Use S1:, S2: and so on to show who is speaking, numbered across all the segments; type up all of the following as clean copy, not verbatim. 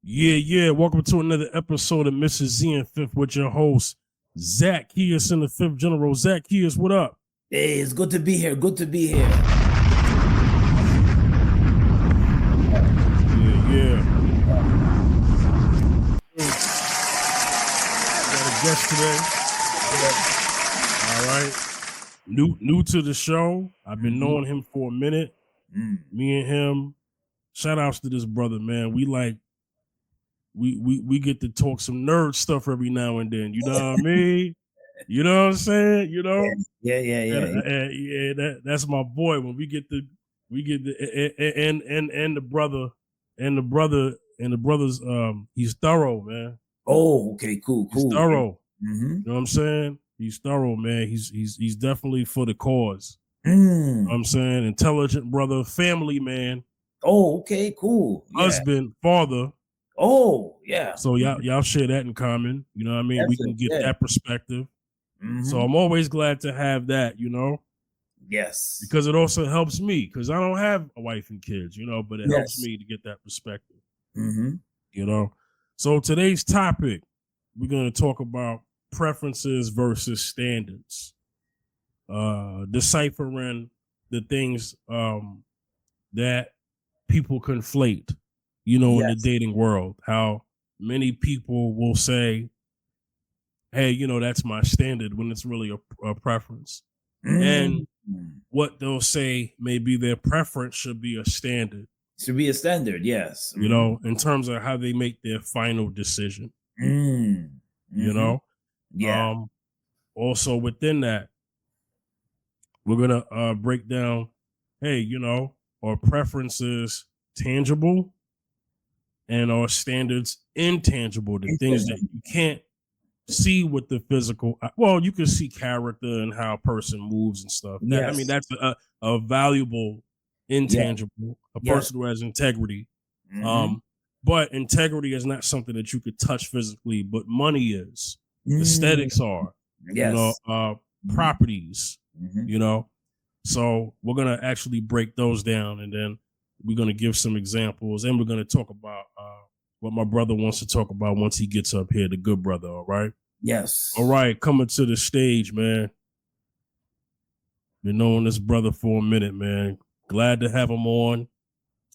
S1: Yeah. Welcome to another episode of Mrs. Z and Fifth with your host, Zach Kias in the Fifth General. Zach Kias, what up?
S2: Hey, it's good to be here. Good to be here.
S1: Yeah. Got a guest today. All right. New to the show. I've been knowing him for a minute. Me and him. Shout outs to this brother, man. We get to talk some nerd stuff every now and then. You know what I mean? You know what I'm saying? You know?
S2: Yeah.
S1: That's my boy. When we get the and the brother's he's thorough, man.
S2: Oh, okay, cool.
S1: He's thorough.
S2: Mm-hmm.
S1: You know what I'm saying? He's thorough, man. He's definitely for the cause. You know what I'm saying? Intelligent brother, family man.
S2: Oh, okay, cool.
S1: Husband, father.
S2: Oh, yeah.
S1: So y'all share that in common. You know what I mean? We can get that perspective. So I'm always glad to have that, you know?
S2: Yes.
S1: Because it also helps me, because I don't have a wife and kids, you know, but it helps me to get that perspective. You know? So today's topic, we're going to talk about preferences versus standards. Deciphering the things that people conflate, you know, in the dating world. How many people will say, hey, you know, that's my standard when it's really a preference. And what they'll say may be their preference should be a standard.
S2: Should be a standard, yes.
S1: You know, in terms of how they make their final decision. You know?
S2: Yeah.
S1: Also within that, we're going to break down, hey, you know, are preferences tangible and are standards intangible, the things that you can't see with the physical. Well, you can see character and how a person moves and stuff. I mean, that's a valuable intangible, a person who has integrity. But integrity is not something that you could touch physically, but money is. Aesthetics are. You know, properties, you know. So we're going to actually break those down, and then we're going to give some examples, and we're going to talk about what my brother wants to talk about once he gets up here, the good brother, all right?
S2: Yes.
S1: All right, coming to the stage, man. Been knowing this brother for a minute, man. Glad to have him on.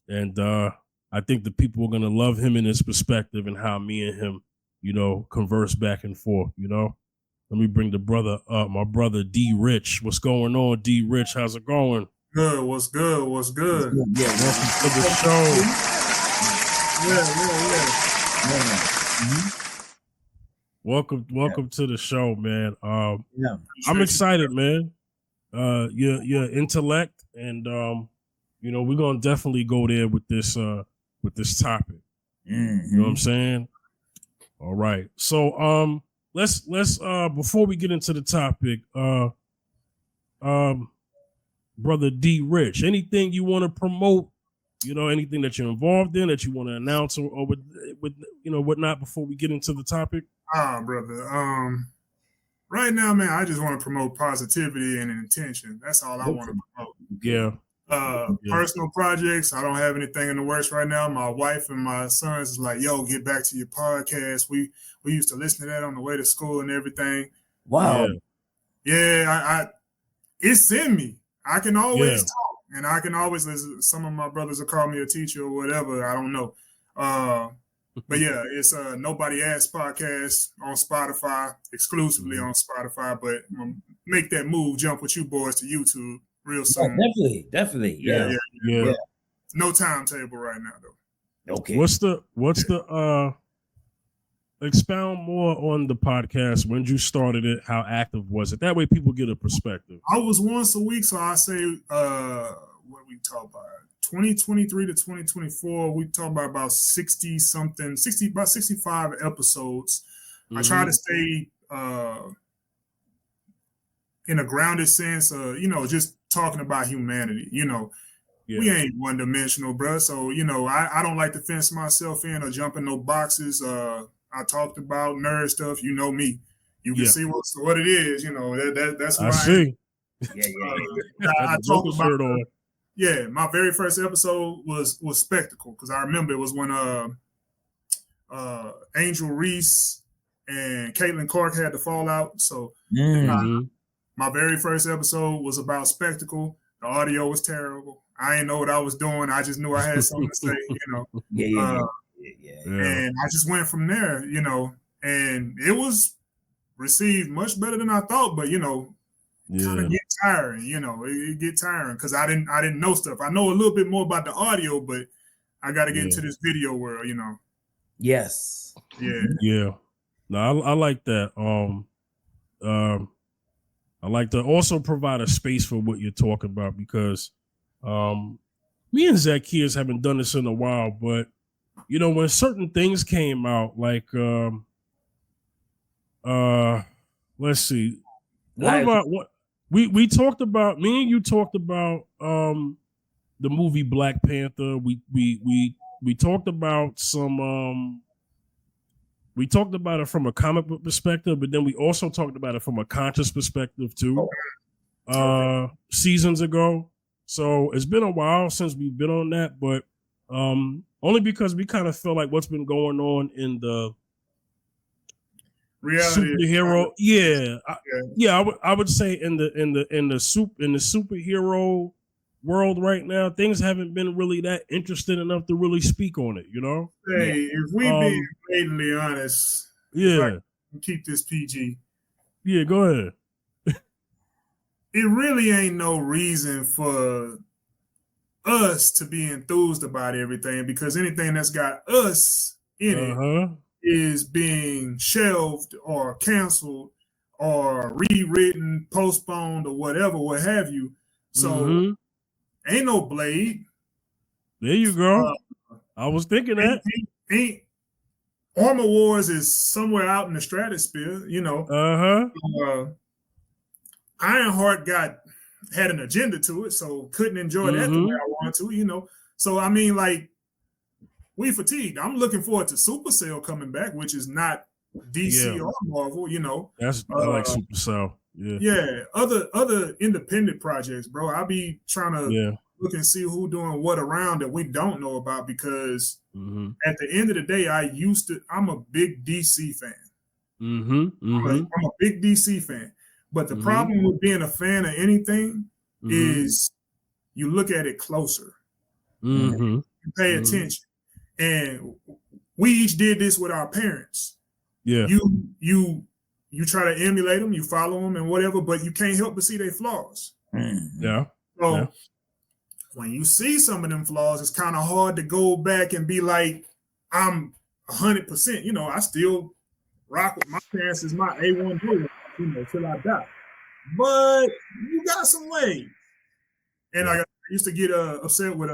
S1: And I think the people are going to love him in his perspective and how me and him, you know, converse back and forth, you know? Let me bring the brother up, my brother D Rich. What's going on, D Rich? How's it going?
S3: Good. What's good?
S1: Yeah, welcome to the show. Welcome to the show, man. I'm excited, man. Your intellect, and you know, we're gonna definitely go there with this topic. You know what I'm saying? All right. So let's before we get into the topic, brother D Rich, anything you want to promote, you know, anything that you're involved in that you want to announce or with you know, whatnot before we get into the topic?
S3: Brother. Right now, man, I just want to promote positivity and intention. That's all I want to promote.
S1: Yeah.
S3: Personal projects, I don't have anything in the works right now. My wife and my sons is like, yo, get back to your podcast. We used to listen to that on the way to school and everything.
S2: Wow.
S3: I it's in me. I can always talk, and I can always listen. Some of my brothers will call me a teacher or whatever. I don't know. But yeah, it's Nobody Asked podcast on Spotify, exclusively on Spotify. But I'm gonna make that move, jump with you boys to YouTube real soon.
S2: Definitely.
S3: Yeah. No timetable right now though.
S2: Okay.
S1: What's the expound more on the podcast? When you started it, how active was it? That way people get a perspective.
S3: I was once a week, so I say what we talk about 2023 to 2024, we talk about 65 episodes. I try to stay in a grounded sense, you know, just talking about humanity, you know. We ain't one-dimensional, bro. So, you know, I don't like to fence myself in or jump in no boxes. I talked about nerd stuff. You know me. You can see what it is. You know, that's why
S1: I see.
S3: I talked about. My very first episode was Spectacle, because I remember it was when Angel Reese and Caitlin Clark had to fall out. So my very first episode was about spectacle. The audio was terrible. I didn't know what I was doing. I just knew I had something to say, you know. And I just went from there, you know, and it was received much better than I thought, but you know, kind of get tiring, you know, it get tiring because I didn't know stuff. I know a little bit more about the audio, but I got to get into this video world, you know.
S2: Yes.
S1: Yeah. No, I like that. I like to also provide a space for what you're talking about because me and Zacchaeus haven't done this in a while, but you know, when certain things came out, like let's see, what we talked about, me and you talked about the movie Black Panther. We talked about some we talked about it from a comic book perspective, but then we also talked about it from a conscious perspective too. Seasons ago. So it's been a while since we've been on that, but only because we kind of feel like what's been going on in the
S3: reality
S1: superhero. I would say in the superhero world right now, things haven't been really that interested enough to really speak on it, you know?
S3: Hey, if we being blatantly honest, keep this PG.
S1: Yeah, go ahead.
S3: It really ain't no reason for us to be enthused about everything because anything that's got us in it is being shelved or canceled or rewritten, postponed, or whatever, what have you. So ain't no Blade.
S1: There you go. I was thinking that.
S3: Ain't Armor Wars is somewhere out in the stratosphere, you know. Ironheart had an agenda to it, so couldn't enjoy that the way I wanted to, you know. So I mean, like, we fatigued. I'm looking forward to Supercell coming back, which is not DC or Marvel, you know.
S1: I like Supercell.
S3: Yeah. Other independent projects, bro. I'll be trying to look and see who doing what around that we don't know about because at the end of the day, I'm a big DC fan. I'm a big DC fan. But the problem with being a fan of anything is you look at it closer. You pay attention. And we each did this with our parents. Yeah. You try to emulate them, you follow them and whatever, but you can't help but see their flaws.
S1: Yeah.
S3: So when you see some of them flaws, it's kind of hard to go back and be like, I'm 100%. You know, I still rock with my parents as my A1 hero, you know, till I die. But you got some ways. And I used to get upset with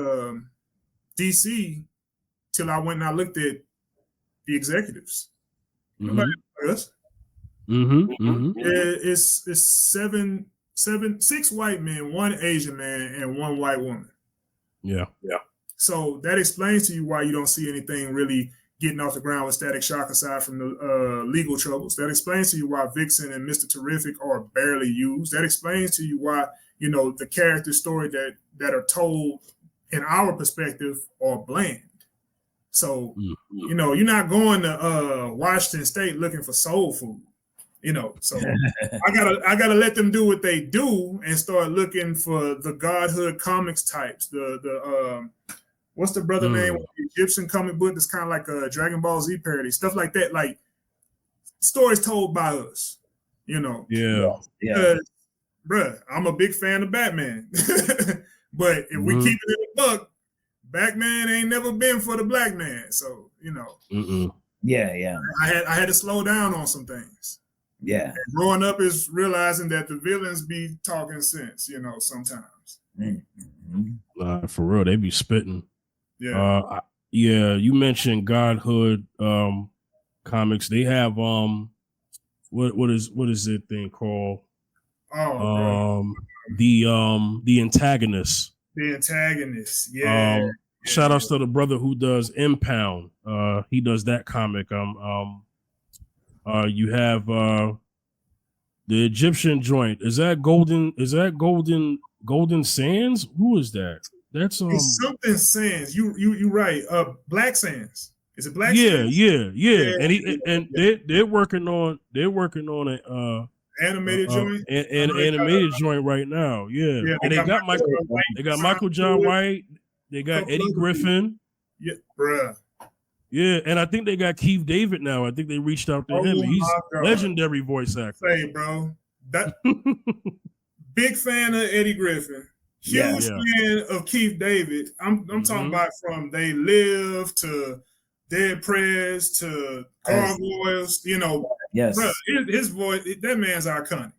S3: DC till I went and I looked at the executives. It's 6 white men, 1 Asian man, and 1 white woman. Yeah. So that explains to you why you don't see anything really getting off the ground with Static Shock aside from the legal troubles. That explains to you why Vixen and Mr. Terrific are barely used. That explains to you why, you know, the character story that are told in our perspective are bland. So, you know, you're not going to Washington State looking for soul food, you know. So I gotta let them do what they do and start looking for the Godhood comics types. The what's the brother name? The Egyptian comic book that's kind of like a Dragon Ball Z parody, stuff like that. Like stories told by us, you know. Yeah. Bruh, I'm a big fan of Batman, but if we keep it in the buck, Batman ain't never been for the black man. So, you know. I had to slow down on some things. And growing up is realizing that the villains be talking sense, you know, sometimes.
S1: For real, they be spitting. You mentioned Godhood comics. They have what is it thing called? The Antagonist.
S3: The Antagonist, yeah.
S1: Shout outs to the brother who does Impound. He does that comic. You have the Egyptian joint. Is that Golden Sands? Who is that? That's
S3: it's something Sands. You right. Black Sands. Is it Black
S1: Yeah,
S3: Series?
S1: yeah. And they're working on a
S3: Animated joint.
S1: an animated joint right now. Yeah,
S3: Yeah,
S1: and they got Michael.
S3: White
S1: They got
S3: signed
S1: Michael John
S3: to it.
S1: White. They got
S3: Couple
S1: Eddie
S3: other
S1: Griffin.
S3: Yeah, bruh.
S1: Yeah, and I think they got Keith David now. I think they reached out to him.
S3: Oh
S1: He's
S3: my God.
S1: legendary voice actor.
S3: Say, bro, that big fan of Eddie Griffin. Huge fan of Keith David. I'm talking about from They Live to Dead Prez to Gargoyles. You know, bro, his voice. That man's iconic.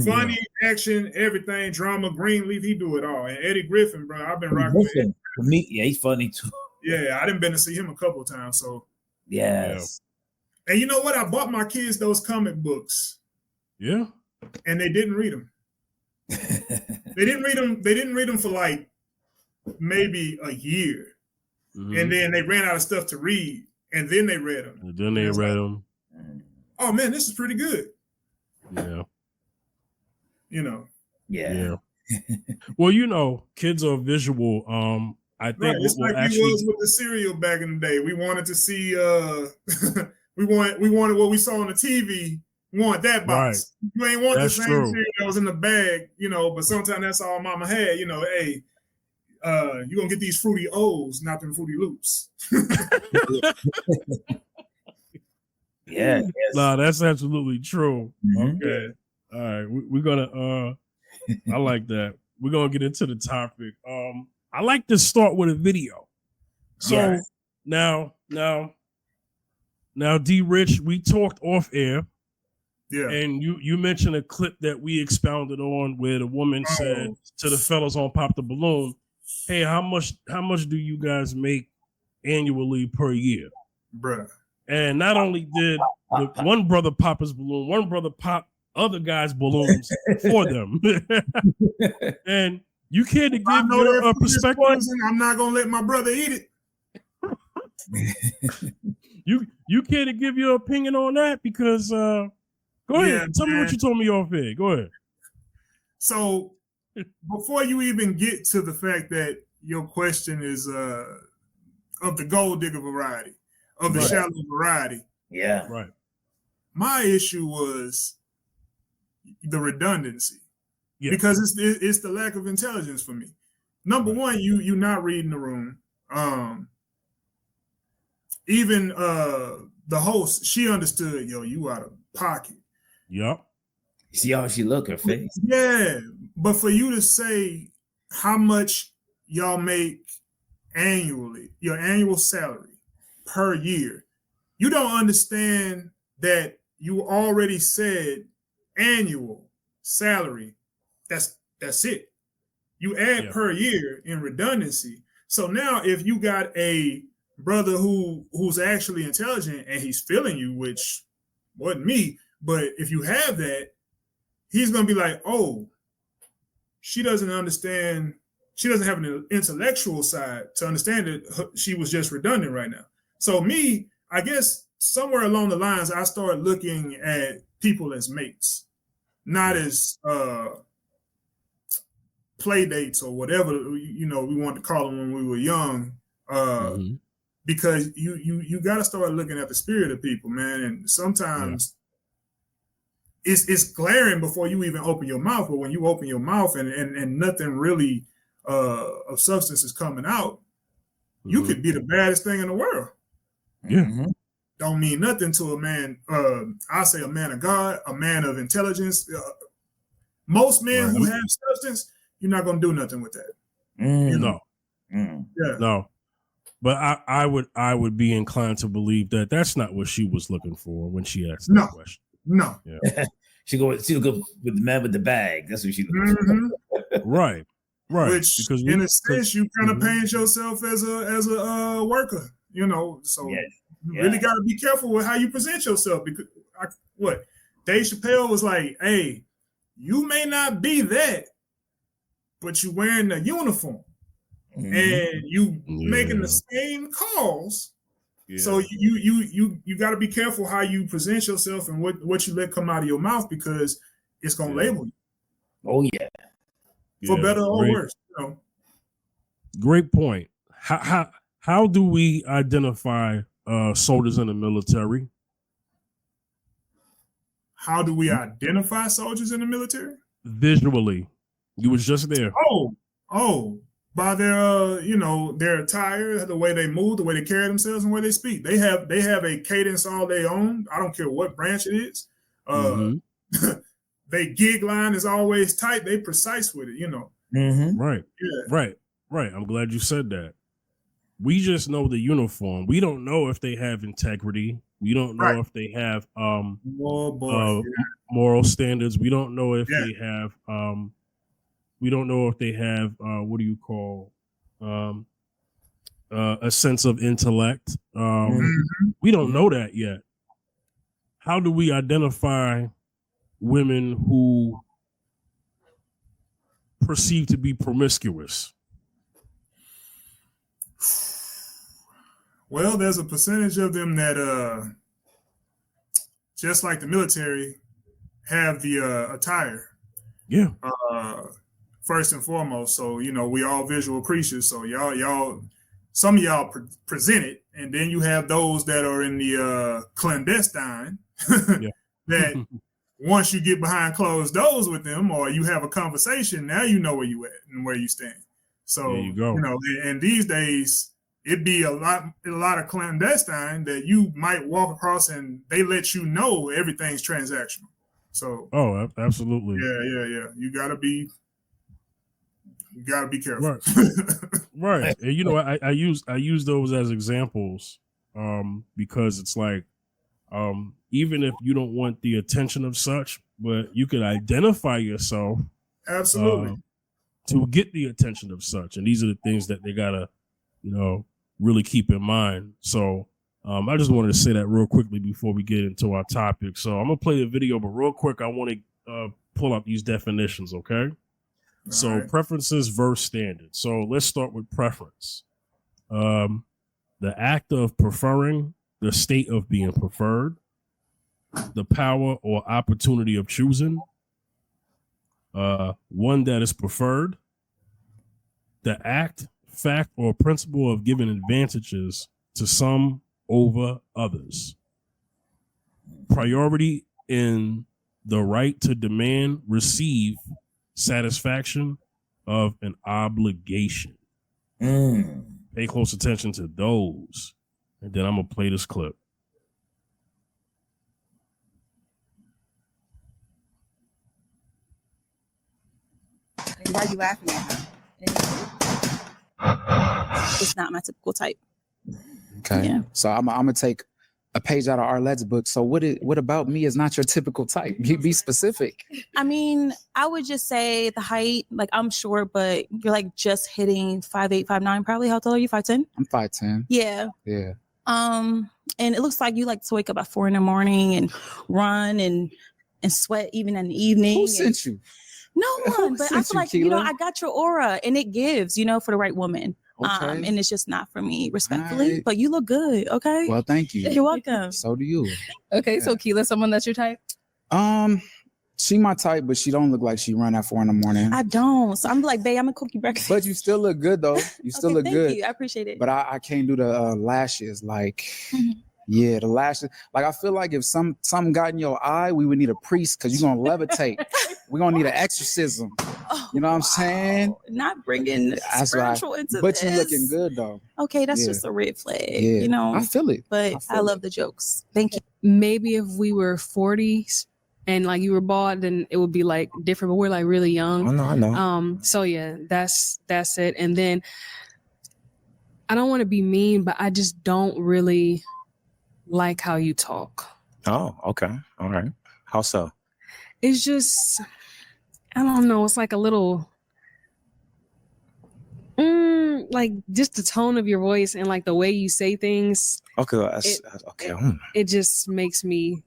S3: Funny, action, everything, drama, Greenleaf. He do it all. And Eddie Griffin, bro, I've been rocking with him.
S2: For me, yeah, he's funny too.
S3: Yeah, I didn't been to see him a couple of times. So
S2: yes.
S3: And you know what? I bought my kids those comic books.
S1: Yeah.
S3: And they didn't read them. They didn't read them. They didn't read them for like maybe a year, and then they ran out of stuff to read, and then they read them.
S1: And then they read them.
S3: Oh man, this is pretty good.
S1: Yeah.
S3: You know.
S1: Yeah. Well, you know, kids are visual. I think
S3: it's like we was with the cereal back in the day. We wanted to see. we wanted what we saw on the TV. We want that box. Right. You ain't want the same cereal that was in the bag, you know, but sometimes that's all mama had, you know, hey, you're going to get these Fruity O's, not them Fruity Loops.
S2: Yeah.
S1: No, that's absolutely true. Okay. All right. We're going to, I like that. We're going to get into the topic. I like to start with a video. So now, D Rich, we talked off air.
S3: Yeah.
S1: And you mentioned a clip that we expounded on where the woman said to the fellas on Pop the Balloon, hey, how much do you guys make annually per year?
S3: Bruh.
S1: And not only did one brother pop his balloon, one brother pop other guys' balloons for them. And you care to give your perspective?
S3: I'm not gonna let my brother eat
S1: it. You care to give your opinion on that? Because go ahead. Tell me what you told me off air. Go ahead.
S3: So before you even get to the fact that your question is of the gold digger variety, of the shallow variety.
S2: Yeah.
S1: Right.
S3: My issue was the redundancy. Yeah. Because it's the lack of intelligence for me. Number one, you're not reading the room. Even the host, she understood, you out of pocket.
S1: Yep.
S2: See how she look, her face.
S3: Yeah. But for you to say how much y'all make annually, your annual salary per year, you don't understand that you already said annual salary. That's it. You add per year in redundancy. So now if you got a brother who's actually intelligent and he's feeling you, which wasn't me, but if you have that, he's going to be like, oh, she doesn't understand. She doesn't have an intellectual side to understand that she was just redundant right now. So me, I guess somewhere along the lines, I started looking at people as mates, not as play dates or whatever, we wanted to call them when we were young. Because you got to start looking at the spirit of people, man. And sometimes it's glaring before you even open your mouth. But when you open your mouth and nothing really of substance is coming out, you could be the baddest thing in the world.
S1: Yeah.
S3: Don't mean nothing to a man. I say a man of God, a man of intelligence. Most men who have substance, you're not going to do nothing with that.
S1: No.
S3: Yeah.
S1: No. But I would be inclined to believe that that's not what she was looking for when she asked that question.
S3: No.
S1: Yeah.
S2: She'll go with the man with the bag. That's what she looking for.
S1: Right.
S3: Which, because in a sense, you kind of paint yourself as a worker, So you really got to be careful with how you present yourself. Because Dave Chappelle was like, "Hey, you may not be that, but you wearing the uniform." And you making the same calls, so you got to be careful how you present yourself and what you let come out of your mouth, because it's gonna label you.
S2: Oh yeah,
S3: for better or worse.
S1: Great point. How do we identify soldiers in the military.
S3: How do we identify soldiers in the military?
S1: Visually, you was just there.
S3: Oh, by their their attire, the way they move, the way they carry themselves, and the way they speak. They have a cadence all their own. I don't care what branch it is. They gig line is always tight. They precise with it,
S1: Right. Yeah. Right. I'm glad you said that. We just know the uniform. We don't know if they have integrity. We don't know if they have moral standards. We don't know if they have we don't know if they have what do you call a sense of intellect. We don't know that yet. How do we identify women who perceive to be promiscuous?
S3: Well, there's a percentage of them that, just like the military, have the attire.
S1: Yeah.
S3: First and foremost, so we all visual creatures. So y'all, some of y'all present it, and then you have those that are in the clandestine. That once you get behind closed doors with them, or you have a conversation, now you know where you at and where you stand. So
S1: there you go.
S3: And these days it'd be a lot of clandestine that you might walk across, and they let you know everything's transactional. So
S1: absolutely.
S3: Yeah. You gotta be careful.
S1: Right. And I use those as examples because it's like even if you don't want the attention of such, but you can identify yourself
S3: absolutely
S1: to get the attention of such. And these are the things that they gotta, really keep in mind. So I just wanted to say that real quickly before we get into our topic. So I'm gonna play the video, but real quick, I want to pull up these definitions, okay? So preferences versus standards. So let's start with preference. The act of preferring, the state of being preferred, the power or opportunity of choosing, one that is preferred, the act, fact, or principle of giving advantages to some over others, priority in the right to demand, receive satisfaction of an obligation. Pay close attention to those. And then I'm going to play this clip.
S4: Why are you laughing at her? It's not my typical type.
S5: Okay. Yeah. So I'm gonna take a page out of Arlette's book. So what about me is not your typical type? Be specific.
S4: I mean, I would just say the height, like I'm short, but you're like just hitting 5'8", 5'9", probably. How tall are you? 5'10"?
S5: I'm 5'10".
S4: Yeah.
S5: Yeah.
S4: And it looks like you like to wake up at 4 a.m. and run and sweat even in the evening.
S5: Who sent you?
S4: No one, but I feel like, I got your aura and it gives, for the right woman. Okay. And it's just not for me, respectfully. Right. But you look good, okay?
S5: Well, thank you.
S4: You're welcome.
S5: So do you.
S6: Okay, so Keela, someone that's your type?
S5: She my type, but she don't look like she run at 4 a.m.
S4: I don't. So I'm like, babe, I'm gonna cook you breakfast.
S5: But you still look good though. You still look good.
S4: Thank you. I appreciate it.
S5: But I can't do the lashes. Like, yeah, the lashes. Like I feel like if something got in your eye, we would need a priest because you're gonna levitate. We're gonna need an exorcism. You know what I'm saying?
S4: Not bringing spiritual into
S5: but
S4: this.
S5: You looking good though.
S4: Okay, that's just a red flag. Yeah.
S5: I feel it.
S4: But I love the jokes. Thank you.
S6: Maybe if we were 40s and like you were bald, then it would be like different. But we're like really young.
S5: I know.
S6: So yeah, that's it. And then I don't want to be mean, but I just don't really like how you talk.
S7: Oh, okay. All right. How so?
S6: It's just, I don't know. It's like a little, like just the tone of your voice and like the way you say things.
S7: Okay.
S6: It just makes me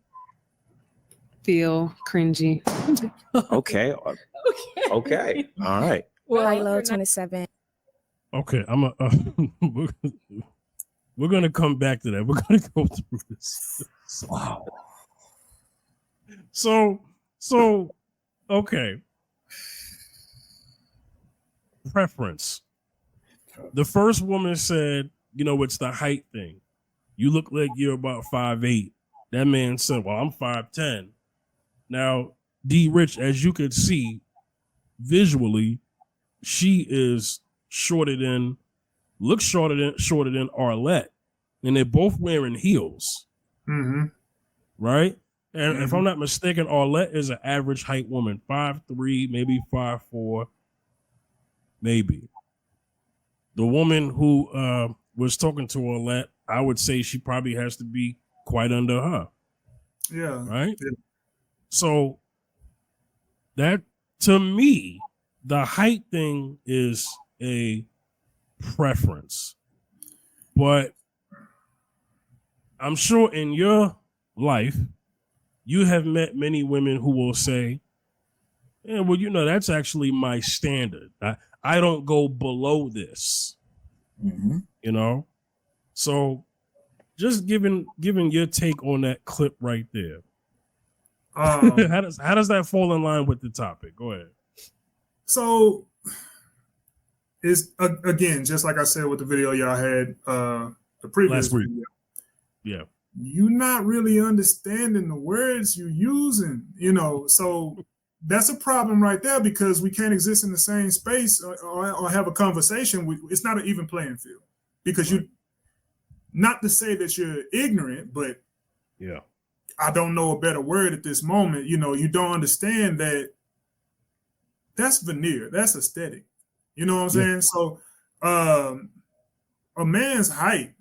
S6: feel cringy.
S7: Okay. Okay. All right.
S8: Well, low 27.
S1: Okay, we're gonna come back to that. We're gonna go through this.
S7: Wow.
S1: So, okay. Preference. The first woman said, it's the height thing. You look like you're about 5'8". That man said, well, I'm 5'10". Now, D Rich, as you could see visually, she is looks shorter than Arlette. And they're both wearing heels.
S3: Mm-hmm.
S1: Right? And if I'm not mistaken, Arlette is an average height woman, 5'3", maybe 5'4", maybe. The woman who was talking to Arlette, I would say she probably has to be quite under her.
S3: Yeah.
S1: Right?
S3: Yeah.
S1: So that, to me, the height thing is a preference. But I'm sure in your life, you have met many women who will say, yeah, well, that's actually my standard. I don't go below this. So just giving your take on that clip right there. How does that fall in line with the topic? Go ahead.
S3: So it's again, just like I said with the video y'all had the previous video.
S1: Yeah.
S3: You're not really understanding the words you're using, so that's a problem right there, because we can't exist in the same space or have a conversation. It's not an even playing field, because you, not to say that you're ignorant, but
S1: yeah,
S3: I don't know a better word at this moment. You don't understand that that's veneer, that's aesthetic. You know what I'm saying? So a man's height,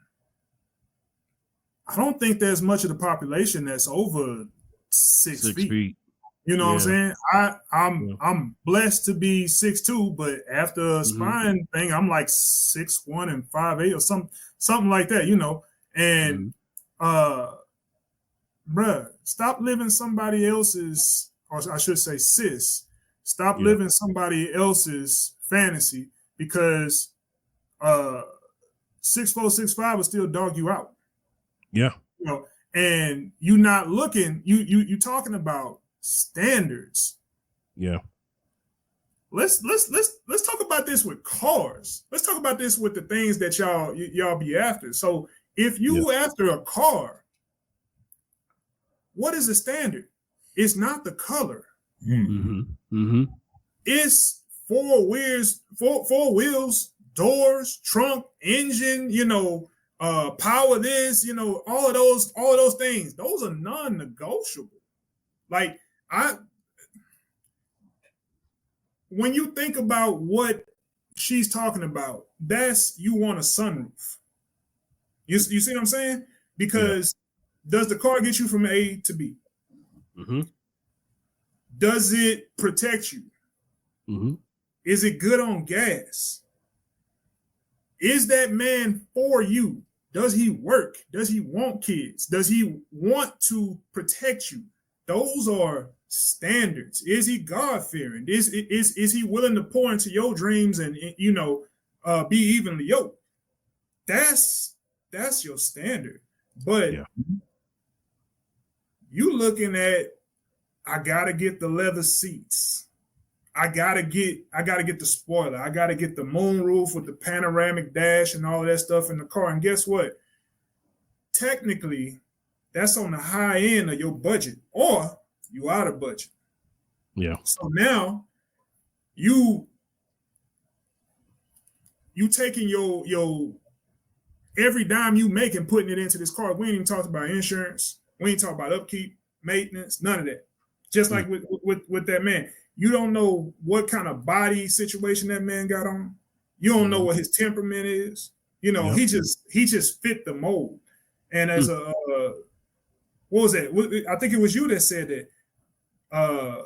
S3: I don't think there's much of the population that's over 6 feet. You know what I'm saying? I'm blessed to be 6'2", but after a spine thing, I'm like 6'1" and 5'8" or something like that, And bruh, stop living somebody else's, or I should say, sis, stop living somebody else's fantasy, because 6'4", 6'5" will still dog you out.
S1: Yeah.
S3: And you not looking, you talking about standards.
S1: Yeah.
S3: Let's talk about this with cars. Let's talk about this with the things that y'all be after. So if you after a car, what is the standard? It's not the color. It's four wheels, doors, trunk, engine, power this, all of those things. Those are non-negotiable. Like, when you think about what she's talking about, that's, you want a sunroof. You see what I'm saying? Because does the car get you from A to B? Does it protect you? Is it good on gas? Is that man for you? Does he work? Does he want kids? Does he want to protect you? Those are standards. Is he God-fearing? Is he willing to pour into your dreams and be evenly yoked? That's your standard. But you looking at, I gotta get the leather seats. I gotta get the spoiler. I gotta get the moonroof with the panoramic dash and all of that stuff in the car. And guess what? Technically, that's on the high end of your budget, or you out of budget.
S1: Yeah.
S3: So now you taking your every dime you make and putting it into this car. We ain't even talked about insurance. We ain't talked about upkeep, maintenance, none of that. Just like with that man. You don't know what kind of body situation that man got on. You don't know what his temperament is. He just fit the mold. And as what was that? I think it was you that said that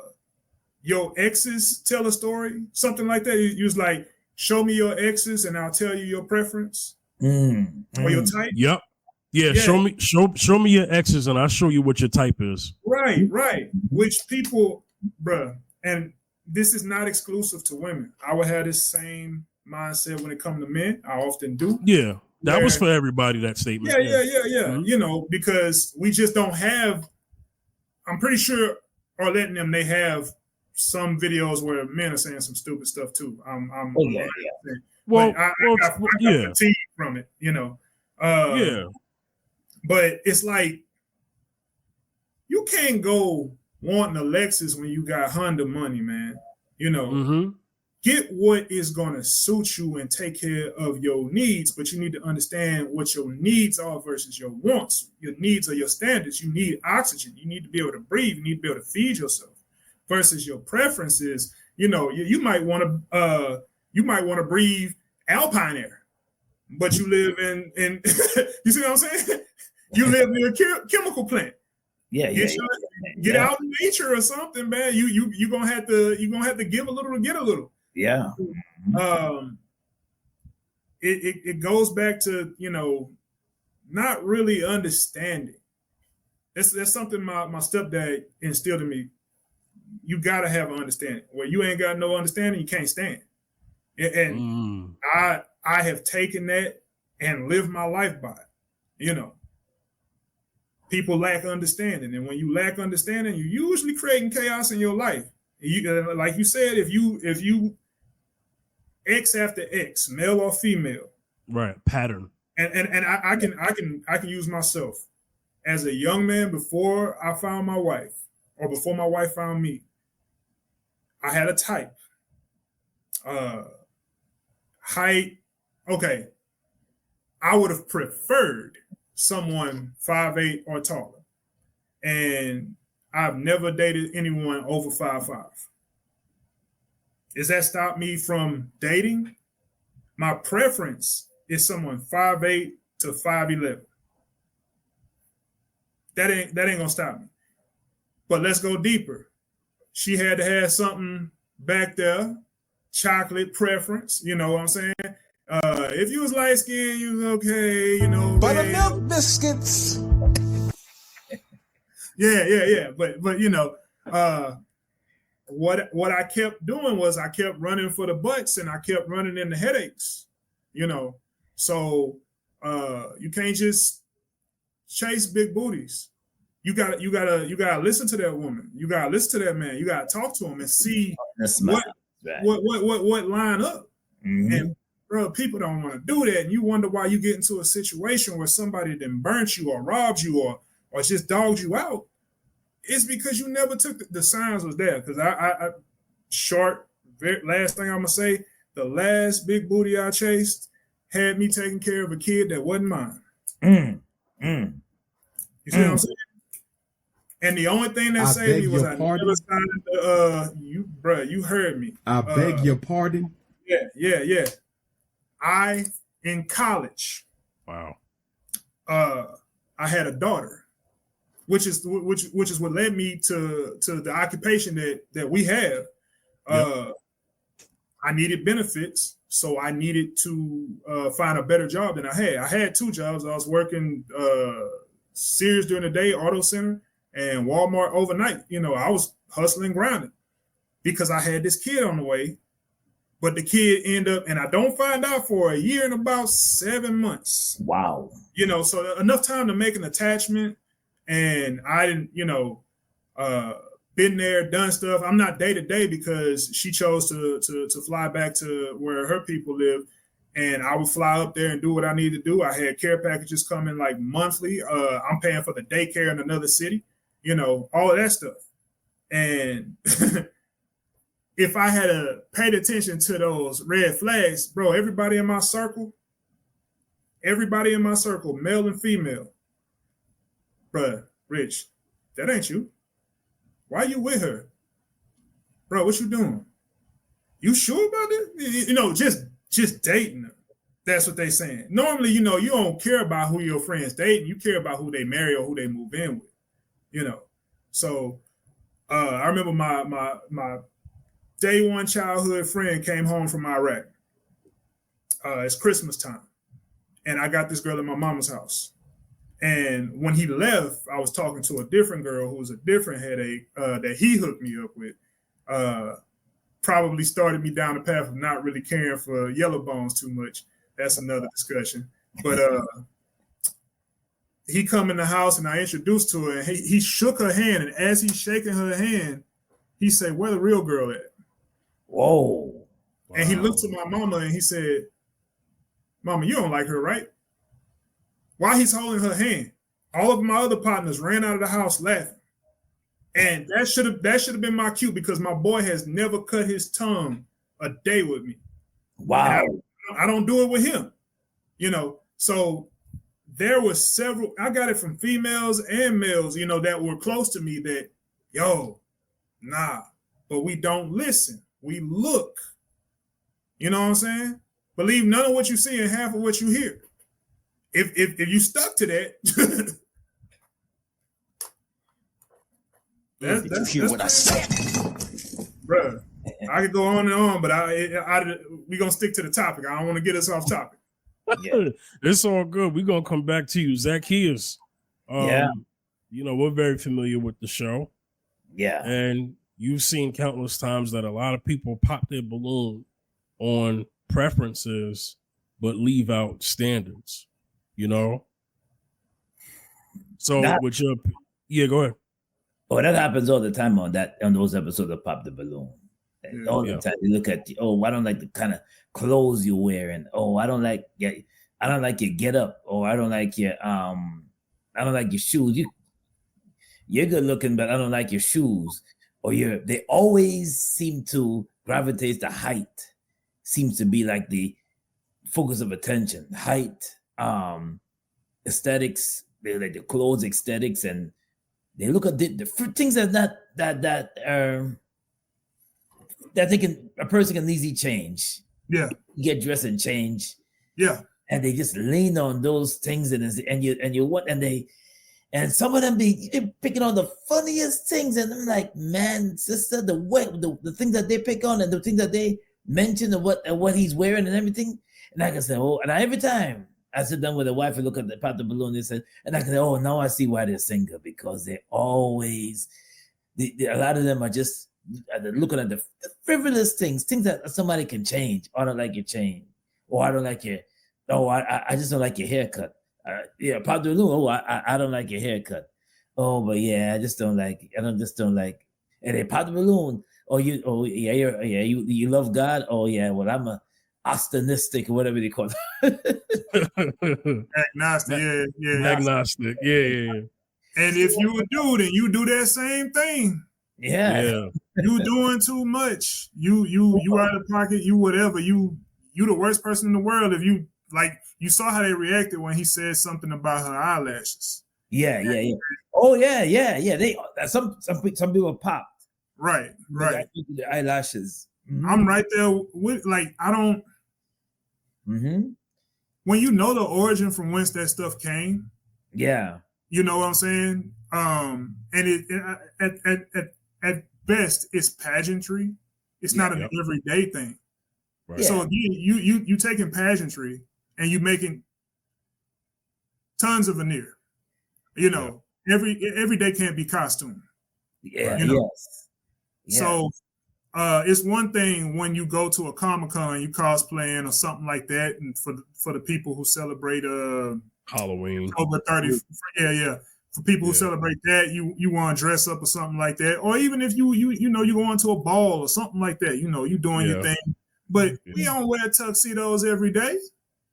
S3: your exes tell a story, something like that. You was like, show me your exes and I'll tell you your preference or your type.
S1: Yep. Yeah. Show me your exes and I'll show you what your type is.
S3: Right. Which people, bruh, and this is not exclusive to women. I would have this same mindset when it comes to men. I often do.
S1: Yeah. That was for everybody, that statement.
S3: Yeah. Because we just don't have, I'm pretty sure Arlette and them, they have some videos where men are saying some stupid stuff too.
S1: Well,
S3: I got fatigue from it,
S1: Yeah.
S3: But it's like you can't go wanting a Lexus when you got Honda money, man. You know, get what is going to suit you and take care of your needs, but you need to understand what your needs are versus your wants. Your needs are your standards. You need oxygen. You need to be able to breathe. You need to be able to feed yourself. Versus your preferences, you know, you might want to breathe alpine air, but you live in you see what I'm saying? You live near a chemical plant. Get out in nature or something, man. You're gonna have to give a little to get a little.
S2: Yeah.
S3: It goes back to, you know, not really understanding. That's something my stepdad instilled in me. You gotta have an understanding. Where you ain't got no understanding, you can't stand. And I have taken that and lived my life by it. You know, people lack understanding, and when you lack understanding, you're usually creating chaos in your life. You, like you said, if you X after X, male or female,
S1: right, pattern.
S3: And I can use myself as a young man before I found my wife, or before my wife found me. I had a type. Height, okay. I would have preferred someone 5'8" or taller. And I've never dated anyone over 5'5". Does that stop me from dating? My preference is someone 5'8" to 5'11". That ain't gonna stop me. But let's go deeper. She had to have something back there, chocolate preference, you know what I'm saying? If you was light skinned, you was okay, you know.
S9: Buttermilk biscuits.
S3: Yeah. But you know, what I kept doing was I kept running for the butts and I kept running into headaches, you know. So you can't just chase big booties. You gotta listen to that woman. You gotta listen to that man. You gotta talk to him and see what line up. And bro, people don't want to do that, and you wonder why you get into a situation where somebody then burnt you or robbed you or just dogged you out. It's because you never took the signs was there. Because I last thing I'm gonna say, the last big booty I chased had me taking care of a kid that wasn't mine. You see what I'm saying? And the only thing that saved me was I never signed you heard me.
S9: I beg your pardon.
S3: Yeah. In college.
S1: Wow.
S3: I had a daughter, which is what led me to the occupation that we have. I needed benefits, so I needed to find a better job than I had. I had two jobs. I was working Sears during the day, Auto Center, and Walmart overnight. You know, I was hustling, grinding because I had this kid on the way. But the kid ended up, and I don't find out for a year and about 7 months.
S2: Wow.
S3: You know, so enough time to make an attachment. And I didn't, you know, been there, done stuff. I'm not day to day because she chose to fly back to where her people live. And I would fly up there and do what I need to do. I had care packages coming like monthly. I'm paying for the daycare in another city, you know, all of that stuff. And if I had paid attention to those red flags, bro, everybody in my circle, male and female, bro, Rich, that ain't you. Why you with her? Bro, what you doing? You sure about it? You know, just dating her. That's what they saying. Normally, you know, you don't care about who your friends dating. You care about who they marry or who they move in with, you know. So I remember my day one childhood friend came home from Iraq. It's Christmas time. And I got this girl at my mama's house. And when he left, I was talking to a different girl who was a different headache that he hooked me up with. Probably started me down the path of not really caring for yellow bones too much. That's another discussion. But he come in the house and I introduced to her and he shook her hand. And as he's shaking her hand, he said, "Where the real girl at?"
S2: Whoa.
S3: And he looked to my mama and he said, "Mama, you don't like her, right?" While he's holding her hand. All of my other partners ran out of the house laughing. And that should have been my cue, because my boy has never cut his tongue a day with me.
S2: Wow.
S3: I don't do it with him. So there were several, I got it from females and males, that were close to me that, nah, but we don't listen. We look. You know what I'm saying? Believe none of what you see and half of what you hear. If you stuck to that,
S9: Did you hear what I said?
S3: Bruh, I could go on and on, but we're going to stick to the topic. I don't want to get us off topic.
S2: Yeah.
S1: It's all good. We're going to come back to you. Zacchaeus. We're very familiar with the show.
S2: Yeah.
S1: And you've seen countless times that a lot of people pop their balloon on preferences, but leave out standards, So go ahead.
S2: Oh, that happens all the time on those episodes of Pop the Balloon. All the time you look at, I don't like the kind of clothes you're wearing. Oh, I don't like your get up. Or I don't like your shoes. You're good looking, but I don't like your shoes. Or they always seem to gravitate to height. Seems to be like the focus of attention. Height, aesthetics, they like the clothes aesthetics, and they look at the things that a person can easily change.
S3: Yeah.
S2: Get dressed and change.
S3: Yeah.
S2: And they just lean on those things and some of them they're picking on the funniest things, and I'm like, man, sister, the things that they pick on and the things that they mention of what he's wearing and everything. And I can say, and every time I sit down with a wife and look at the Pop the Balloon, and I can say, now I see why they're single, because they always, a lot of them are just looking at the frivolous things that somebody can change. I don't like your chain, or I don't like your, I just don't like your haircut. Pop the Balloon, I don't like your haircut. Oh, but yeah, I just don't like. And then Pop the Balloon. You love God. Oh yeah, well I'm a astonistic or whatever they call it.
S3: Agnostic, yeah.
S1: Agnostic, yeah.
S3: And if you a dude and you do that same thing,
S2: yeah.
S3: You doing too much. You out of pocket. You whatever. You the worst person in the world. If you you saw how they reacted when he said something about her eyelashes.
S2: Yeah. Oh yeah. They some people popped.
S3: Right.
S2: The eyelashes.
S3: Mm-hmm. I'm right there with I don't.
S2: Mm-hmm.
S3: When you know the origin from whence that stuff came.
S2: Yeah.
S3: You know what I'm saying? And it at best it's pageantry. It's not an everyday thing. Right. So again, you taking pageantry and you making tons of veneer. Every day can't be costume.
S2: Yeah.
S3: Yes. So it's one thing when you go to a Comic-Con, you cosplaying or something like that, and for the people who celebrate
S1: Halloween,
S3: over 30, for people who celebrate that, you want to dress up or something like that, or even if you going to a ball or something like that, you doing your thing. But we don't wear tuxedos every day.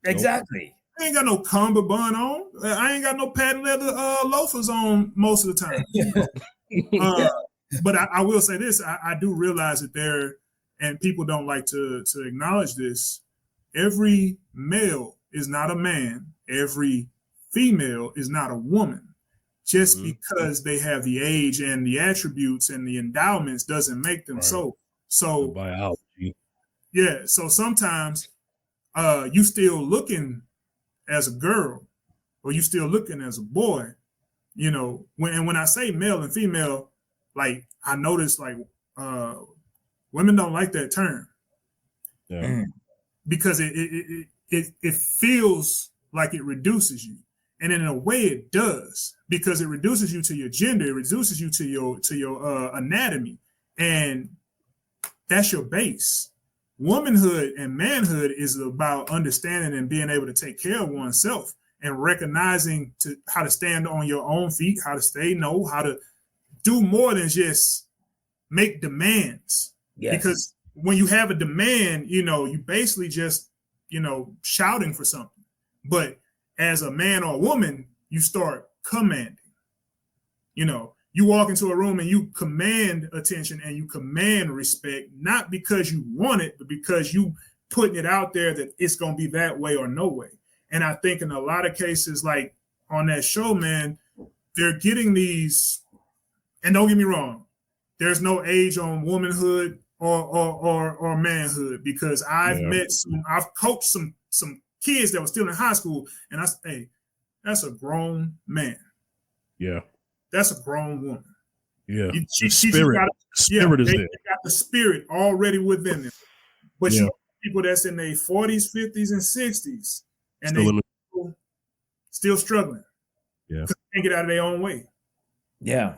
S2: Exactly.
S3: I ain't got no cummerbund on. I ain't got no patent leather loafers on most of the time. But I will say this, I do realize that and people don't like to acknowledge this, every male is not a man. Every female is not a woman. Just because they have the age and the attributes and the endowments doesn't make them so. So
S1: biology.
S3: Yeah. So sometimes you still looking as a girl, or you still looking as a boy, when I say male and female, I noticed women don't like that term.
S1: Yeah.
S3: Because it feels like it reduces you. And in a way it does, because it reduces you to your gender, it reduces you to your anatomy. And that's your base. Womanhood and manhood is about understanding and being able to take care of oneself and recognizing how to stand on your own feet, how to how to do more than just make demands.
S2: Yes.
S3: Because when you have a demand, you basically just, shouting for something. But as a man or a woman, you start commanding. You know, you walk into a room and you command attention and you command respect, not because you want it, but because you putting it out there that it's going to be that way or no way. And I think in a lot of cases, like on that show, man, they're getting these, and don't get me wrong, there's no age on womanhood or manhood, because I've coached some kids that were still in high school, and I said, hey, that's a grown man.
S1: Yeah.
S3: That's a grown woman.
S1: Yeah.
S3: The
S1: spirit is there.
S3: They got the spirit already within them. But you know, people that's in their 40s, 50s, and 60s, and still struggling.
S1: Yeah.
S3: Because they can't get out of their own way.
S2: Yeah.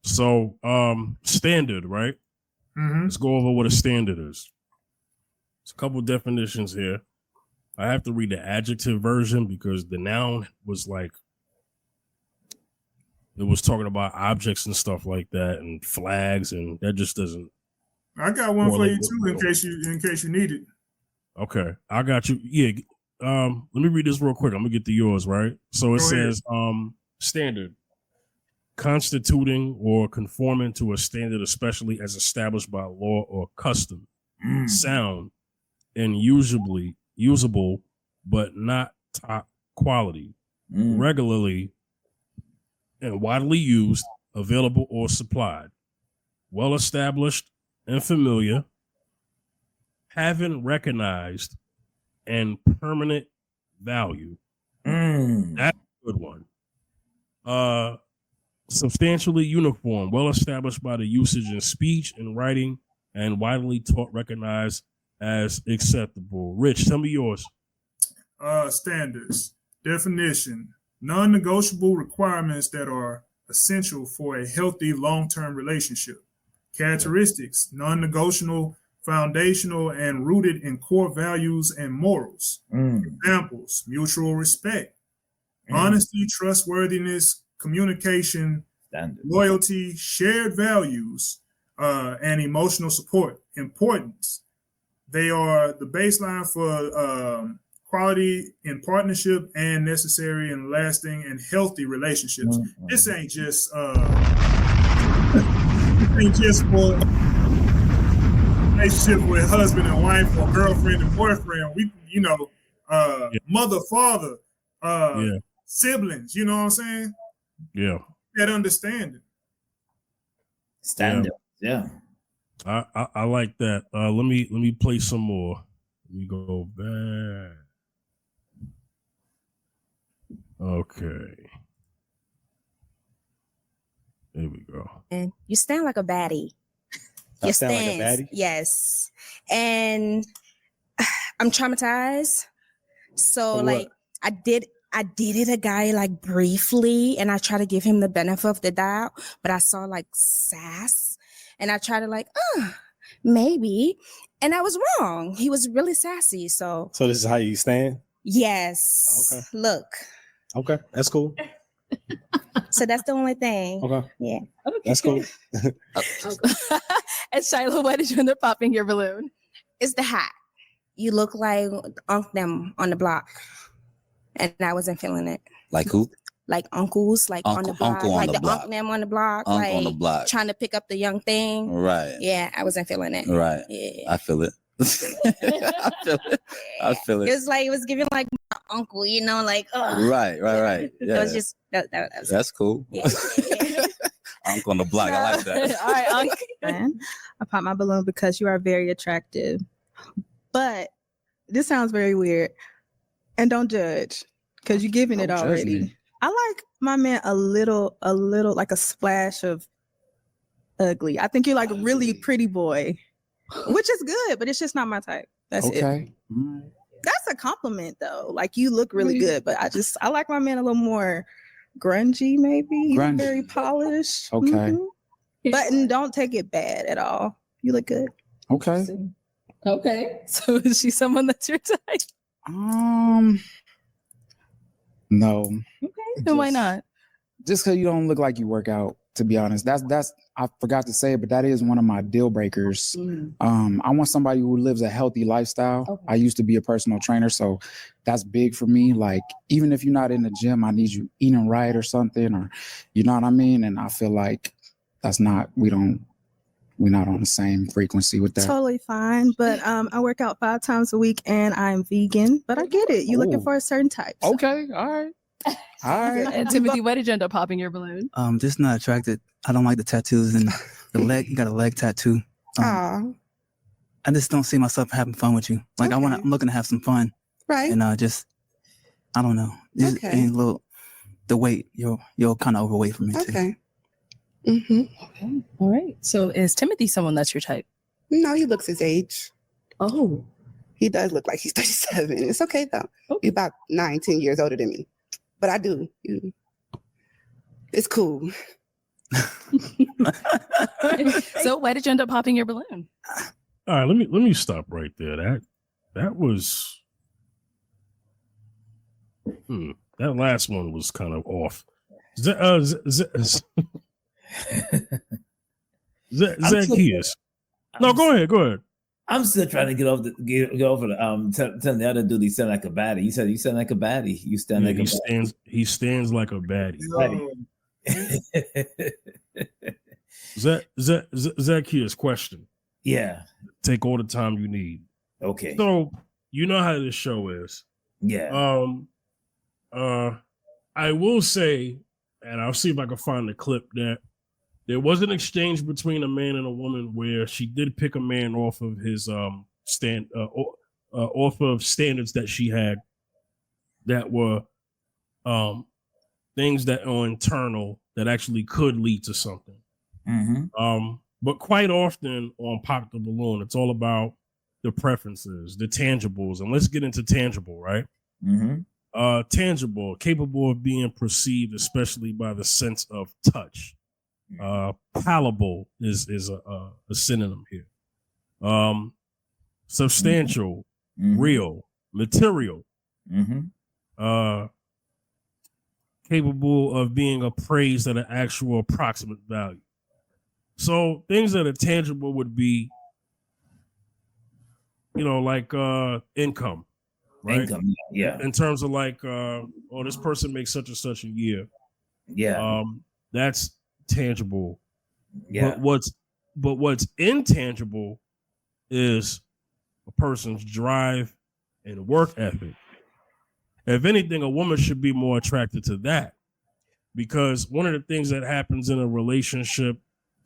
S1: So, standard, right?
S3: Mm-hmm.
S1: Let's go over what a standard is. There's a couple definitions here. I have to read the adjective version because the noun was like, it was talking about objects and stuff like that and flags, and that just doesn't.
S3: I got one for you too, in case you need it.
S1: Okay, I got you. Yeah. Let me read this real quick. I'm gonna get to yours, right? So it says, standard, constituting or conforming to a standard, especially as established by law or custom. Sound and usable, but not top quality. Regularly and widely used, available or supplied. Well established and familiar. Having recognized and permanent value. That's a good one. Substantially uniform, well established by the usage in speech and writing, and widely taught, recognized as acceptable. Rich, tell me yours.
S3: Standards. Definition. Non-negotiable requirements that are essential for a healthy long-term relationship. Characteristics. Non-negotiable, foundational, and rooted in core values and morals. Examples: mutual respect, honesty, trustworthiness, communication, loyalty, shared values, and emotional support. Importance: they are the baseline for quality in partnership and necessary and lasting and healthy relationships. This ain't just for relationship with husband and wife or girlfriend and boyfriend. We, mother, father, siblings. You know what I'm saying?
S1: Yeah.
S3: That understanding.
S2: Standard. Yeah.
S1: I like that. Let me play some more. Let me go back. Okay. There we go.
S8: And you stand like a baddie.
S9: You stand like a baddie?
S8: Yes. And I'm traumatized. So like I did it a guy like briefly, and I try to give him the benefit of the doubt, but I saw like sass, and I tried to like, maybe, and I was wrong. He was really sassy. So
S9: this is how you stand?
S8: Yes.
S9: Okay.
S8: Look.
S9: Okay, that's cool.
S8: So that's the only thing.
S9: Okay.
S8: Yeah.
S9: Okay. That's cool.
S4: And Shiloh, what did you end up popping your balloon?
S8: It's the hat. You look like Unc them on the block. And I wasn't feeling it.
S10: Like who?
S8: Like uncles, like on the block.
S10: Uncle on
S8: like
S10: the block.
S8: Unc them on the block.
S10: Uncle
S8: like
S10: on the block.
S8: Trying to pick up the young thing.
S10: Right.
S8: Yeah, I wasn't feeling it.
S10: Right.
S8: Yeah.
S10: I feel it. I feel it.
S8: It was like, it was giving like my uncle, like, ugh.
S10: Right. Yeah.
S8: It was just, that was
S10: That's cool.
S8: Yeah.
S10: Uncle on the block. I like that.
S4: All right, Uncle. I popped my balloon because you are very attractive. But this sounds very weird. And don't judge, because you're giving it already. I like my man a little, like a splash of ugly. I think you're like a really pretty boy, which is good, but it's just not my type. That's it. That's a compliment though. Like you look really good, but I like my man a little more grungy, maybe. Grungy. Very polished.
S5: Okay.
S4: Mm-hmm. But don't take it bad at all. You look good.
S5: Okay.
S4: Okay. So is she someone that's your type?
S5: No.
S4: Okay. Then why not?
S5: Just because you don't look like you work out. to be honest. That's I forgot to say it, but that is one of my deal breakers. I want somebody who lives a healthy lifestyle.
S11: Okay.
S5: I used to be a personal trainer, so that's big for me. Like, even if you're not in the gym, I need you eating right or something, or you know what I mean? And I feel like we're not on the same frequency with that.
S4: Totally fine, but I work out 5 times a week and I'm vegan. But I get it. You're looking
S5: Oh.
S4: for a certain type. so.
S5: Okay, all right. All right.
S6: And Timothy, why did you end up popping your balloon?
S12: Just not attracted. I don't like the tattoos and the leg. You got a leg tattoo.
S11: Aw,
S12: I just don't see myself having fun with you. Like
S11: Okay.
S12: I'm looking to have some fun,
S11: right.
S12: and just I don't know. Just
S11: Okay.
S12: any little the weight. You're kind of overweight for me too.
S11: Okay. Mm-hmm.
S6: Okay. All right. So is Timothy someone that's your type?
S11: No, he looks his age.
S6: Oh.
S11: He does look like he's 37. It's okay though.
S6: Okay.
S11: He's about 9-10 years older than me. But I do. It's cool.
S6: So why did you end up popping your balloon?
S1: All right, let me stop right there. That was that last one was kind of off. Zacchaeus. No, go ahead.
S2: I'm still trying to get over the telling the other dude he sound like a baddie. You said you sound like a baddie. You stand like a baddie.
S1: He stands like a baddie. Zacchaeus, question.
S2: Yeah.
S1: Take all the time you need.
S2: Okay.
S1: So you know how this show is.
S2: Yeah.
S1: I will say, and I'll see if I can find the clip, that there was an exchange between a man and a woman where she did pick a man off of his off of standards that she had that were things that are internal that actually could lead to something.
S2: Mm-hmm.
S1: But quite often on Pop the Balloon, it's all about the preferences, the tangibles, and let's get into tangible, right?
S2: Mm-hmm.
S1: Tangible, capable of being perceived, especially by the sense of touch. Palatable is a synonym here. Substantial, real, material. Capable of being appraised at an actual approximate value. So things that are tangible would be, like income, right?
S2: Income, yeah.
S1: In terms of like, this person makes such and such a year.
S2: Yeah.
S1: That's tangible.
S2: Yeah.
S1: But what's intangible is a person's drive and work ethic. If anything, a woman should be more attracted to that, because one of the things that happens in a relationship,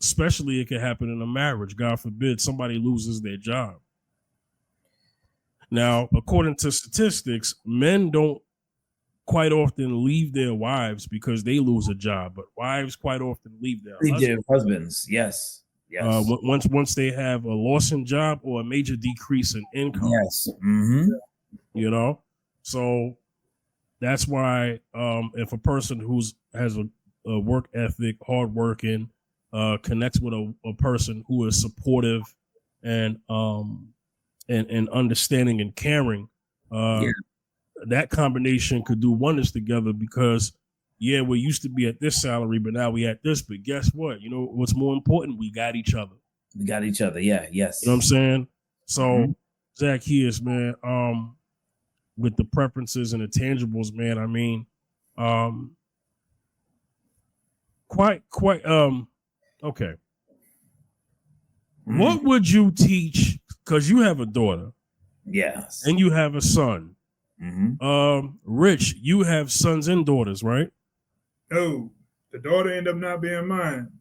S1: especially it can happen in a marriage, God forbid, somebody loses their job. Now, according to statistics, men don't quite often leave their wives because they lose a job, but wives quite often leave their
S2: husbands. Yes. Yes.
S1: Once they have a loss in job or a major decrease in income.
S2: Yes. Mm-hmm.
S1: So that's why if a person has a work ethic, hardworking, connects with a person who is supportive and understanding and caring, that combination could do wonders together, because we used to be at this salary, but now we at this. But guess what? You know what's more important? We got each other.
S2: Yeah. Yes.
S1: You know what I'm saying? So Zacchaeus, man, with the preferences and the tangibles, man, I mean, quite okay. What would you teach? Because you have a daughter.
S2: Yes.
S1: And you have a son. Rich, you have sons and daughters, right?
S3: No, the daughter ended up not being mine.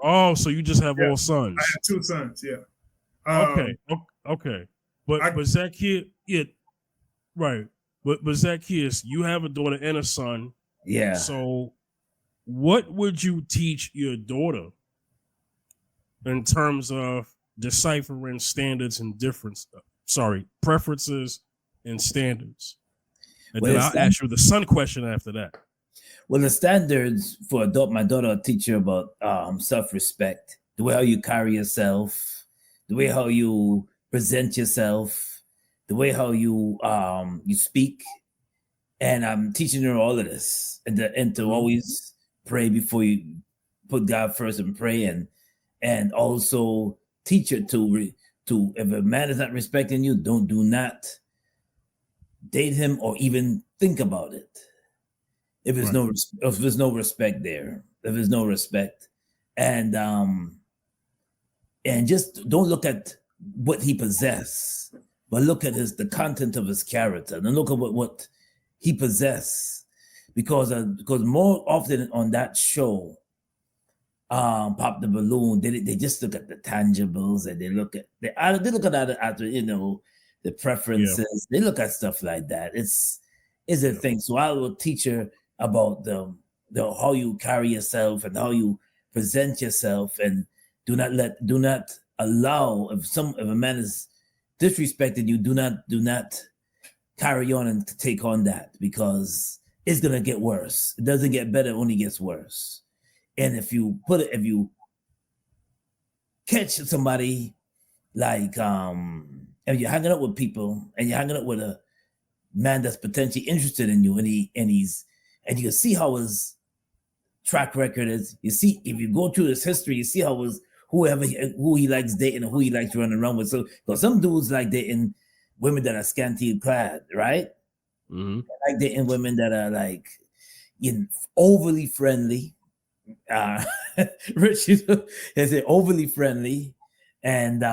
S1: Oh, so you just have all sons.
S3: I have 2 sons, yeah.
S1: Okay. But Zacchaeus, right. But Zacchaeus, you have a daughter and a son.
S2: Yeah.
S1: So what would you teach your daughter in terms of deciphering standards and preferences and standards? And then I'll ask you the son question after that.
S2: Well, the standards for my daughter will teach you about self-respect, the way how you carry yourself, the way how you present yourself, the way how you speak. And I'm teaching her all of this, and to always pray before you put God first and pray, and also teach her to if a man is not respecting you, do not date him or even think about it. If there's if there's no respect there, if there's no respect, and just don't look at what he possesses, but look at the content of his character, and look at what he possesses, because more often on that show, Pop the Balloon, they just look at the tangibles, and they look at the preferences. Yeah. They look at stuff like that. It's a thing. So I will teach her about the how you carry yourself and how you present yourself, and do not allow if a man is disrespecting you, do not carry on and take on that, because it's gonna get worse. It doesn't get better, it only gets worse. And if you catch somebody like if you're hanging out with people and you're hanging out with a man that's potentially interested in you, and you can see how his track record is. You see, if you go through his history, you see how who he likes dating and who he likes running around with. So, because some dudes like dating women that are scantily clad, right? Mm-hmm. Like dating women that are like overly friendly. Rich is overly friendly, and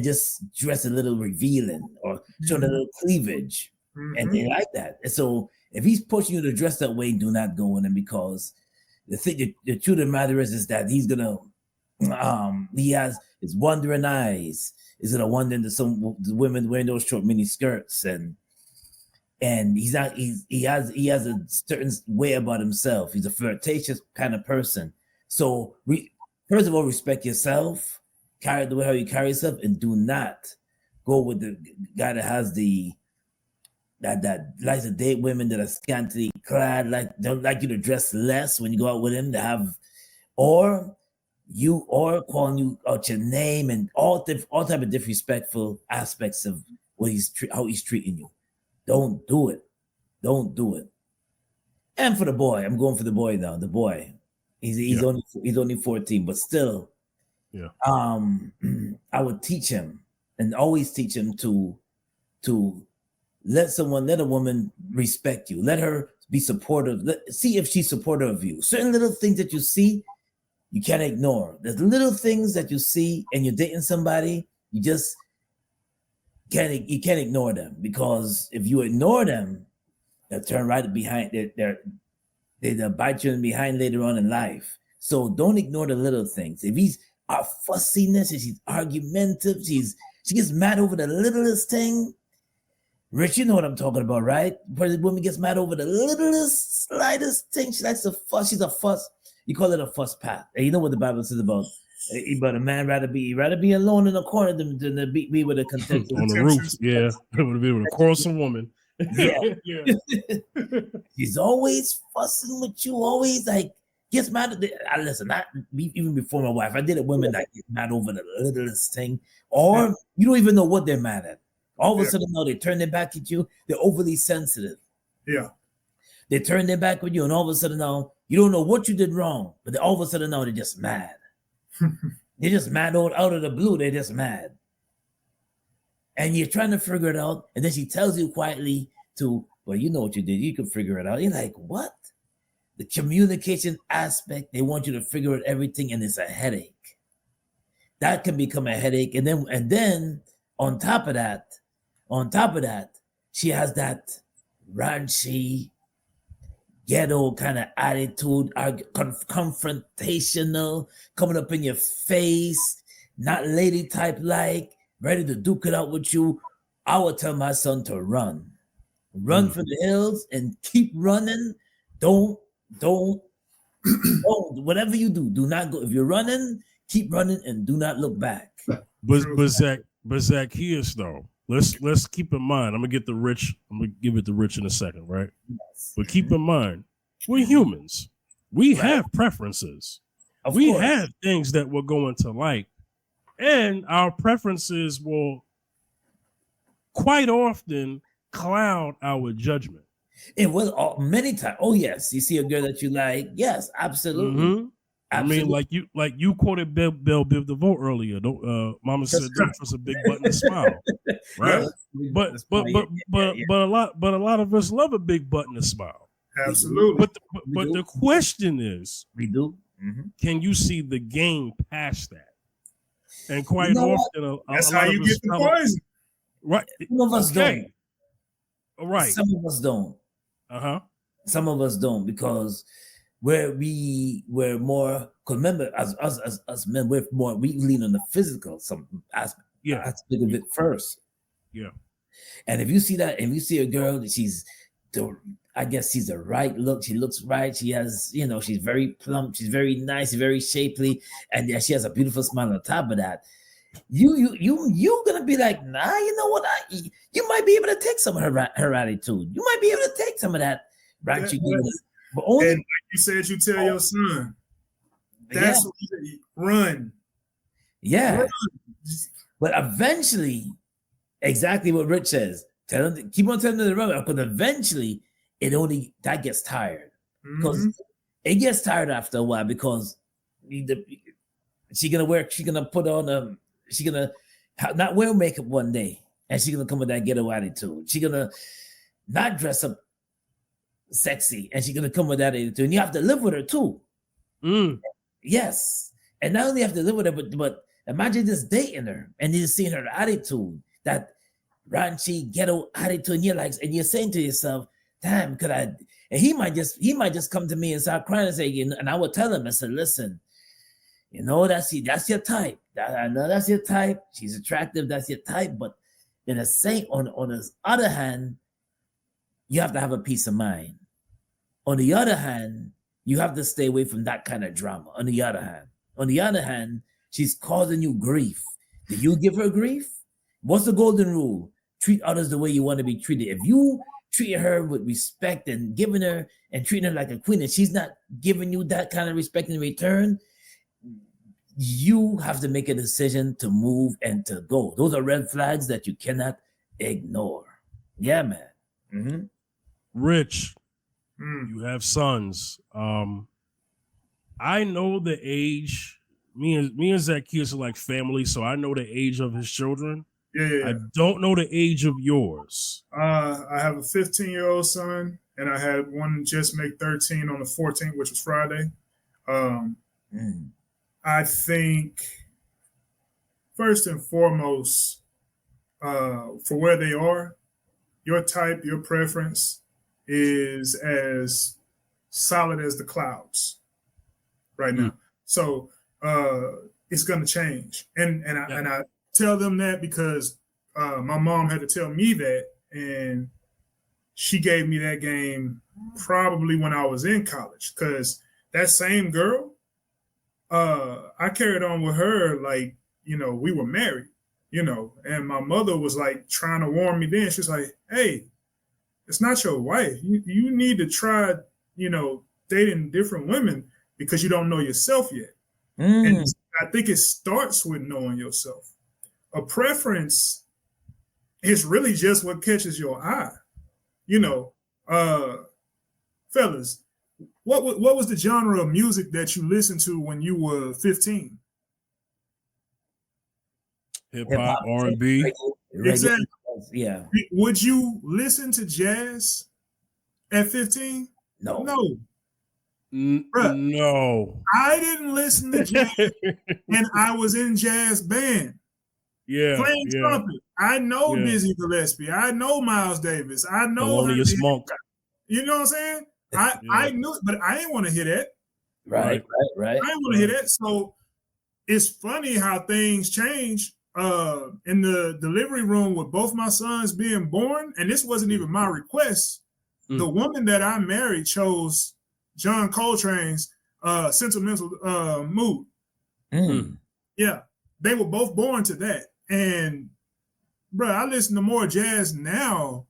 S2: just dress a little revealing or show a little cleavage, and they like that. And so, if he's pushing you to dress that way, do not go in him, because the truth of the matter is that he's gonna, he has his wandering eyes. He's gonna wander into some women wearing those short mini skirts, and he has a certain way about himself. He's a flirtatious kind of person. So first of all, respect yourself, carry the way how you carry yourself, and do not go with the guy that has that likes to date women that are scantily clad, don't like you to dress less when you go out with him, or calling you out your name, and all type of disrespectful aspects of how he's treating you. Don't do it. Don't do it. And for the boy, I'm going for the boy now. The boy, he's only 14, but still, yeah. I would teach him, and always teach him to let a woman respect you. Let her be supportive. See if she's supportive of you. Certain little things that you see, you can't ignore. There's little things that you see, and you're dating somebody, you can't ignore them, because if you ignore them, they'll turn right behind. They'll bite you in behind later on in life. So don't ignore the little things. If he's a fussiness, and she's argumentative, she gets mad over the littlest thing. Rich, you know what I'm talking about, right? Where the woman gets mad over the littlest, slightest thing. She likes to fuss. She's a fuss. You call it a fuss pat. And you know what the Bible says about a man rather be alone in a corner than to be with a contentious
S1: on the roof. Yeah, to be with a quarrelsome woman.
S2: Yeah. She's always fussing with you. Always gets mad at even before my wife. I did it. Women that get mad over the littlest thing, or you don't even know what they're mad at. All of a sudden, now they turn their back at you. They're overly sensitive.
S3: Yeah.
S2: They turn their back with you, and all of a sudden now, you don't know what you did wrong, but all of a sudden now they're just mad. They're just mad out of the blue. They're just mad. And you're trying to figure it out, and then she tells you quietly well, you know what you did. You can figure it out. You're like, what? The communication aspect, they want you to figure out everything, and it's a headache. That can become a headache. And then on top of that, she has that raunchy, ghetto kind of attitude, confrontational, coming up in your face, not lady type like, ready to duke it out with you. I would tell my son to run for the hills and keep running. Don't, whatever you do not go. If you're running, keep running and do not look back.
S1: But Zacchaeus, though, let's keep in mind. I'm gonna give it to Rich in a second, right? Yes. But keep in mind, we're humans. We have preferences. We have things that we're going to like, and our preferences will quite often cloud our judgment.
S2: It will many times. Oh yes, you see a girl that you like. Yes, absolutely. Absolutely.
S1: I mean, like you quoted Bell Biv DeVoe earlier. Don't Mama said don't trust a big button to smile. Right? But a lot of us love a big button to smile.
S3: Absolutely.
S1: But the question is,
S2: we do.
S1: Can you see the game past that? And quite often,
S3: that's how you get the poison.
S1: Right.
S2: Some of us don't.
S1: Right.
S2: Some of us don't. Some of us don't because we're more. Because remember, as men, we lean on the physical some aspect of it first.
S1: Yeah.
S2: And if you see that, if you see a girl that I guess she's the right look. She looks right. She has, she's very plump. She's very nice, very shapely, and yeah, she has a beautiful smile on top of that. You gonna be like, nah, you know what? You might be able to take some of her attitude. You might be able to take some of that right. But only,
S3: and like you said, you tell your son, that's what you run.
S2: Yeah.
S3: Run.
S2: But eventually, exactly what Rich says. Tell him, keep on telling them to run, because eventually that gets tired. Because it gets tired after a while, because she's gonna put on she's gonna not wear makeup one day, and she's gonna come with that ghetto attitude. She's gonna not dress up sexy, and she's gonna come with that attitude. And you have to live with her too. Yes. And not only have to live with her, but imagine just dating her and just seeing her attitude, that raunchy ghetto attitude, and you're saying to yourself, damn, could I? And he might just come to me and start crying and say, and I would tell him, I said, listen, that's your type. I know that's your type. She's attractive, that's your type. But on the other hand, you have to have a peace of mind. On the other hand, you have to stay away from that kind of drama. On the other hand, she's causing you grief. Do you give her grief? What's the golden rule? Treat others the way you want to be treated. If you treat her with respect and giving her and treating her like a queen, and she's not giving you that kind of respect in return, you have to make a decision to move and to go. Those are red flags that you cannot ignore. Yeah, man. Mm-hmm.
S1: Rich, you have sons. I know the age. Me and Zacchaeus are like family, so I know the age of his children.
S3: Yeah.
S1: I don't know the age of yours.
S3: I have a 15-year-old son, and I had one just make 13 on the 14th, which was Friday. I think first and foremost, for where they are, your type, your preference is as solid as the clouds right now. So it's going to change. And I tell them that because my mom had to tell me that, and she gave me that game probably when I was in college, because that same girl, I carried on with her like, we were married, and my mother was like trying to warn me then. She's like, hey, it's not your wife. You need to try, dating different women because you don't know yourself yet. And I think it starts with knowing yourself. A preference is really just what catches your eye. Fellas, what was the genre of music that you listened to when you were 15?
S1: Hip hop, R&B.
S3: Exactly.
S2: Yeah.
S3: Would you listen to jazz at 15?
S2: No.
S1: No.
S3: I didn't listen to jazz, and I was in jazz band. Playing trumpet. I know Dizzy Gillespie. I know Miles Davis. I know
S1: Thelonious Monk.
S3: You know what I'm saying? I knew it, but I didn't want to hear that.
S2: Right.
S3: I didn't want to hear that. So it's funny how things change. In the delivery room with both my sons being born, and this wasn't even my request. The woman that I married chose John Coltrane's Sentimental Mood. Yeah, they were both born to that. And bro, I listen to more jazz now.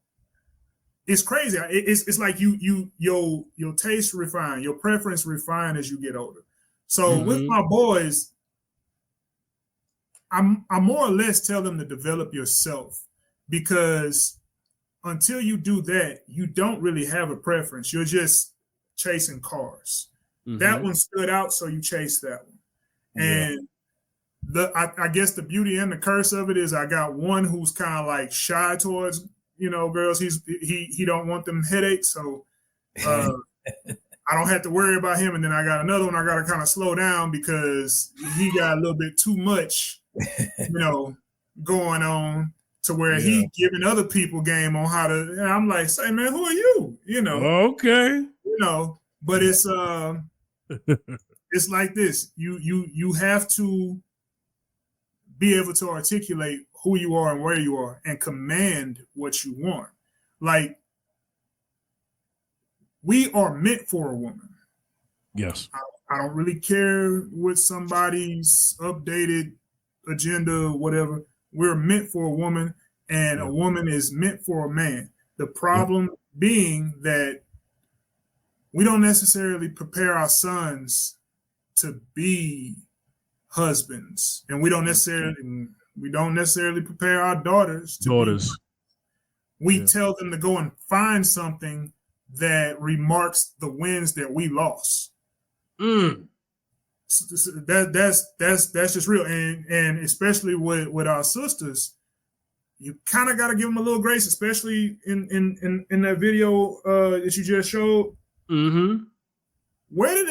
S3: It's crazy. It's like your taste refine, your preference refine as you get older. So with my boys, I more or less tell them to develop yourself, because until you do that, you don't really have a preference. You're just chasing cars. That one stood out, so you chased that one. And I guess the beauty and the curse of it is I got one who's kind of like shy towards, girls. He don't want them headaches, so I don't have to worry about him. And then I got another one I got to kind of slow down because he got a little bit too much, going on to where he giving other people game on how to. And I'm like, say, man, who are you?
S1: Okay.
S3: But it's it's like this. You have to be able to articulate who you are and where you are and command what you want. Like, we are meant for a woman.
S1: Yes.
S3: I don't really care what somebody's updated agenda, whatever. We're meant for a woman, and a woman is meant for a man. The problem being that we don't necessarily prepare our sons to be husbands, and we don't necessarily prepare our daughters to be. We tell them to go and find something that remarks the wins that we lost. That's just real, and especially with our sisters, you kind of got to give them a little grace, especially in that video that you just showed. Where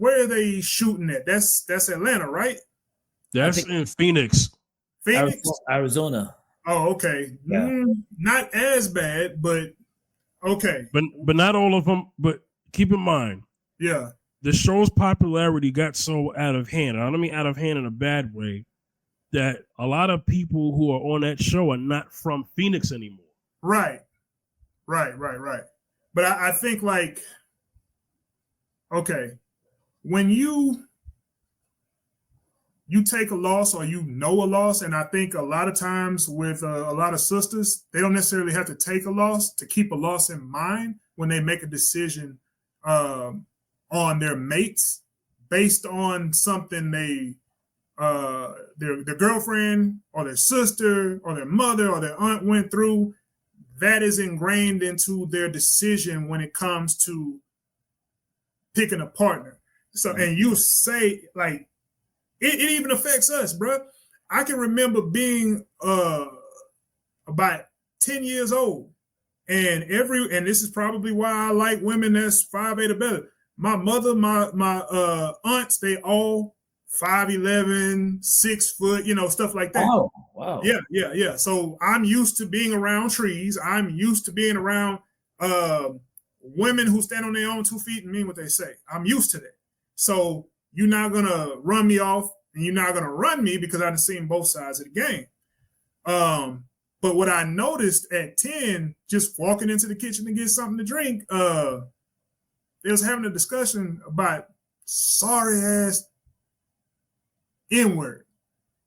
S3: are they shooting at? That's Atlanta, right?
S1: That's in Phoenix.
S2: Arizona.
S3: Oh, okay.
S2: Yeah.
S3: Not as bad, but okay.
S1: But not all of them. But keep in mind, the show's popularity got so out of hand. I don't mean out of hand in a bad way. That a lot of people who are on that show are not from Phoenix anymore.
S3: Right. But I think, like, okay, when you take a loss or a loss, and I think a lot of times with a lot of sisters, they don't necessarily have to take a loss to keep a loss in mind when they make a decision on their mates based on something their girlfriend or their sister or their mother or their aunt went through. That is ingrained into their decision when it comes to picking a partner. So, and you say, like, it even affects us, bro. I can remember being about 10 years old, and this is probably why I like women that's 5'8" or better. My mother, my aunts, they all 5'11", 6 foot, stuff like that.
S2: Wow.
S3: Yeah. So I'm used to being around trees. I'm used to being around women who stand on their own 2 feet and mean what they say. I'm used to that. So you're not gonna run me off, and you're not gonna run me because I've seen both sides of the game. But what I noticed at 10, just walking into the kitchen to get something to drink, they was having a discussion about sorry ass N-word.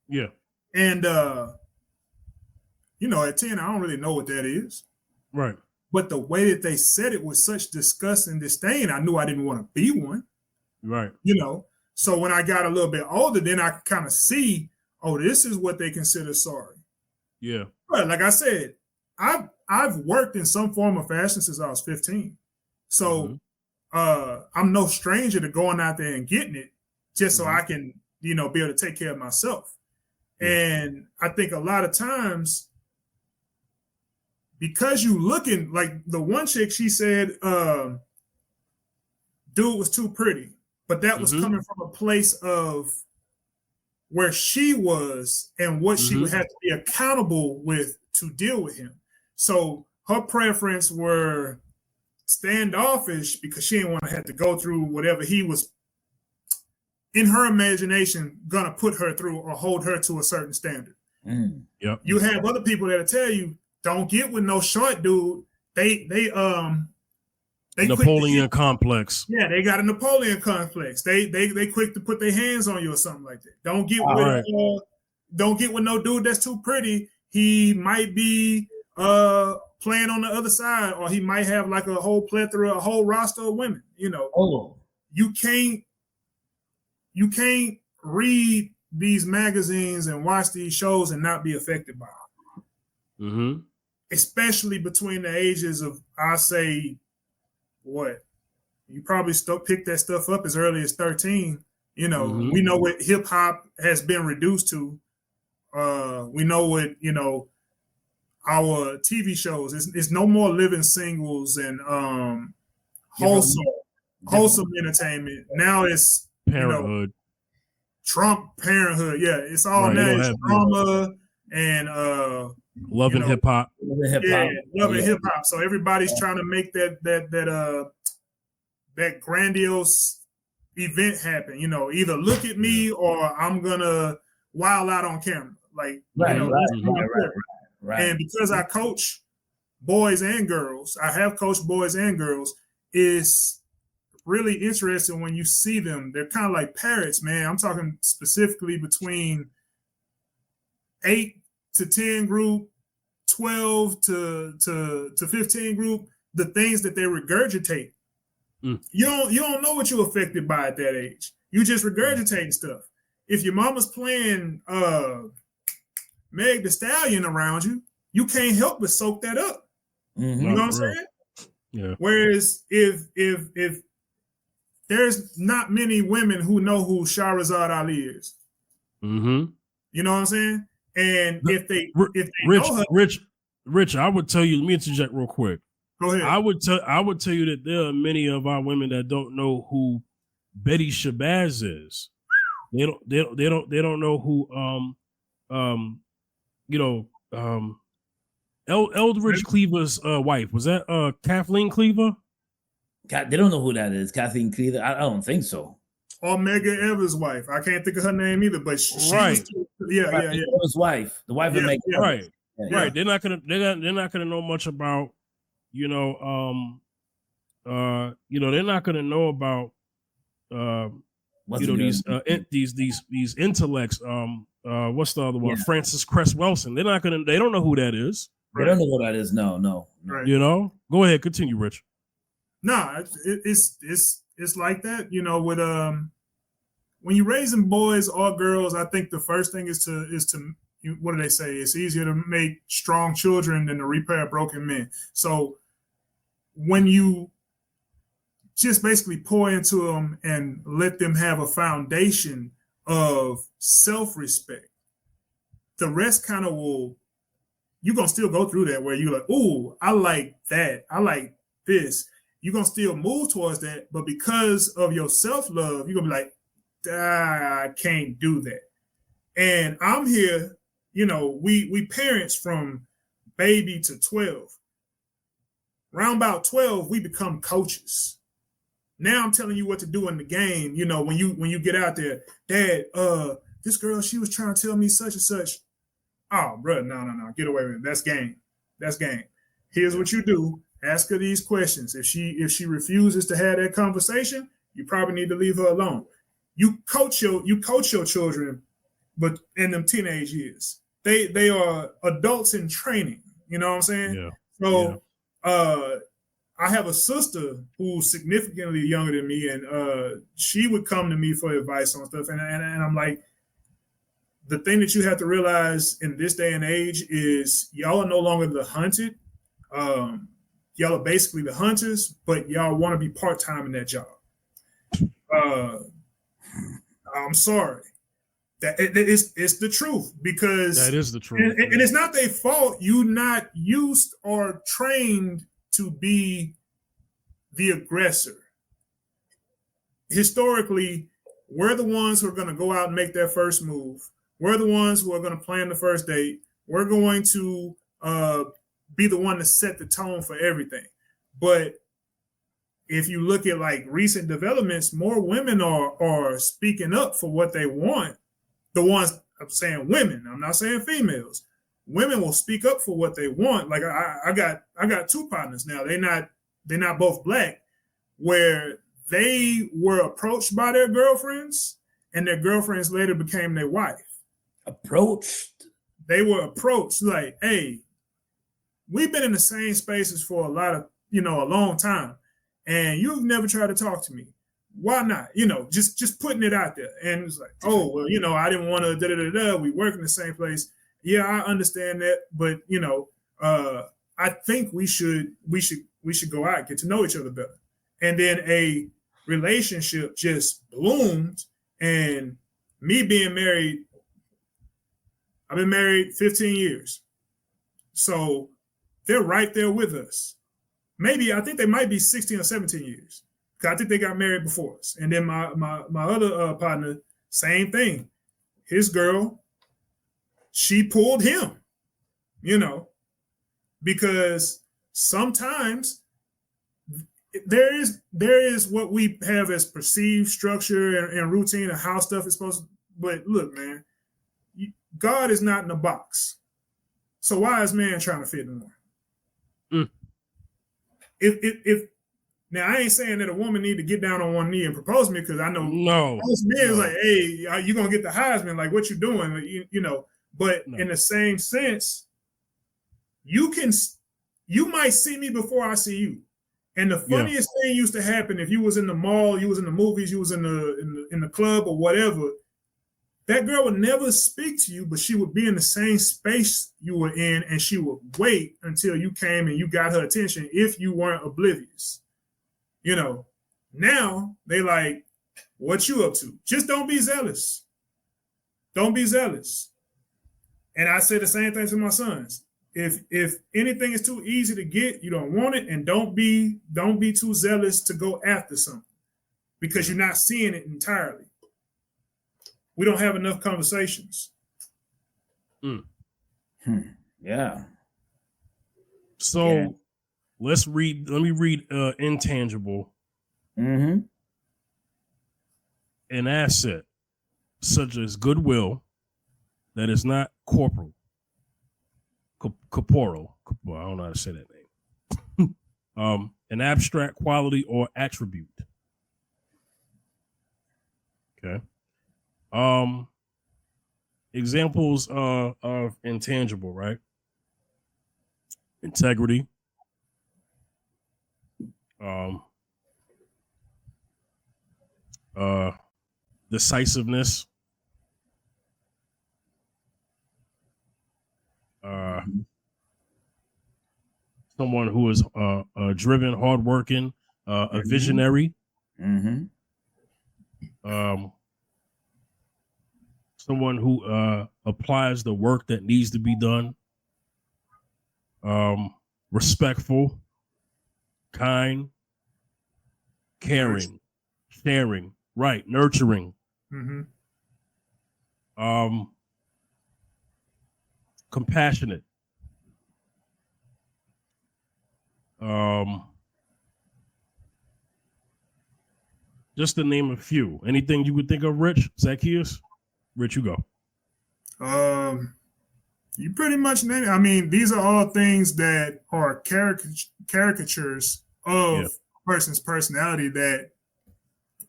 S1: Yeah.
S3: And at 10, I don't really know what that is.
S1: Right.
S3: But the way that they said it with such disgust and disdain, I knew I didn't want to be one.
S1: Right.
S3: So when I got a little bit older, then I kind of see, oh, this is what they consider sorry.
S1: Yeah.
S3: But like I said, I've worked in some form of fashion since I was 15. So I'm no stranger to going out there and getting it just so I can, be able to take care of myself. And I think a lot of times, because you looking like the one chick, she said, dude was too pretty, but that was coming from a place of where she was and what she would have to be accountable with to deal with him. So her preference were standoffish because she didn't want to have to go through whatever he was, in her imagination, gonna put her through or hold her to a certain standard.
S1: Yep.
S3: You have other people that'll tell you, don't get with no short dude. They
S1: Napoleon complex.
S3: Yeah, they got a Napoleon complex. They quick to put their hands on you or something like that. Don't get with no dude that's too pretty. He might be playing on the other side, or he might have like a whole plethora, a whole roster of women. You can't read these magazines and watch these shows and not be affected by them. Especially between the ages of, I say, what, You probably still pick that stuff up as early as 13. You know,
S1: Mhm.
S3: we know what hip hop has been reduced to. We know what, you know, our TV shows. It's no more living singles and wholesome entertainment. Now it's, you know,
S1: Parenthood.
S3: Trump parenthood. Yeah, it's all
S1: Right, you
S3: now.
S1: don't
S3: It's
S1: have-
S3: drama and
S1: Love and hip hop.
S3: yeah, love and hip hop. So everybody's trying to make that grandiose event happen. You know, either look at me or I'm gonna wild out on camera. Like,
S2: Right,
S3: you know,
S2: right,
S3: it's really important.
S2: right.
S3: And because I coach boys and girls, I have coached boys and girls. It's really interesting when you see them. They're kind of like parrots, man. I'm talking specifically between 8 to 10 group, 12 to 15 group, the things that they regurgitate. You don't know what you're affected by at that age. You just regurgitating stuff. If your mama's playing Meg the Stallion around you, you can't help but soak that up.
S2: Mm-hmm.
S3: You know what I'm saying?
S1: Yeah.
S3: Whereas if there's not many women who know who Shahrazad Ali is.
S1: Mm-hmm.
S3: You know what I'm saying? And if they
S1: Rich,
S3: know her,
S1: Rich, I would tell you. Let me interject real quick.
S3: Go ahead.
S1: I would tell you that there are many of our women that don't know who Betty Shabazz is. They don't know who Eldridge Cleaver's wife. Was that Kathleen Cleaver?
S2: They don't know who that is. Kathleen Cleaver. I don't think so.
S3: Or Medgar Evers' wife. I can't think of her name either, but she
S1: Right.
S3: was, yeah.
S2: His wife, the wife of Medgar Evers.
S1: Right.
S2: Yeah.
S1: Right. They're not gonna know much about, they're not gonna know about these intellects. What's the other one?
S2: Yeah.
S1: Francis Cress Wilson. They don't know who that is.
S2: They don't know who that is. No.
S3: Right.
S1: You know? Go ahead, continue, Rich.
S3: No, it's like that, you know, with when you're raising boys or girls, I think the first thing is to what do they say? It's easier to make strong children than to repair broken men. So when you just basically pour into them and let them have a foundation of self-respect, the rest kind of you're going to still go through that where you're like, oh, I like that. I like this. You're going to still move towards that. But because of your self-love, you're going to be like, I can't do that. And I'm here, you know, we parents from baby to 12. Round about 12, we become coaches. Now I'm telling you what to do in the game. You know, when you get out there, Dad, this girl, she was trying to tell me such and such. Oh, bro, no, get away with it. That's game. Here's what you do. Ask her these questions. If she refuses to have that conversation, you probably need to leave her alone. You coach your children, but in them teenage years, they are adults in training. You know what I'm saying?
S1: Yeah.
S3: So, I have a sister who's significantly younger than me, and she would come to me for advice on stuff. And I'm like, the thing that you have to realize in this day and age is y'all are no longer the hunted. Y'all are basically the hunters, but y'all want to be part-time in that job. I'm sorry. It's the truth, because
S1: that is the truth.
S3: And it's not their fault. You're not used or trained to be the aggressor. Historically, we're the ones who are going to go out and make that first move. We're the ones who are going to plan the first date. We're going to be the one to set the tone for everything. But if you look at like recent developments, more women are speaking up for what they want. The ones, I'm saying women, I'm not saying females. Women will speak up for what they want. Like I got two partners now. They're not both Black, where they were approached by their girlfriends, and their girlfriends later became their wife.
S2: Approached?
S3: They were approached like, hey, we've been in the same spaces for a long time, and you've never tried to talk to me. Why not? Just putting it out there. And it's like, oh, well, I didn't want to we work in the same place. Yeah, I understand that, but I think we should go out, get to know each other better. and then a relationship just bloomed. And me being married, I've been married 15 years. So they're right there with us. Maybe, I think they might be 16 or 17 years. Because I think they got married before us. And then my other partner, same thing. His girl, she pulled him, because sometimes there is what we have as perceived structure and routine and how stuff is supposed to. But look, man, God is not in a box. So why is man trying to fit in one? If now I ain't saying that a woman need to get down on one knee and propose to me, because I know most men is like, hey, you gonna get the Heisman, like what you doing, But in the same sense, you might see me before I see you. And the funniest thing used to happen if you was in the mall, you was in the movies, you was in the club or whatever. That girl would never speak to you, but she would be in the same space you were in, and she would wait until you came and you got her attention if you weren't oblivious. Now they like, what you up to? Just don't be zealous. Don't be zealous. And I say the same thing to my sons. If anything is too easy to get, you don't want it, and don't be too zealous to go after something, because you're not seeing it entirely. We don't have enough conversations.
S2: Yeah.
S1: So let me read intangible.
S2: Mm-hmm.
S1: An asset such as goodwill that is not corporal. Corporal. I don't know how to say that name. An abstract quality or attribute. Okay. Examples of intangible, right? Integrity. Decisiveness. Someone who is driven, hardworking, a visionary.
S2: Mm-hmm.
S1: Someone who applies the work that needs to be done. Respectful, kind, caring, sharing, right, nurturing.
S3: Mm-hmm.
S1: Compassionate. Just to name a few. Anything you would think of, Rich? Zacchaeus? Rich, you go.
S3: You pretty much named it. I mean, these are all things that are caricatures of a person's personality that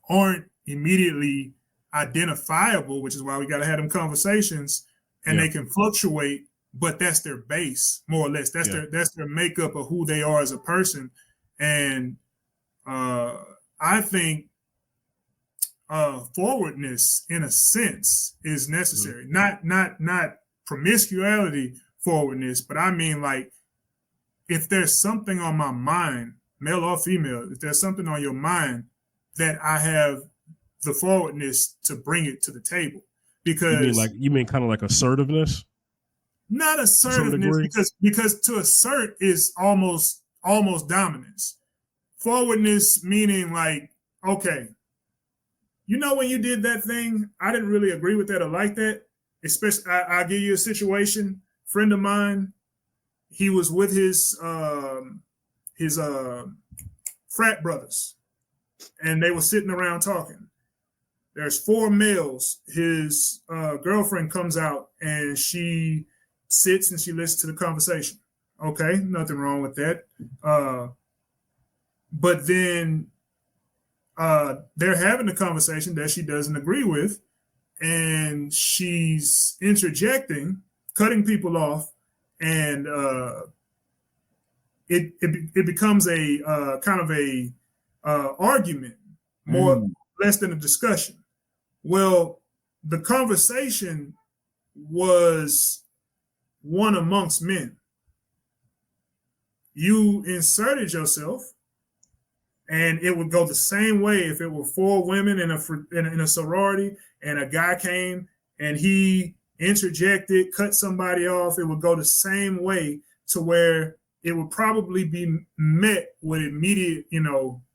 S3: aren't immediately identifiable, which is why we got to have them conversations, and they can fluctuate, but that's their base, more or less. That's their makeup of who they are as a person. And I think forwardness, in a sense, is necessary. Not promiscuity forwardness, but I mean, like, if there's something on my mind, male or female, if there's something on your mind, that I have the forwardness to bring it to the table. Because
S1: you mean kind of like assertiveness?
S3: Not assertiveness, because to assert is almost dominance. Forwardness meaning like, okay, when you did that thing, I didn't really agree with that or like that. Especially, I'll give you a situation. Friend of mine, he was with his frat brothers, and they were sitting around talking. There's 4 males. His girlfriend comes out, and she sits and she listens to the conversation. Okay, nothing wrong with that. But then they're having a conversation that she doesn't agree with, and she's interjecting, cutting people off, and it becomes a kind of a argument, less than a discussion. Well, the conversation was one amongst men. You inserted yourself And it would go the same way if it were 4 women in a sorority and a guy came and he interjected, cut somebody off. It would go the same way to where it would probably be met with immediate,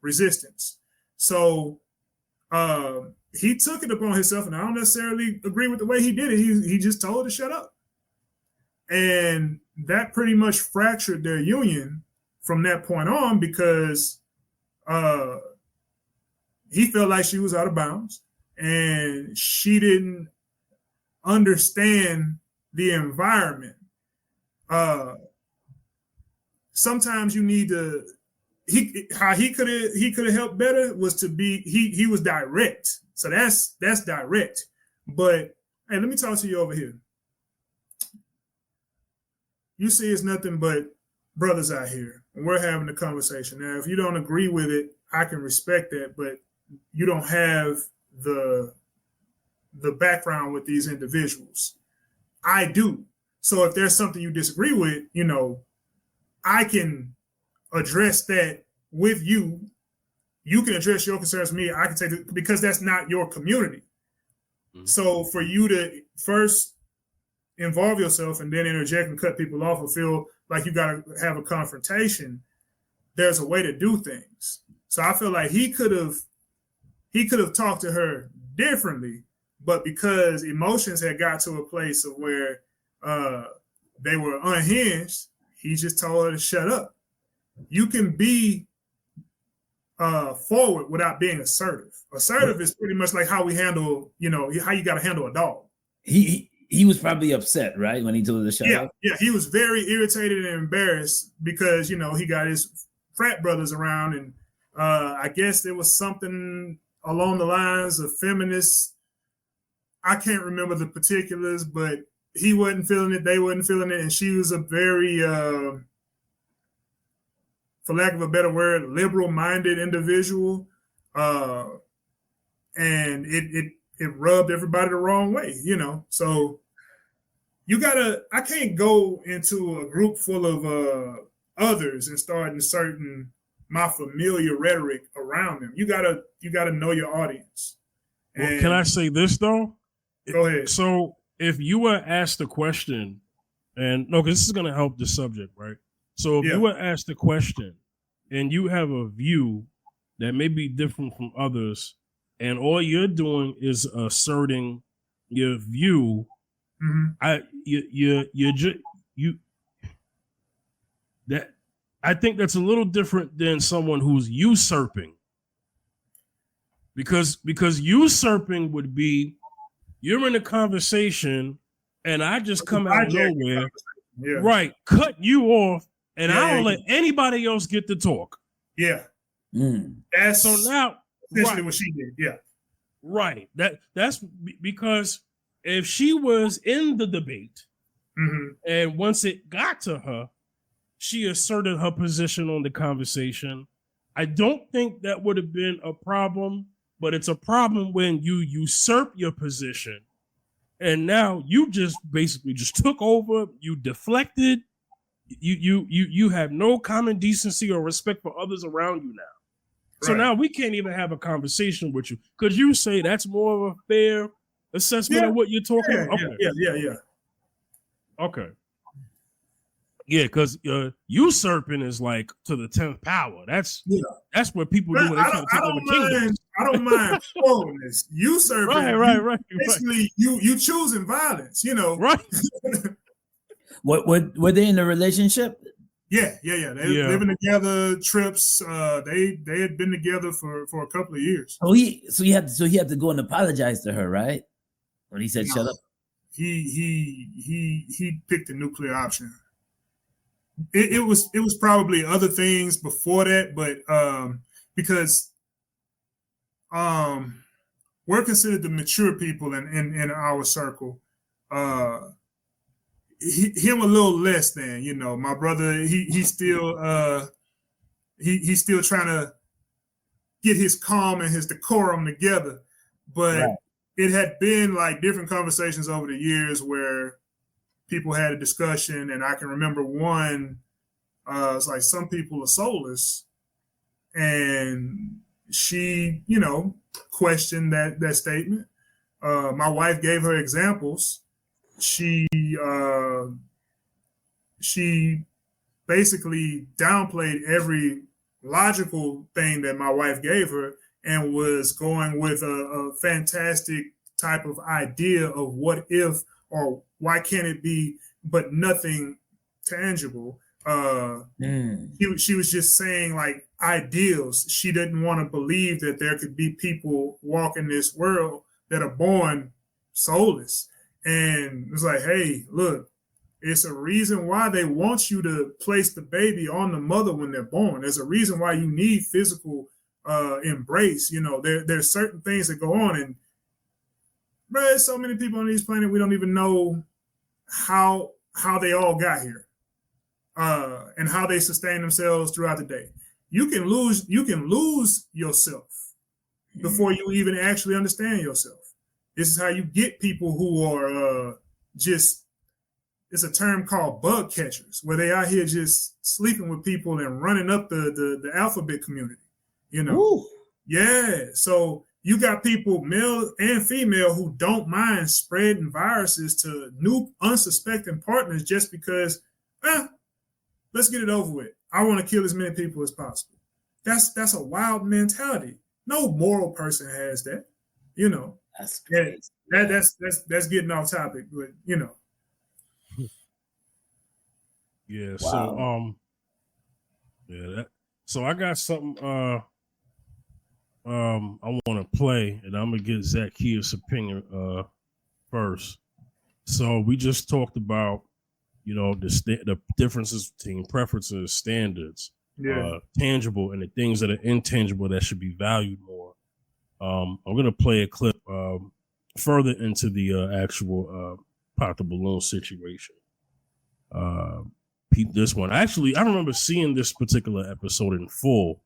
S3: resistance. So he took it upon himself, and I don't necessarily agree with the way he did it. He just told her to shut up. And that pretty much fractured their union from that point on, because he felt like she was out of bounds and she didn't understand the environment. Sometimes you need to. He could have helped better was to be. He was direct, so that's direct. But hey, let me talk to you over here. You see, it's nothing but brothers out here, and we're having a conversation. Now, if you don't agree with it, I can respect that, but you don't have the background with these individuals. I do. So if there's something you disagree with, I can address that with you. You can address your concerns with me. I can take it because that's not your community. Mm-hmm. So for you to first involve yourself and then interject and cut people off or feel like you got to have a confrontation, there's a way to do things. So I feel like he could have talked to her differently, but because emotions had got to a place of where they were unhinged, he just told her to shut up. You can be forward without being assertive. Assertive is pretty much like how we handle, how you got to handle a dog.
S2: He was probably upset, right, when he told her to shut up?
S3: Yeah, he was very irritated and embarrassed because, he got his frat brothers around, and I guess there was something along the lines of feminists. I can't remember the particulars, but he wasn't feeling it, they wasn't feeling it, and she was a very, for lack of a better word, liberal-minded individual, and it rubbed everybody the wrong way, So I can't go into a group full of others and start inserting my familiar rhetoric around them. You gotta know your audience.
S1: Well, can I say this though?
S3: Go ahead.
S1: So if you were asked a question, and no, because this is going to help the subject, right? So if you were asked a question and you have a view that may be different from others, and all you're doing is asserting your view, I think that's a little different than someone who's usurping. Because usurping would be you're in a conversation and I just come out of nowhere, right? Cut you off, and I don't let anybody else get to talk.
S3: Yeah,
S1: that's so now
S3: essentially what she did. Yeah,
S1: right. That's because if she was in the debate, and once it got to her, she asserted her position on the conversation. I don't think that would have been a problem. But it's a problem when you usurp your position, and now you just basically just took over. You deflected. You have no common decency or respect for others around you now. Right. So now we can't even have a conversation with you. Could you say that's more of a fair assessment of what you're talking about? Okay.
S3: Yeah.
S1: Okay. Yeah, because usurping is like to the 10th power. That's what people do when they try to take over kingdoms.
S3: I don't mind forwardness. Usurping,
S1: right.
S3: Basically, you choosing violence.
S1: Right.
S2: What were they in a relationship?
S3: Yeah. They living together, trips. They had been together for a couple of years.
S2: So he had to go and apologize to her, right? When he said shut up.
S3: He picked the nuclear option. It was probably other things before that, but because we're considered the mature people in our circle. Him a little less than, my brother. He's still he's still trying to get his calm and his decorum together, but it had been like different conversations over the years where people had a discussion, and I can remember one. It's like some people are soulless, and she, questioned that statement. My wife gave her examples. She basically downplayed every logical thing that my wife gave her and was going with a fantastic type of idea of what if or why can't it be, but nothing tangible. She was just saying like ideals. She didn't want to believe that there could be people walking this world that are born soulless. And it's like, hey, look, it's a reason why they want you to place the baby on the mother when they're born. There's a reason why you need physical embrace. There's certain things that go on, and there's so many people on this planet we don't even know how they all got here. And how they sustain themselves throughout the day. You can lose yourself before you even actually understand yourself. This is how you get people who are it's a term called bug catchers, where they out here just sleeping with people and running up the alphabet community.
S2: Ooh.
S3: Yeah. So you got people, male and female, who don't mind spreading viruses to new unsuspecting partners just because let's get it over with. I want to kill as many people as possible. That's a wild mentality. No moral person has that.
S2: That's crazy.
S3: That's getting off topic, but
S1: Yeah.
S2: Wow.
S1: So I got something I want to play, and I'm gonna get Zacchaeus' opinion first. So we just talked about the differences between preferences, standards, tangible, and the things that are intangible that should be valued more. I'm going to play a clip further into the actual pop the balloon situation. This one. Actually, I remember seeing this particular episode in full,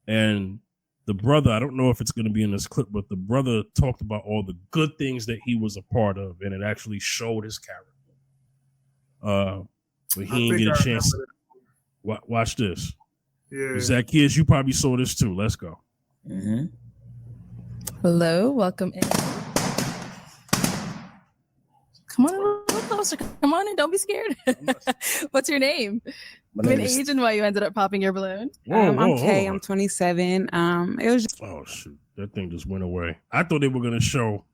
S1: and the brother, I don't know if it's going to be in this clip, but the brother talked about all the good things that he was a part of, and it actually showed his character. But he didn't get a chance. Watch this.
S3: Yeah.
S1: Zacchaeus, you probably saw this too. Let's go.
S2: Mm-hmm.
S13: Hello, welcome in. Come on a little closer. Come on in, don't be scared. What's your name? What age and why you ended up popping your balloon?
S11: I'm Kay. I'm 27. It was just...
S1: Oh shoot, that thing just went away. I thought they were gonna show.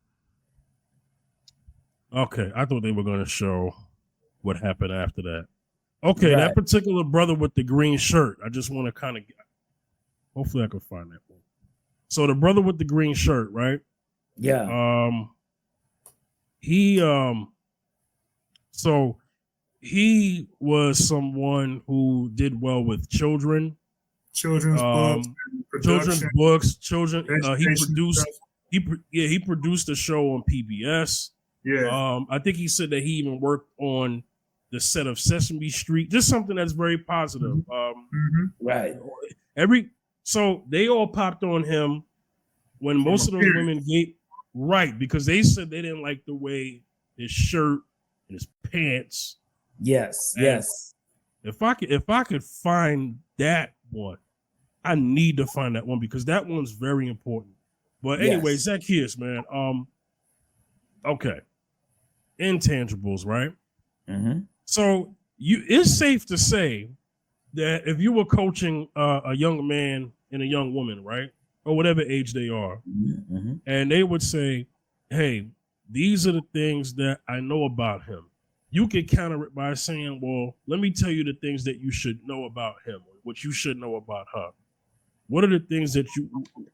S1: Okay, I thought they were gonna show what happened after that. Okay,
S2: Right.
S1: That particular brother with the green shirt. I just want to kind of. Hopefully, I can find that one. So the brother with the green shirt, right?
S2: Yeah.
S1: So he was someone who did well with children,
S3: children's books,
S1: children. He produced a show on PBS.
S3: Yeah.
S1: I think he said that he even worked on the set of Sesame Street. Just something that's very positive.
S2: Right.
S1: So they all popped on him when most of those women gave right because they said they didn't like the way his shirt and his pants.
S2: Yes.
S1: And
S2: yes.
S1: If I could find that one, I need to find that one because that one's very important. But anyway,
S2: Yes.
S1: Zacchaeus, man. Okay. Intangibles, right?
S2: Mm-hmm.
S1: So it's safe to say that if you were coaching a young man and a young woman, right, or whatever age they are,
S2: Mm-hmm.
S1: and they would say, "Hey, these are the things that I know about him." You could counter it by saying, "Well, let me tell you the things that you should know about him, or what you should know about her." What are the things that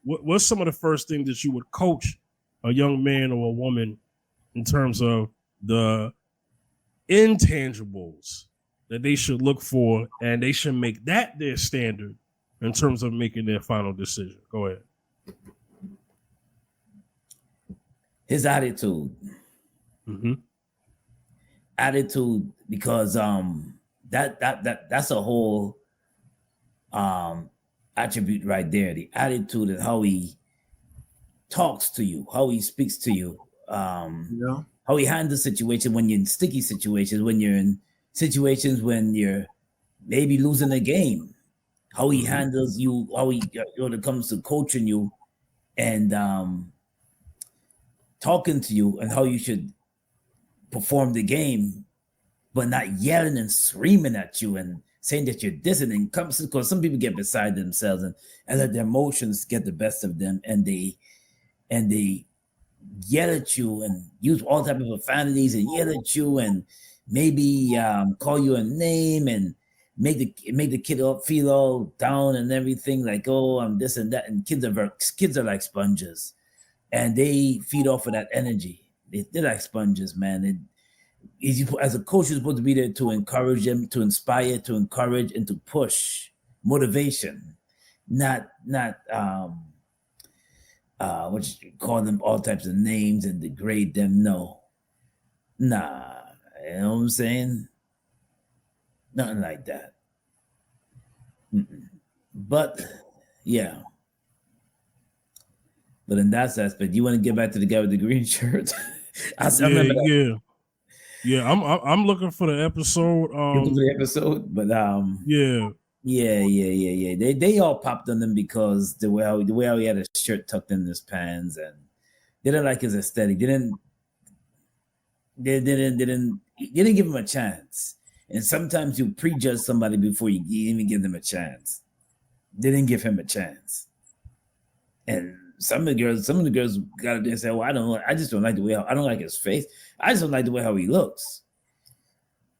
S1: what's some of the first things that you would coach a young man or a woman in terms of the intangibles that they should look for, and they should make that their standard in terms of making their final decision? Go ahead.
S2: His attitude.
S1: Mm-hmm.
S2: Attitude, because that's a whole attribute right there. The attitude and how he talks to you, how he speaks to you, how he handles situation when you're in sticky situations, when you're in situations when you're maybe losing a game. how he handles you, how he when it comes to coaching you and talking to you and how you should perform the game, but not yelling and screaming at you and saying that you're dissing and comes because some people get beside themselves and let their emotions get the best of them and they yell at you and use all type of profanities and yell at you and maybe call you a name and make the kid feel all down and everything, like, oh, I'm this and that. And kids are like sponges and they feed off of that energy. They're like sponges, man. As a coach, you're supposed to be there to encourage them, to inspire, to encourage, and to push motivation, not what you call them all types of names and degrade them. No, nah, you know what I'm saying? Nothing like that. But yeah. But in that aspect, you want to get back to the guy with the green shirt? I remember that.
S1: Yeah, I'm looking for the episode.
S2: Looking for the episode, but yeah. They all popped on them because the way how he had his shirt tucked in his pants, and they didn't like his aesthetic. They didn't give him a chance. And sometimes you prejudge somebody before you even give them a chance. They didn't give him a chance. And some of the girls got up there and said, well, I just don't like the way I don't like his face. I just don't like the way how he looks.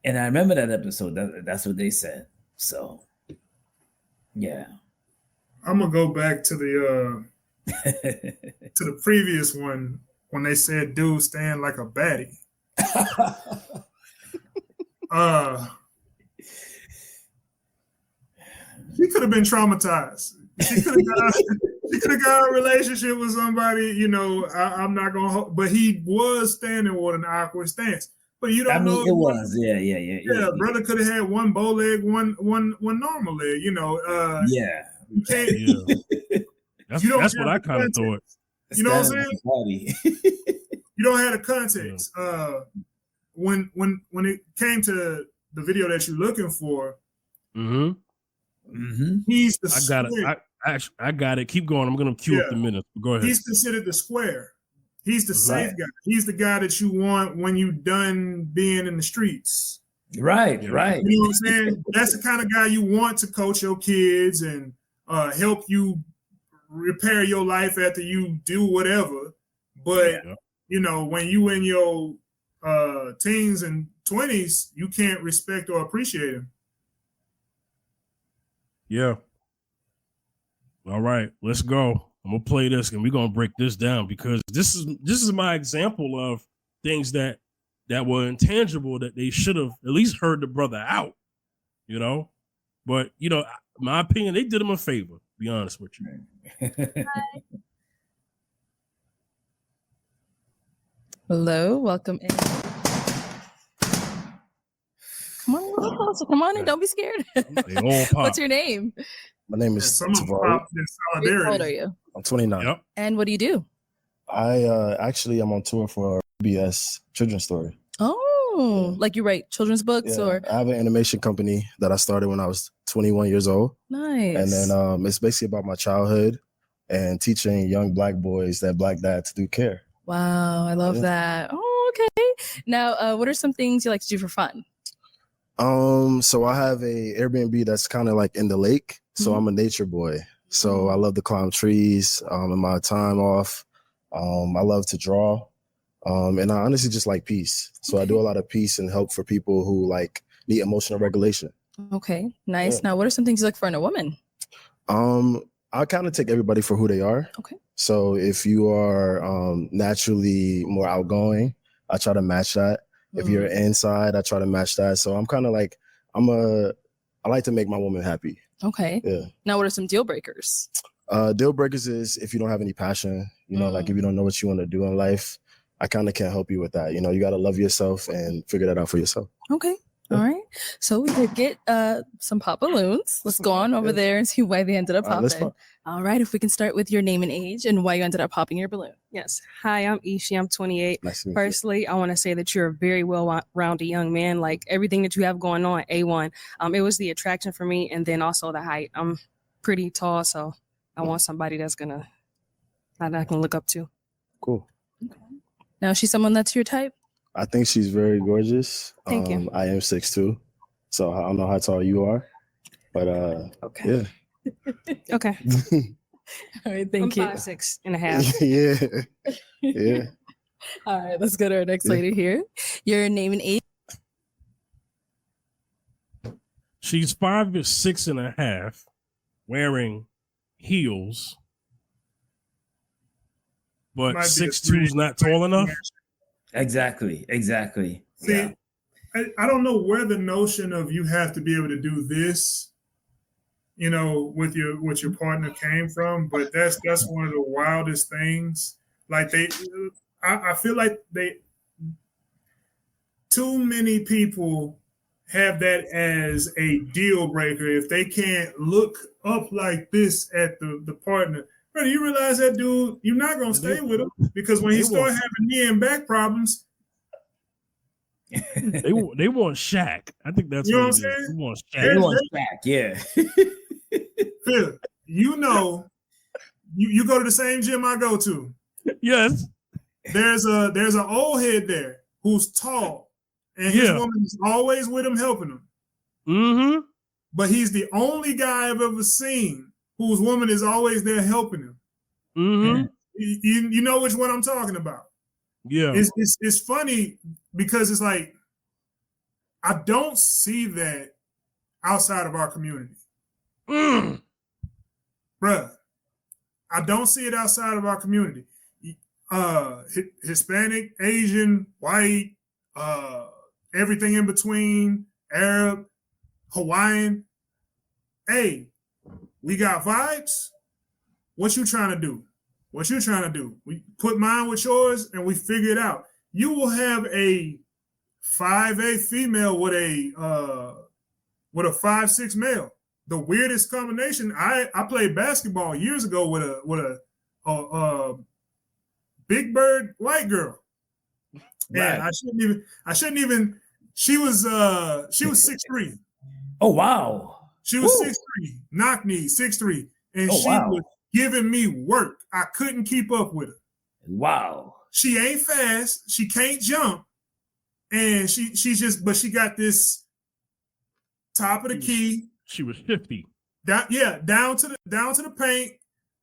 S2: And I remember that episode. That's what they said. So yeah.
S3: I'm gonna go back to the to the previous one when they said dude stand like a baddie. She could have been traumatized. She could have got a relationship with somebody, you know. I'm not gonna, but he was standing with an awkward stance. But you don't know.
S2: It was, yeah.
S3: Brother could have had one bow leg, one normal leg, you know.
S2: Yeah.
S1: That's what I kind of thought.
S3: You know what I'm saying? You don't have the context. Yeah. When it came to the video that you're looking for, he's the
S1: I got it. Keep going. I'm gonna cue up the minutes. Go ahead.
S3: He's considered the square. He's the safe guy. He's the guy that you want when you done being in the streets.
S2: Right.
S3: You know what I'm saying? That's the kind of guy you want to coach your kids and help you repair your life after you do whatever. But you know, when you in your teens and 20s, you can't respect or appreciate him.
S1: Yeah. All right, let's go. I'm gonna play this and we're gonna break this down because this is my example of things that were intangible that they should have at least heard the brother out, you know. But you know, my opinion, they did him a favor. To be honest with you.
S13: Hello, welcome in. Come on, a little closer. Come on in. Don't be scared. What's your name?
S9: My name is Tavari.
S13: How old are you?
S9: I'm 29.
S1: Yep.
S13: And what do you do?
S9: I actually I'm on tour for BS Children's Story.
S13: Oh, like you write children's books or?
S9: I have an animation company that I started when I was 21 years old.
S13: Nice.
S9: And then it's basically about my childhood and teaching young Black boys that Black dads do care.
S13: Wow, I love that. Oh, okay. Now, what are some things you like to do for fun?
S9: So I have a Airbnb that's kind of like in the lake. So I'm a nature boy. So I love to climb trees in my time off. I love to draw. And I honestly just like peace. So I do a lot of peace and help for people who like need emotional regulation.
S13: Okay, nice. Yeah. Now, what are some things you look for in a woman?
S9: I kind of take everybody for who they are.
S13: Okay.
S9: So if you are naturally more outgoing, I try to match that. If you're inside, I try to match that. So I'm kind of like, I like to make my woman happy.
S13: Okay.
S9: Yeah.
S13: Now, what are some deal breakers?
S9: Deal breakers is if you don't have any passion, you know, like if you don't know what you want to do in life, I kind of can't help you with that. You know, you got to love yourself and figure that out for yourself.
S13: Okay. Yeah. All right. So we could get some pop balloons. Let's go on over there and see why they ended up popping. All right. If we can start with your name and age and why you ended up popping your balloon.
S6: Yes. Hi, I'm Ishi. I'm 28.
S9: Nice to meet you.
S6: Firstly, I want to say that you're a very well-rounded young man. Like everything that you have going on, A1. It was the attraction for me, and then also the height. I'm pretty tall, so I want somebody that I can look up to.
S9: Cool.
S13: Now, is she someone that's your type?
S9: I think she's very gorgeous.
S6: Thank you.
S9: I am 6'2", so I don't know how tall you are, but
S6: Okay.
S9: yeah.
S6: Okay.
S13: All right,
S6: I'm
S13: thank you.
S6: 5'6.5".
S9: Yeah.
S13: All right, let's go to our next lady here. Your name and age.
S1: She's 5'6.5", wearing heels, but
S3: Might be a
S1: 6'2" not tall enough.
S2: Exactly.
S3: See,
S2: Yeah.
S3: I don't know where the notion of you have to be able to do this, with your partner came from, but that's one of the wildest things. Like I feel like too many people have that as a deal breaker if they can't look up like this at the partner. Brother, you realize that dude, you're not gonna stay with him because when he start having knee and back problems,
S1: They want Shaq. I think that's
S3: you know
S1: what
S3: what
S1: it
S3: I'm
S1: is.
S3: saying?
S1: They want Shaq.
S2: They want Shaq, yeah.
S3: Phil, you go to the same gym I go to.
S1: Yes.
S3: There's an old head there who's tall, and his woman is always with him helping him.
S1: Mm-hmm.
S3: But he's the only guy I've ever seen whose woman is always there helping him.
S1: Mm-hmm.
S3: You know which one I'm talking about.
S1: Yeah.
S3: It's funny because it's like I don't see that outside of our community. Bruh, I don't see it outside of our community. Hispanic, Asian, white, everything in between, Arab, Hawaiian. Hey, we got vibes. What you trying to do? We put mine with yours and we figure it out. You will have a 5'8" female with a 5'6" male. The weirdest combination. I played basketball years ago with a big bird white girl.
S2: Right.
S3: And I shouldn't even she was 6'3".
S2: Oh wow.
S3: She was 6'3", knock knee, 6'3". And she was giving me work. I couldn't keep up with her.
S2: Wow.
S3: She ain't fast. She can't jump. And she's just, but she got this top of the key.
S1: She was 50.
S3: Down to the paint,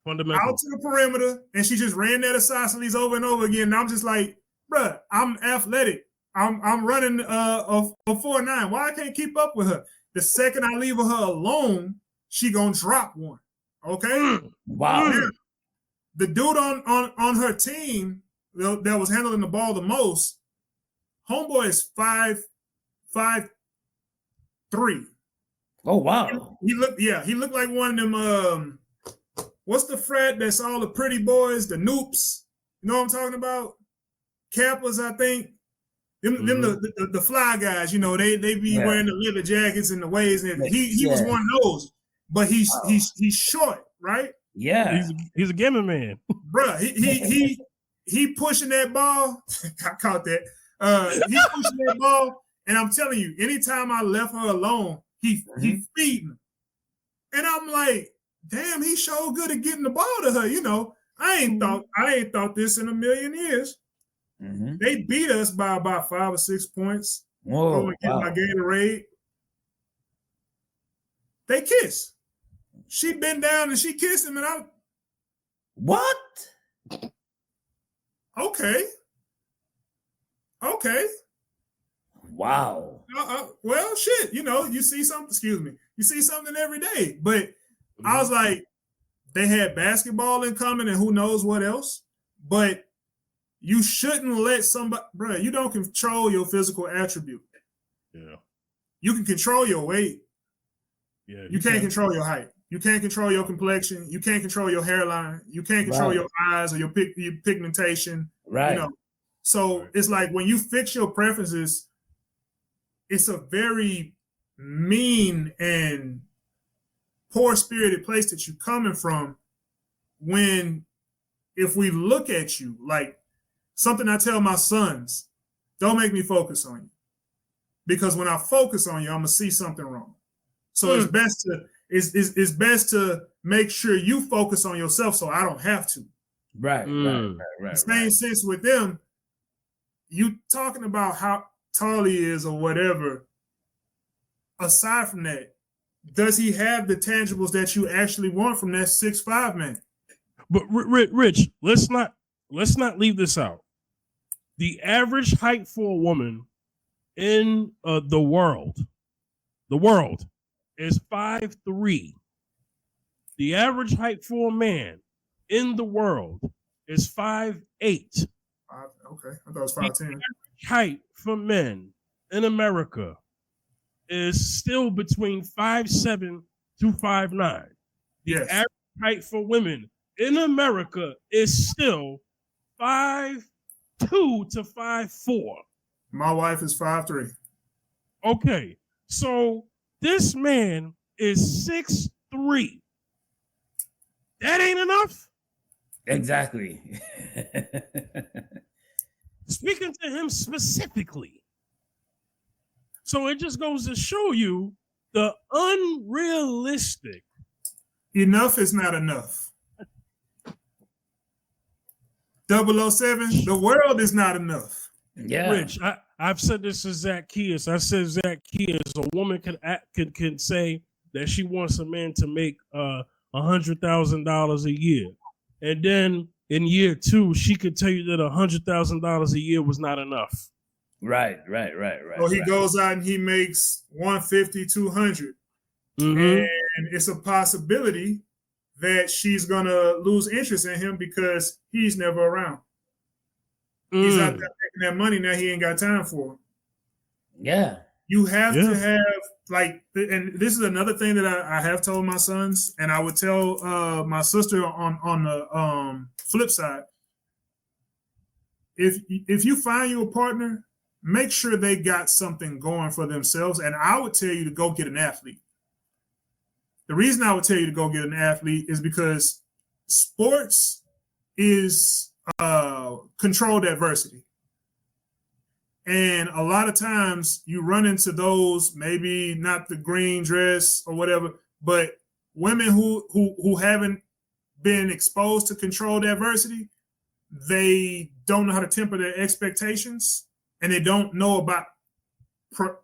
S1: Fundamental.
S3: out to the perimeter, and she just ran that isosceles over and over again. And I'm just like, bruh, I'm athletic. I'm running a 4.9. Why I can't keep up with her? The second I leave her alone, she gonna drop one. Okay.
S2: Wow.
S3: Now, the dude on her team that was handling the ball the most, homeboy is 5'3".
S2: Oh wow.
S3: He looked like one of them. What's the frat that's all the pretty boys, the noops? You know what I'm talking about? Kappas, I think. Them the fly guys, they be wearing the leather jackets and the ways, and he was one of those, but he's short, right?
S2: Yeah,
S1: he's a gaming man,
S3: bruh. He pushing that ball. I caught that. He pushing that ball, and I'm telling you, anytime I left her alone, he feeding her, and I'm like, damn, he sure good at getting the ball to her. I ain't thought this in a million years. They beat us by about 5 or 6 points.
S2: Whoa,
S3: get my Gatorade. They kiss. She bent down and she kissed him, and I.
S2: What?
S3: Okay.
S2: Wow.
S3: Well, shit. You see something. Excuse me. You see something every day, but I was like, they had basketball in common, and who knows what else, but. You shouldn't let somebody, bro. You don't control your physical attribute.
S1: Yeah.
S3: You can control your weight.
S1: Yeah.
S3: You can't control your height. You can't control your complexion. You can't control your hairline. You can't control your eyes or your pigmentation.
S2: Right.
S3: So it's like when you fix your preferences, it's a very mean and poor-spirited place that you're coming from when if we look at you, like something I tell my sons, don't make me focus on you. Because when I focus on you, I'm gonna see something wrong. So it's best to make sure you focus on yourself so I don't have to.
S2: Right.
S3: The same sense with them, you talking about how tall he is or whatever. Aside from that, does he have the tangibles that you actually want from that 6'5" man?
S1: But Rich, let's not leave this out. The average height for a woman in the world is 5'3". The average height for a man in the world is 5'8".
S3: Okay, I thought it was 5'10".
S1: Height for men in America is still between 5'7" to 5'9". The average height for women in America is still 5'2" to 5'4".
S3: My wife is 5'3".
S1: Okay, so this man is 6'3". That ain't enough?
S2: Exactly.
S1: Speaking to him specifically. So it just goes to show you the unrealistic.
S3: Enough is not enough. 007, the world is not enough.
S2: Yeah.
S1: Rich, I've said this to Zacchaeus. I said Zacchaeus, a woman can say that she wants a man to make $100,000 a year. And then in year 2, she could tell you that $100,000 a year was not enough.
S2: Right.
S3: So he goes out and he makes 150, 200.
S1: Mm-hmm.
S3: And it's a possibility that she's going to lose interest in him because he's never around. He's out there making that money now. He ain't got time for him.
S2: Yeah.
S3: You have to have, like, and this is another thing that I have told my sons, and I would tell my sister on the flip side. If you find you a partner, make sure they got something going for themselves. And I would tell you to go get an athlete. The reason I would tell you to go get an athlete is because sports is controlled adversity. And a lot of times you run into those, maybe not the green dress or whatever, but women who haven't been exposed to controlled adversity, they don't know how to temper their expectations and they don't know about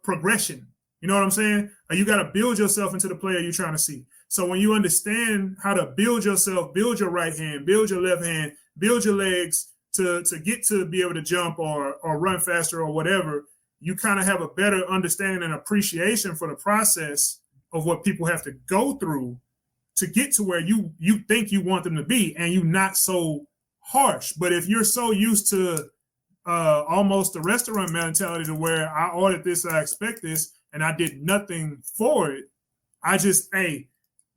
S3: progression. You know what I'm saying? You got to build yourself into the player you're trying to see. So when you understand how to build yourself, build your right hand, build your left hand, build your legs to get to be able to jump or run faster or whatever, you kind of have a better understanding and appreciation for the process of what people have to go through to get to where you think you want them to be, and you're not so harsh. But if you're so used to almost the restaurant mentality to where I ordered this, I expect this, and I did nothing for it, I just, hey,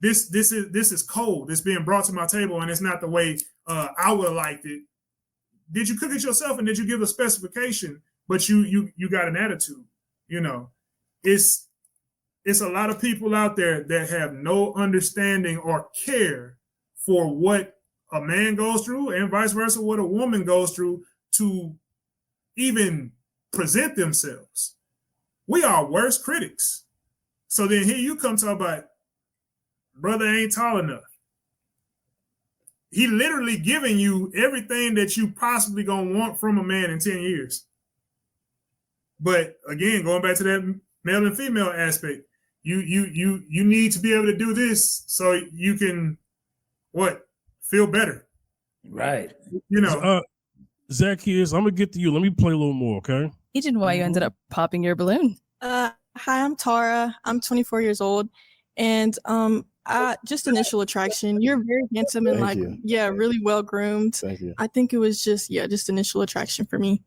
S3: this is cold. It's being brought to my table, and it's not the way I would have liked it. Did you cook it yourself, and did you give a specification? But you got an attitude. You know, it's a lot of people out there that have no understanding or care for what a man goes through, and vice versa, what a woman goes through to even present themselves. We are worst critics. So then here you come talk about brother ain't tall enough. He literally giving you everything that you possibly gonna want from a man in 10 years. But again, going back to that male and female aspect, you need to be able to do this so you can feel better.
S2: Right.
S3: You know.
S1: Zacchaeus, I'm gonna get to you. Let me play a little more, okay?
S13: Agent, why you ended up popping your balloon?
S4: Hi, I'm Tara. I'm 24 years old, and just initial attraction. You're very handsome and really well groomed.
S9: Thank you.
S4: I think it was just initial attraction for me.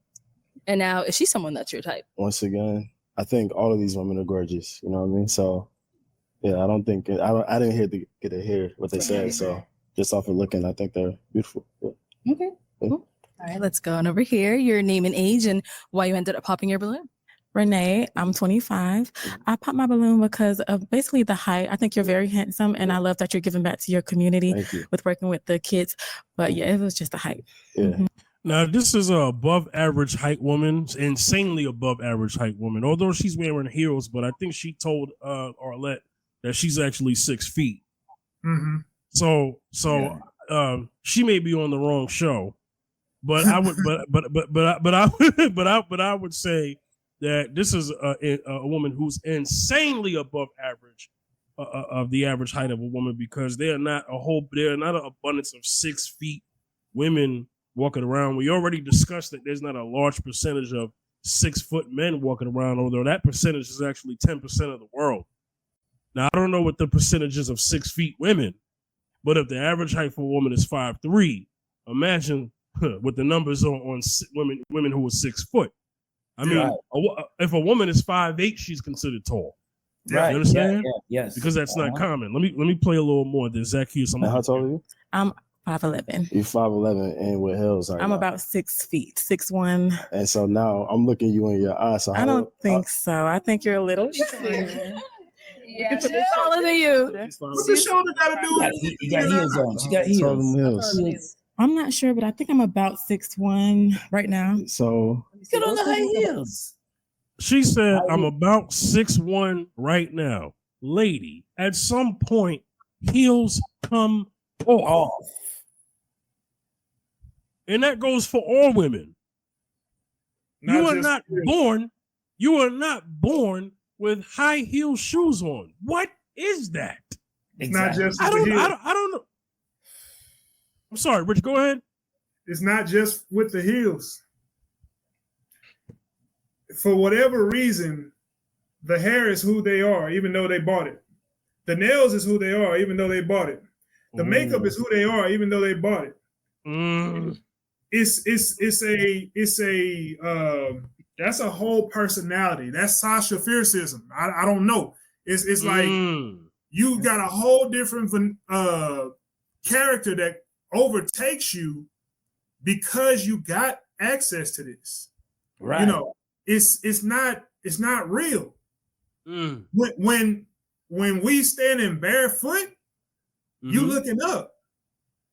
S13: And now, is she someone that's your type?
S9: Once again, I think all of these women are gorgeous. You know what I mean? So, yeah, I don't think I didn't get to hear what they said. So, just off of looking, I think they're beautiful. Yeah.
S13: Okay. Cool. All right, let's go on over here. Your name and age, and why you ended up popping your balloon.
S14: Renee, I'm 25. I popped my balloon because of basically the height. I think you're very handsome, and I love that you're giving back to your community with working with the kids. But yeah, it was just the height.
S9: Yeah.
S1: Now, this is a above average height woman, insanely above average height woman, although she's wearing heels, but I think she told Arlette that she's actually 6 feet.
S3: Mm-hmm.
S1: So she may be on the wrong show, but I would, but I would say that this is a woman who's insanely above average of the average height of a woman, because there are not an abundance of 6 feet women walking around. We already discussed that there's not a large percentage of 6 foot men walking around, although that percentage is actually 10% of the world. Now, I don't know what the percentages of 6 feet women, but if the average height for a woman is 5'3", imagine what the numbers on women who are 6 foot. I mean, if a woman is 5'8", she's considered tall.
S2: Right.
S1: You understand?
S2: Yes.
S1: Because that's not common. Let me play a little more. Then Zacchaeus.
S9: How tall are you?
S14: I'm 5'11".
S9: You're 5'11" and with heels.
S14: I'm about 6 feet, 6'1".
S9: And so now I'm looking you in your eyes. So
S14: I don't think so. I think you're a little.
S13: Yeah, she's taller than you.
S3: What's the shoulder got to do with
S2: it? You got heels on. She got heels.
S14: I'm not sure, but I think I'm about 6'1" right now.
S9: So
S2: get on the high heels.
S1: She said, I'm about 6'1" right now. Lady, at some point, heels come off. And that goes for all women. You are not born with high heel shoes on. What is that?
S3: It's not just
S1: I don't know. I'm sorry, Rich, go ahead.
S3: It's not just with the heels. For whatever reason, the hair is who they are, even though they bought it. The nails is who they are, even though they bought it. The makeup is who they are, even though they bought it. It's that's a whole personality. That's Sasha Fierceism. I don't know. It's like you got a whole different character that overtakes you because you got access to this.
S2: Right.
S3: You know, it's not real. When we standing barefoot, you looking up.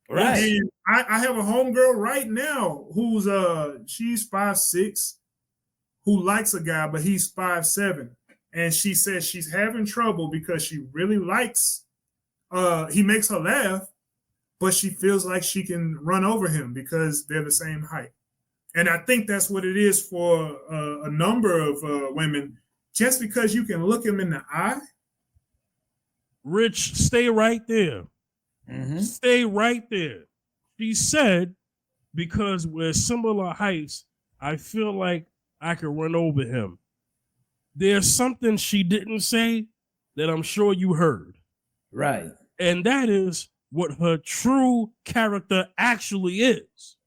S2: Right.
S3: And I have a homegirl right now who's she's 5'6", who likes a guy, but he's 5'7". And she says she's having trouble because she really likes he makes her laugh, but she feels like she can run over him because they're the same height. And I think that's what it is for a number of women. Just because you can look him in the eye.
S1: Rich, stay right there. Stay right there. She said, because we're similar heights, I feel like I could run over him. There's something she didn't say that I'm sure you heard.
S2: Right.
S1: And that is what her true character actually is.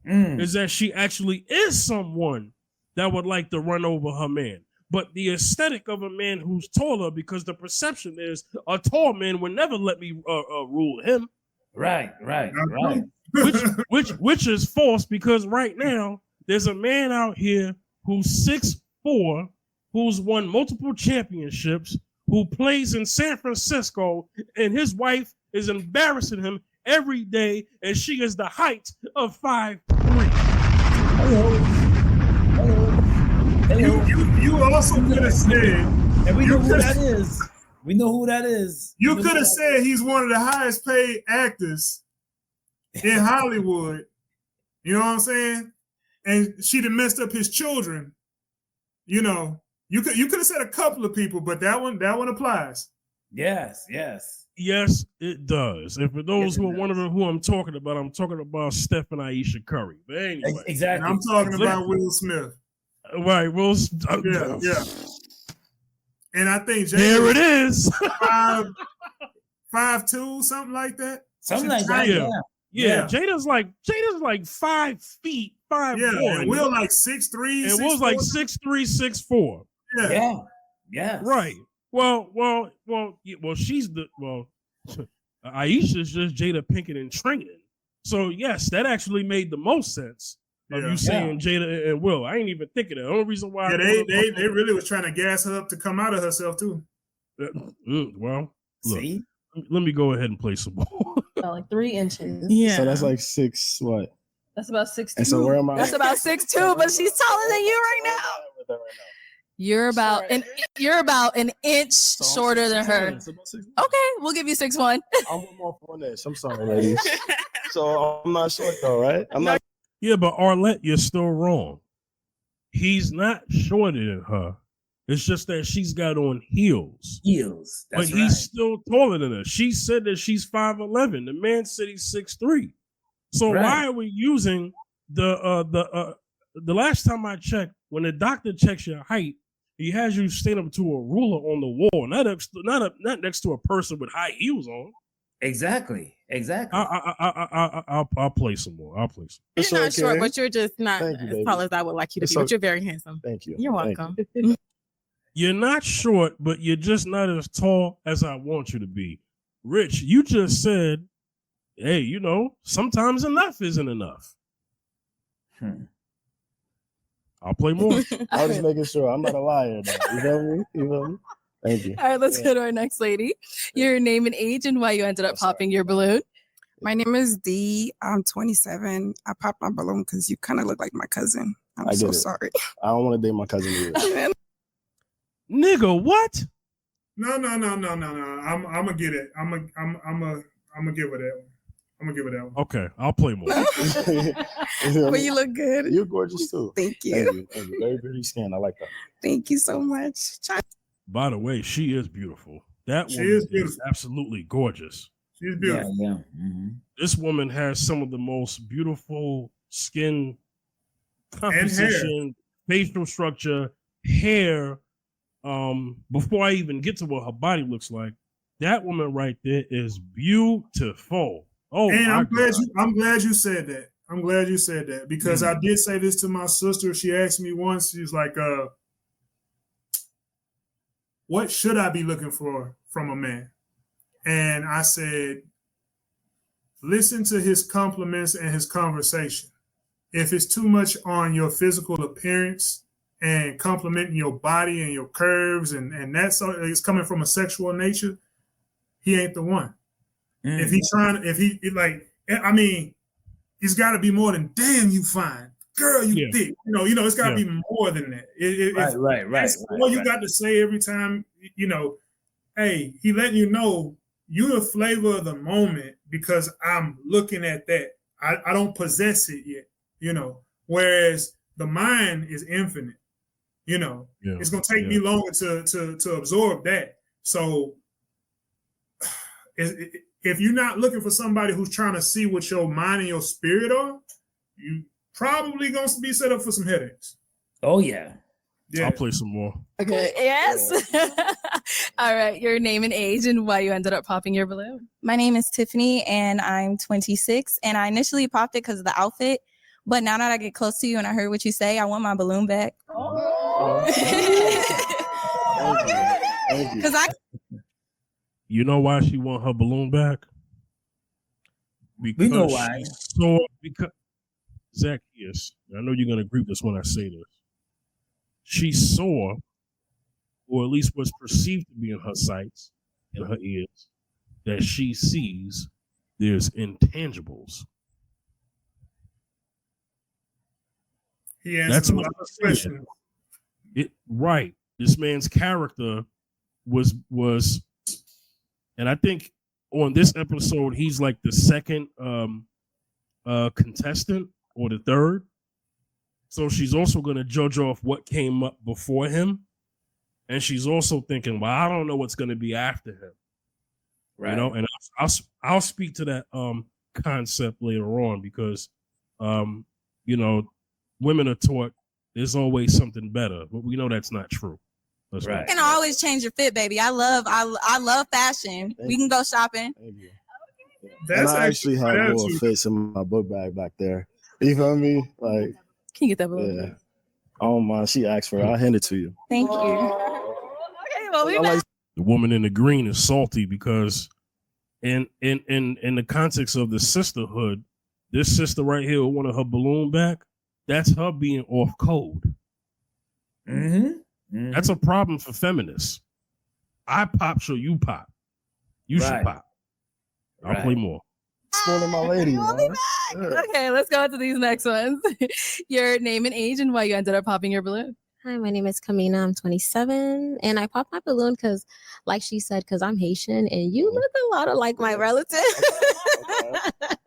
S1: Is that she actually is someone that would like to run over her man. But the aesthetic of a man who's taller, because the perception is a tall man would never let me rule him.
S2: Right.
S1: Which is false, because right now there's a man out here who's 6'4", who's won multiple championships, who plays in San Francisco, and his wife is embarrassing him every day, and she is the height of 5'3".
S3: You also could have said,
S2: and we know who that is. We know who that is.
S3: You could have said he's one of the highest paid actors in Hollywood. You know what I'm saying? And she'd have messed up his children. You know, you could have said a couple of people, but that one applies.
S2: Yes.
S1: Yes, it does. And for those who are wondering who I'm talking about Steph and Aisha Curry. But anyway.
S2: Exactly.
S3: And I'm talking about Will Smith.
S1: Right, Will.
S3: Yeah. And I think
S1: there it is.
S3: 5'2", something like that.
S2: Something like that.
S1: Yeah. Jada's like 5 feet, 5'1".
S3: Yeah, and Will like 6'3".
S1: And Will's like 6'3", 6'4".
S2: Yeah.
S1: Right. Well. She's Aisha's just Jada Pinkett in training. So yes, that actually made the most sense. of you saying Jada and Will. I ain't even thinking that. The only reason why
S3: they really was trying to gas her up to come out of herself too.
S1: Well, look,
S2: see,
S1: let me go ahead and play some ball.
S13: About like 3 inches.
S14: Yeah.
S9: So that's like 6 what?
S13: That's about 6'2".
S9: And so where am I?
S8: That's about 6'2", but she's taller than you right now.
S13: You're about an inch shorter than her. Okay, we'll give you 6'1".
S9: I'm more Fournette. I'm sorry, ladies. So I'm not short though, right? I'm not.
S1: Yeah, but Arlette, you're still wrong. He's not shorter than her. It's just that she's got on heels.
S2: Heels. That's
S1: but he's still taller than her. She said that she's 5'11". The man said he's 6'3". So why are we using the last time I checked, when the doctor checks your height, he has you stand up to a ruler on the wall, not next to a person with high heels on.
S2: Exactly.
S1: I'll play some more.
S14: You're not short, but you're just not
S9: Thank you,
S14: as
S9: baby.
S14: tall as I would like you to
S9: It's
S14: be. But
S9: okay.
S14: you're very handsome.
S9: Thank you.
S14: You're
S9: Thank
S14: welcome.
S1: You're not short, but you're just not as tall as I want you to be. Rich, you just said, hey, you know, sometimes enough isn't enough. I'll play more.
S9: I was just making sure I'm not a liar. Though. You feel me? You feel me? Thank you.
S13: All right, let's go to our next lady. Your name and age and why you ended up popping your balloon.
S11: My name is Dee. I'm 27. I popped my balloon because you kind of look like my cousin. I'm so sorry.
S9: I don't want to date my cousin either.
S1: Nigga, what?
S3: No. I'm gonna get it. I'm gonna give her that one. I'm gonna give her that one.
S1: Okay, I'll play more.
S11: But you look good.
S9: You're gorgeous too.
S11: Thank you.
S9: Thank you. Very pretty skin. I like that.
S11: Thank you so much.
S1: By the way, she is beautiful. That
S3: She
S1: woman
S3: is beautiful.
S1: absolutely gorgeous.
S3: She's beautiful.
S2: Yeah. Mm-hmm.
S1: This woman has some of the most beautiful skin composition, facial structure, hair. Before I even get to what her body looks like, that woman right there is beautiful. Oh,
S3: and I'm glad you said that. I'm glad you said that because I did say this to my sister. She asked me once. She's like, "What should I be looking for from a man?" And I said, "Listen to his compliments and his conversation. If it's too much on your physical appearance and complimenting your body and your curves and that's it's coming from a sexual nature, he ain't the one. If he's it's got to be more than damn you fine, girl you thick. It's got to be more than that.
S2: Right.
S3: That's all you got to say every time. Hey, he letting you know you the flavor of the moment because I'm looking at that. I don't possess it yet. Whereas the mind is infinite. It's gonna take me longer to absorb that. So if you're not looking for somebody who's trying to see what your mind and your spirit are, you probably gonna be set up for some headaches.
S2: Oh yeah.
S1: I'll play some more.
S13: Okay. Yes. All right. Your name and age and why you ended up popping your balloon.
S15: My name is Tiffany and I'm 26. And I initially popped it because of the outfit. But now that I get close to you and I heard what you say, I want my balloon back. Because
S1: You know why she want her balloon back? Because
S2: we know why.
S1: Because Zacchaeus, I know you're gonna agree with this when I say this. She saw, or at least was perceived to be in her sights, in her ears, that she sees there's intangibles.
S3: He answers a lot of questions.
S1: Right. This man's character was, and I think on this episode, he's like the second contestant or the third. So she's also going to judge off what came up before him. And she's also thinking, well, I don't know what's going to be after him. Right. And I'll speak to that concept later on because, women are taught there's always something better, but we know that's not true. That's
S15: you can always change your fit, baby. I love fashion. We can go shopping.
S9: And I actually have more fits in my book bag back there. You feel me? Like,
S13: can you get that balloon?
S9: Yeah. Oh my, she asked for it. I'll hand it to you.
S15: Thank you.
S13: Okay, well,
S1: the woman in the green is salty because in the context of the sisterhood, this sister right here wanted her balloon back. that's her being off code. That's a problem for feminists. I pop, so you pop. You should pop. I'll play more.
S9: Spoiling my lady.
S13: Okay, let's go on to these next ones. Your name and age and why you ended up popping your balloon.
S16: Hi, my name is Kamina. I'm 27, and I popped my balloon because, like she said, because I'm Haitian, and you look a lot like my relative.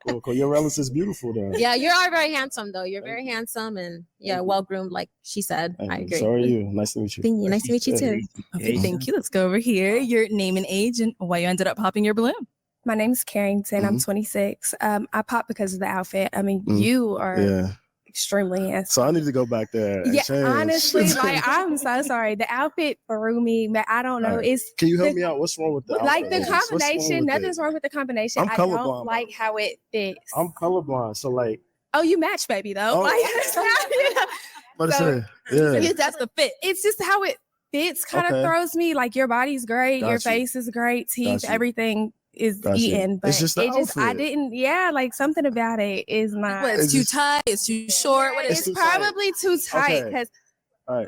S9: Cool. Your relative's beautiful, then.
S16: Yeah, you are very handsome, though. You're very handsome and well groomed, like she said. I agree.
S9: So are you. Nice to meet you.
S16: Thank you. Nice to meet you too.
S13: Okay, thank you. Let's go over here. Your name and age and why you ended up popping your balloon.
S17: My name's Carrington. I'm 26. I popped because of the outfit. I mean, you are extremely handsome.
S9: So I need to go back there. And change.
S17: Honestly, like I'm so sorry. The outfit threw me, but I don't know. It's
S9: Can you help me out? What's wrong with the
S17: like
S9: outfit?
S17: the combination? Nothing's wrong with the combination.
S9: I'm
S17: I
S9: colorblind,
S17: don't like how it fits.
S9: I'm colorblind, so like.
S17: Oh, you match, baby, though.
S9: Oh.
S17: Like, that's the fit. It's just how it fits kind of throws me. Like your body's great, your face is great, teeth, everything is eaten, but
S9: it's just
S17: I didn't. Yeah, like something about it is not.
S13: What, it's too tight. It's too short. What
S17: It's probably too tight because.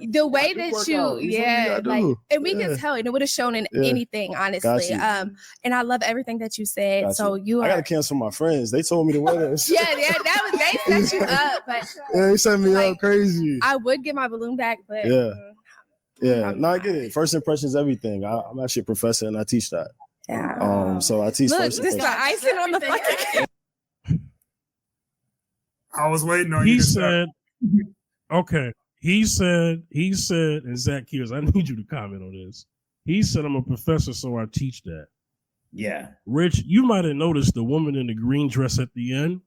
S17: The way that you, like, and we can tell it. It would have shown in anything, honestly. And I love everything that you said. So you
S9: I gotta cancel my friends. They told me to wear this.
S17: that was they set you up, but
S9: they set me up crazy.
S17: I would get my balloon back, but
S9: no, I get it. First impressions, everything. I'm actually a professor and I teach that. So I teach.
S17: Look,
S9: first
S17: this is the icing on the fucking.
S3: I was waiting on
S1: He
S3: you.
S1: said, okay. He said, and Zach Kears, I need you to comment on this. He said, I'm a professor, so I teach that.
S2: Yeah.
S1: Rich, you might have noticed the woman in the green dress at the end.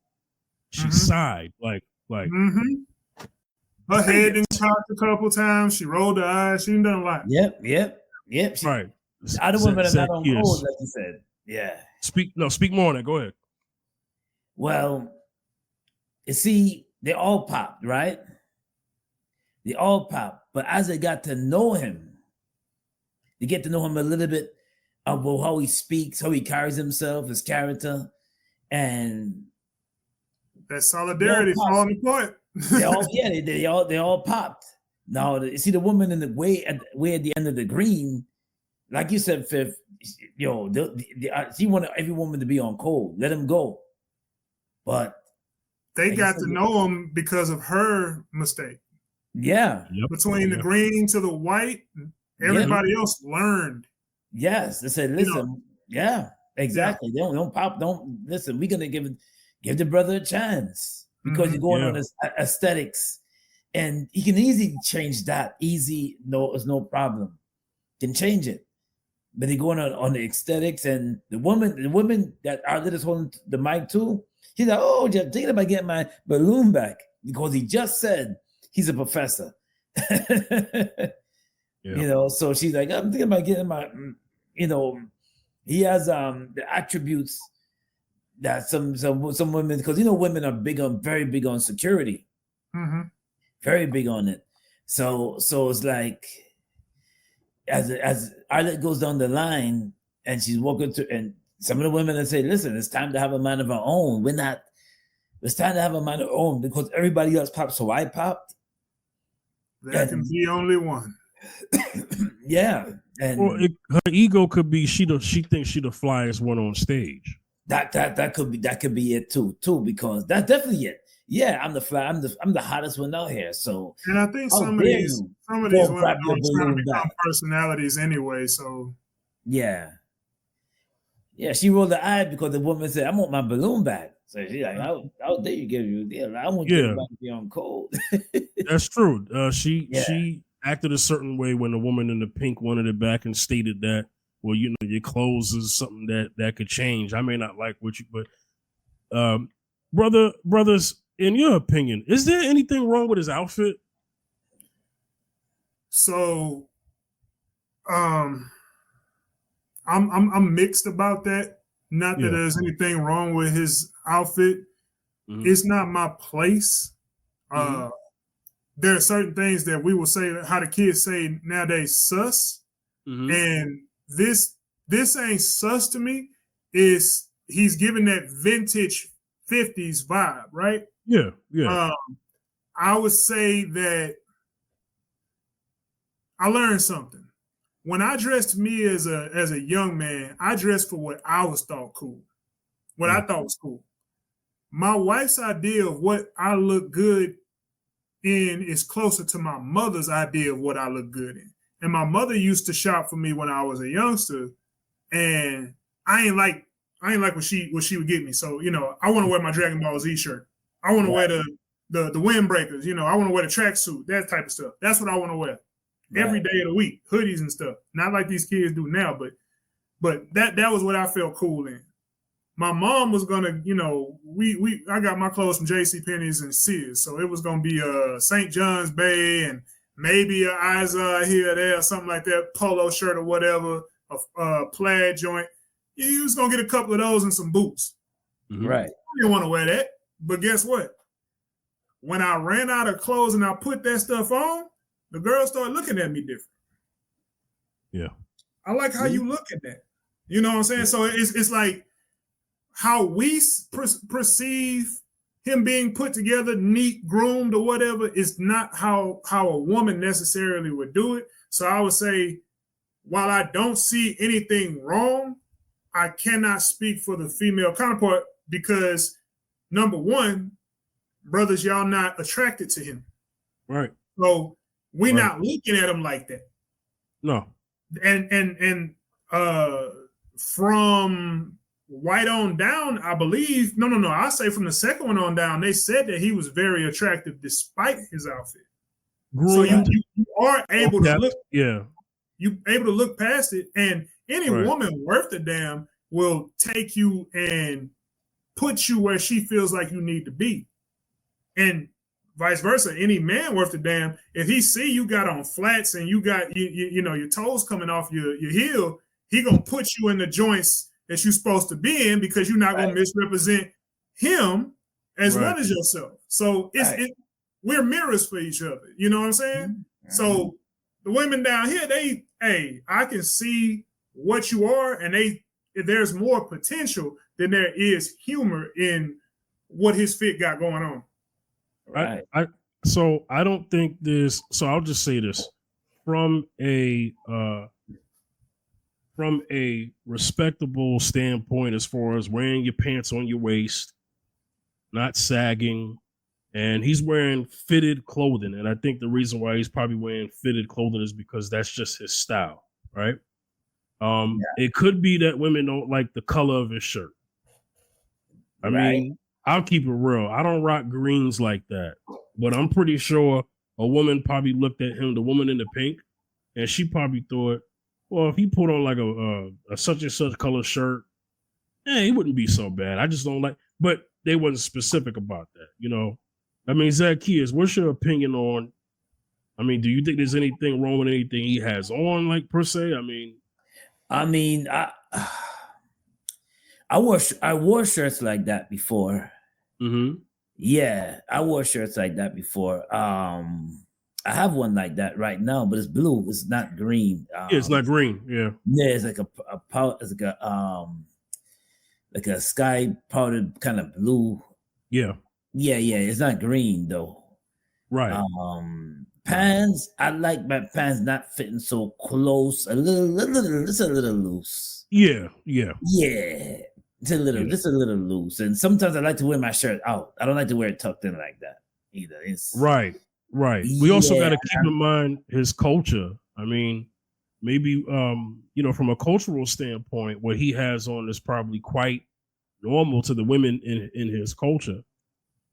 S1: She sighed, like.
S3: Her head didn't talk a couple times. She rolled her eyes. She done a lot.
S2: Yep.
S1: Right.
S2: Other women are not on
S1: Kears.
S2: hold, like you said. Yeah.
S1: Speak more on it. Go ahead.
S2: Well, you see, they all popped, right? They all popped. But as I got to know him, you get to know him a little bit about how he speaks, how he carries himself, his character, and
S3: that solidarity falling apart.
S2: they all popped. Now, you see the woman in the way at the end of the green, like you said, Fifth. She wanted every woman to be on cold. Let him go, but
S3: they got to know him because of her mistake.
S2: Yeah.
S3: Between the green to the white, everybody else learned.
S2: Yes. They said, listen, exactly. They don't pop, don't listen. We're gonna give the brother a chance because you're going on aesthetics, and he can easily change that. Easy, it's no problem. Can change it. But they're going on the aesthetics, and the woman that Arlette is holding the mic to, she's like, oh, just thinking about getting my balloon back because he just said he's a professor. So she's like, I'm thinking about getting my, he has the attributes that some women, because women are very big on security, very big on it. So it's like, as Arlette goes down the line and she's walking through, and some of the women that say, listen, it's time to have a mind of our own. It's time to have a mind of our own because everybody else popped, so I popped.
S3: There can be only one.
S2: Yeah. And
S1: her ego could be she thinks she the flyest one on stage.
S2: That could be it too, because that's definitely it. Yeah, I'm the hottest one out here. So,
S3: and I think some of these women don't try to become personalities anyway. So
S2: yeah. She rolled the eye because the woman said, "I want my balloon back." So she's like, "How dare you give you a deal? I want you to be on cold."
S1: That's true. She acted a certain way when the woman in the pink wanted it back and stated that, well, your clothes is something that could change. I may not like what you, but brothers, in your opinion, is there anything wrong with his outfit?
S3: So, I'm mixed about that. Not that there's anything wrong with his outfit. It's not my place. There are certain things that we will say, how the kids say nowadays, sus. And this ain't sus to me. He's giving that vintage 50s vibe, right?
S1: Yeah.
S3: I would say that I learned something. When I dressed me as a young man, I dressed for what I was thought cool, what I thought was cool. My wife's idea of what I look good in is closer to my mother's idea of what I look good in. And my mother used to shop for me when I was a youngster, and I ain't like what she would get me. So, you know, I want to wear my Dragon Ball Z shirt. I want to wear the windbreakers, you know, I want to wear the tracksuit, that type of stuff. That's what I want to wear. Every day of the week, hoodies and stuff. Not like these kids do now, but that was what I felt cool in. My mom was gonna, you know, I got my clothes from JCPenney's and Sears, so it was gonna be St. John's Bay and maybe a Izod here or there, something like that, polo shirt or whatever, a plaid joint. You was gonna get a couple of those and some boots.
S2: Right.
S3: I didn't want to wear that, but guess what? When I ran out of clothes and I put that stuff on, the girls started looking at me different.
S1: Yeah.
S3: I like how you look at that. You know what I'm saying? So it's like how we perceive him being put together, neat, groomed, or whatever, is not how a woman necessarily would do it. So I would say, while I don't see anything wrong, I cannot speak for the female counterpart because, number one, brothers, y'all not attracted to him.
S1: Right.
S3: So we're not looking at him like that.
S1: No.
S3: And from White on down, I believe, no, I say from the second one on down, they said that he was very attractive despite his outfit. So you are able to look, you able to look past it, and any woman worth a damn will take you and put you where she feels like you need to be. And vice versa, any man worth a damn, if he see you got on flats and you got you know your toes coming off your heel, he gonna put you in the joints that you're supposed to be in because you're not gonna misrepresent him as well as yourself. So we're mirrors for each other. You know what I'm saying? Mm-hmm. So the women down here, I can see what you are, and there's more potential than there is humor in what his fit got going on.
S1: Right. So I don't think this. So I'll just say this from a respectable standpoint, as far as wearing your pants on your waist, not sagging, and he's wearing fitted clothing. And I think the reason why he's probably wearing fitted clothing is because that's just his style, right? It could be that women don't like the color of his shirt. I mean, I'll keep it real. I don't rock greens like that, but I'm pretty sure a woman probably looked at him, the woman in the pink, and she probably thought, well, if he put on like a such and such color shirt, he wouldn't be so bad. I just don't like, but they wasn't specific about that, you know? I mean, Zacchaeus, what's your opinion on, I mean, do you think there's anything wrong with anything he has on, like, per se?
S2: I wore shirts like that before.
S1: Mm-hmm.
S2: Yeah, I wore shirts like that before. I have one like that right now, but it's blue. It's not green.
S1: It's not green. Yeah.
S2: Yeah, it's like like a sky powdered kind of blue.
S1: Yeah.
S2: Yeah. It's not green though.
S1: Right.
S2: Pants. I like my pants not fitting so close. It's a little loose.
S1: Yeah.
S2: It's a little loose. And sometimes I like to wear my shirt out. I don't like to wear it tucked in like that either.
S1: Right. We also got to keep in mind his culture. I mean, maybe from a cultural standpoint, what he has on is probably quite normal to the women in his culture.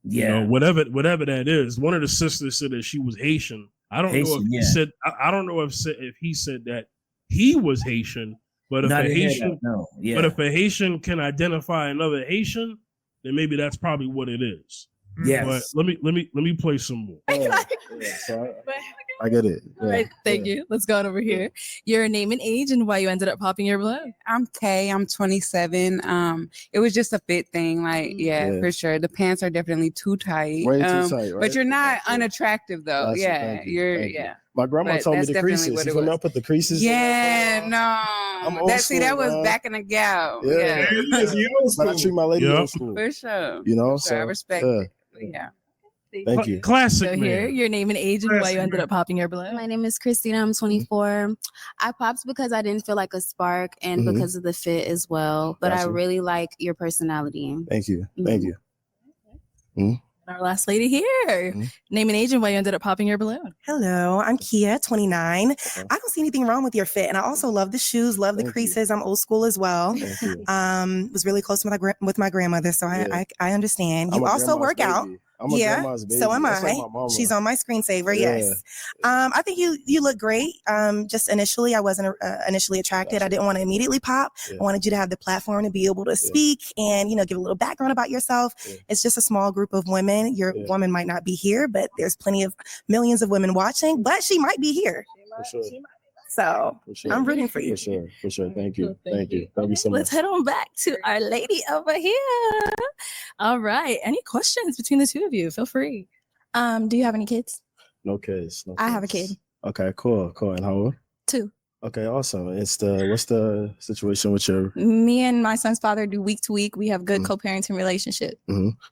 S2: Yeah.
S1: Whatever that is. One of the sisters said that she was Haitian. I don't know if he said. I don't know if he said that he was Haitian. But if if a Haitian can identify another Haitian, then maybe that's probably what it is.
S2: Yes.
S1: But let me play some more.
S9: I get it. Yeah.
S13: All right, thank you. Let's go on over here. Your name and age and why you ended up popping your balloon.
S11: I'm Kay. I'm 27. It was just a fit thing. Like, for sure. The pants are definitely too tight.
S9: Way too tight, right?
S11: But you're not unattractive though.
S9: Thank you. My grandma
S11: But
S9: told me
S11: that's
S9: the creases.
S11: definitely
S9: You
S11: what it
S9: know,
S11: was.
S9: put the creases.
S11: Yeah, no. That was
S9: man.
S11: back in the gal.
S9: Yeah. But I treat my lady old school.
S11: For sure.
S9: You know,
S11: For sure. I respect it. Yeah.
S9: Thank you.
S1: Classic
S13: So
S1: man.
S13: here, your name and age and why you ended up popping your balloon.
S18: My name is Christina. I'm 24. I popped because I didn't feel like a spark and
S9: Mhm.
S18: because of the fit as well. But I
S9: Gotcha.
S18: really like your personality.
S9: Thank you. Thank you. Mhm.
S13: Our last lady here. Name and age and why you ended up popping your balloon.
S19: Hello, I'm Kia, 29. I don't see anything wrong with your fit, and I also love the shoes, love the creases. I'm old school as well.
S9: Thank you.
S19: Was really close with my grandmother, so I understand. You
S9: I'm a
S19: also
S9: grandma's
S19: work out.
S9: baby. I'm a grandma's baby.
S19: So am
S9: That's
S19: I.
S9: like my mama.
S19: She's on my screensaver.
S9: Yeah.
S19: Yes. I think you look great. Just initially, I wasn't initially attracted. I didn't want to immediately pop. I wanted you to have the platform to be able to speak and give a little background about yourself. It's just a small group of women. Your woman might not be here, but there's plenty of millions of women watching. But she might be here.
S9: For sure.
S19: So I'm rooting for you.
S9: For sure. Thank you. Thank you. Thank you so much.
S13: Let's head on back to our lady over here. All right. Any questions between the two of you? Feel free.
S15: Do you have any kids?
S9: No kids.
S15: I have a kid.
S9: Okay, cool. And how old?
S15: 2.
S9: Okay, awesome. What's the situation with your?
S15: Me and my son's father do week to week. We have good co-parenting relationship.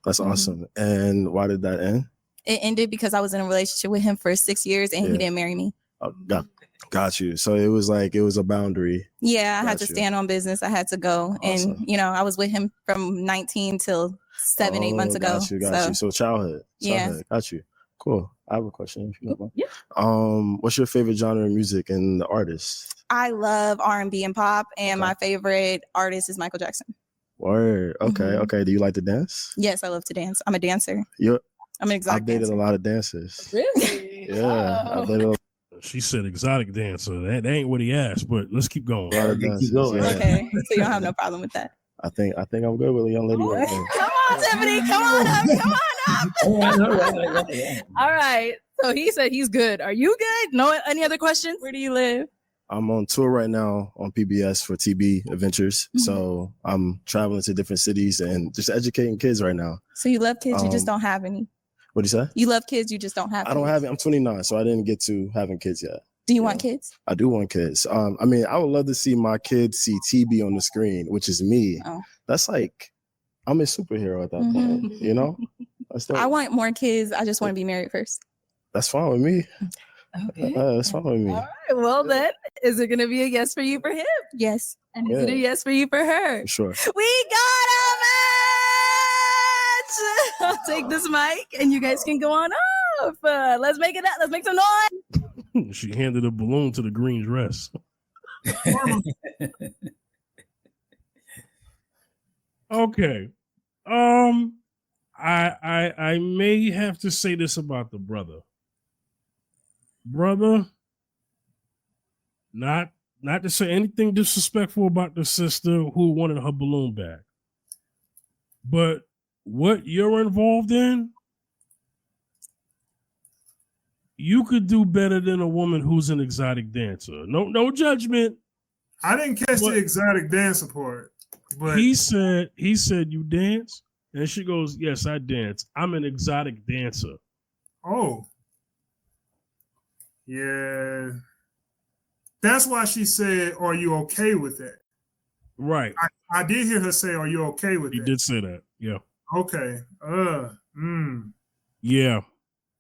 S9: That's awesome. And why did that end?
S15: It ended because I was in a relationship with him for 6 years and he didn't marry me.
S9: Oh, got you. So it was a boundary.
S15: Yeah, I had to stand on business. I had to go.
S9: Awesome.
S15: And, I was with him from 19 till 7-8 months ago.
S9: Got you. So childhood.
S15: Yeah.
S9: Got you. Cool. I have a question. If you don't mind. Yeah. What's your favorite genre of music and the artist?
S15: I love R&B and pop, and my favorite artist is Michael Jackson.
S9: Word. Okay. Do you like to dance?
S15: Yes, I love to dance. I'm a dancer. I'm an
S9: I've
S15: exotic
S9: dated
S15: dancer.
S9: a lot of dancers.
S13: Really?
S9: Yeah. I've dated
S1: She said exotic dancer. That ain't what he asked, but let's keep going.
S9: a lot of dancers.
S15: Okay, so you don't have no problem with that.
S9: I think I'm good with a young lady right now.
S13: Come on, Tiffany. Come on up. All right. So he said he's good. Are you good? No, any other questions? Where do you live?
S9: I'm on tour right now on PBS for TB Adventures. So I'm traveling to different cities and just educating kids right now.
S15: So you love kids, you just don't have any.
S9: What'd you say?
S15: You love kids, you just don't have.
S9: I don't have it. I'm 29, so I didn't get to having kids yet.
S15: Do you want kids?
S9: I do want kids. I would love to see my kids see TB on the screen, which is me.
S15: Oh.
S9: That's like, I'm a superhero at that point, That's
S15: I want more kids. I just want to be married first.
S9: That's fine with me.
S13: Okay.
S9: That's fine with me.
S13: All right. Well, then, is it going to be a yes for you for him?
S15: Yes.
S13: And is it a yes for you for her?
S9: For sure.
S13: We got a match! I'll take this mic and you guys can go on off. Let's make it up. Let's make some noise.
S1: She handed a balloon to the green dress. Okay. I may have to say this about the brother. Brother, not to say anything disrespectful about the sister who wanted her balloon back. But what you're involved in, you could do better than a woman who's an exotic dancer. No judgment.
S3: I didn't catch the exotic dancer part, but
S1: he said you dance, and she goes, "Yes, I dance. I'm an exotic dancer."
S3: Oh, yeah. That's why she said, "Are you okay with that?"
S1: Right.
S3: I did hear her say, "Are you okay with that?"
S1: You did say that. Yeah.
S3: Okay.
S1: Yeah.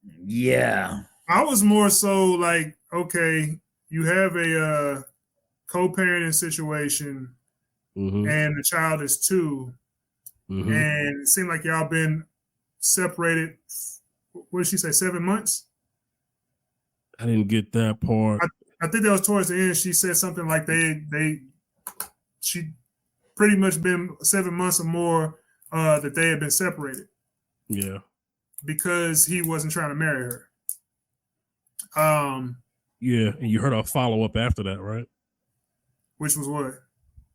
S2: Yeah.
S3: I was more so like, okay, you have a co-parenting situation, and the child is 2, and it seemed like y'all been separated. What did she say? 7 months?
S1: I didn't get that part.
S3: I think that was towards the end. She said something like she pretty much been 7 months or more that they had been separated.
S1: Yeah.
S3: Because he wasn't trying to marry her.
S1: Yeah, and you heard our follow up after that, right?
S3: Which was what?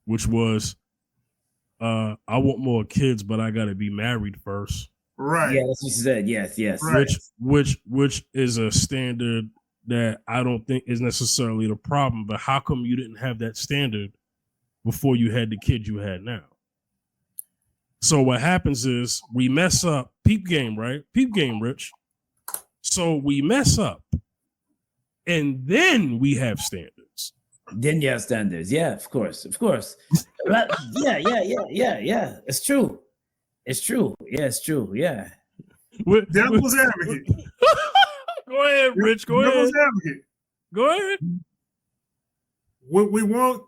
S1: Which was, I want more kids, but I got to be married first.
S3: Right.
S2: Yeah, that's what she said. Yes.
S3: Right.
S1: Which is a standard that I don't think is necessarily the problem. But how come you didn't have that standard before you had the kid you had now? So what happens is we mess up. Peep game, right? Peep game, Rich. So we mess up, and then we have standards.
S2: Then you have standards. Yeah, of course. Yeah. It's true. Yeah, it's true. Yeah.
S3: Devil's advocate.
S1: Go ahead, Rich. Go
S3: Devil's
S1: ahead.
S3: advocate.
S1: Go ahead.
S3: Would we want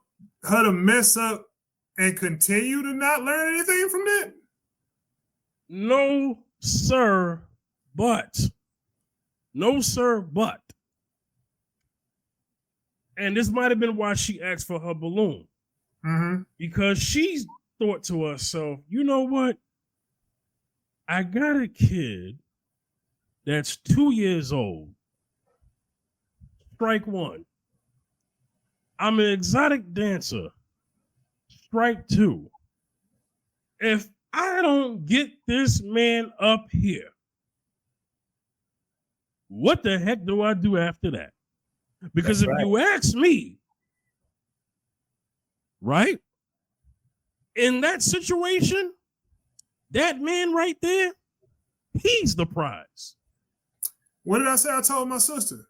S3: her to mess up and continue to not learn anything from that?
S1: No, sir, but. No, sir, but. And this might have been why she asked for her balloon.
S3: Mm-hmm.
S1: Because she thought to herself, you know what? I got a kid that's 2 years old. Strike one. I'm an exotic dancer. Strike two. If I don't get this man up here, what the heck do I do after that? Because
S2: That's
S1: if
S2: right.
S1: you ask me, right, in that situation, that man right there, he's the prize.
S3: What did I say? I told my sister.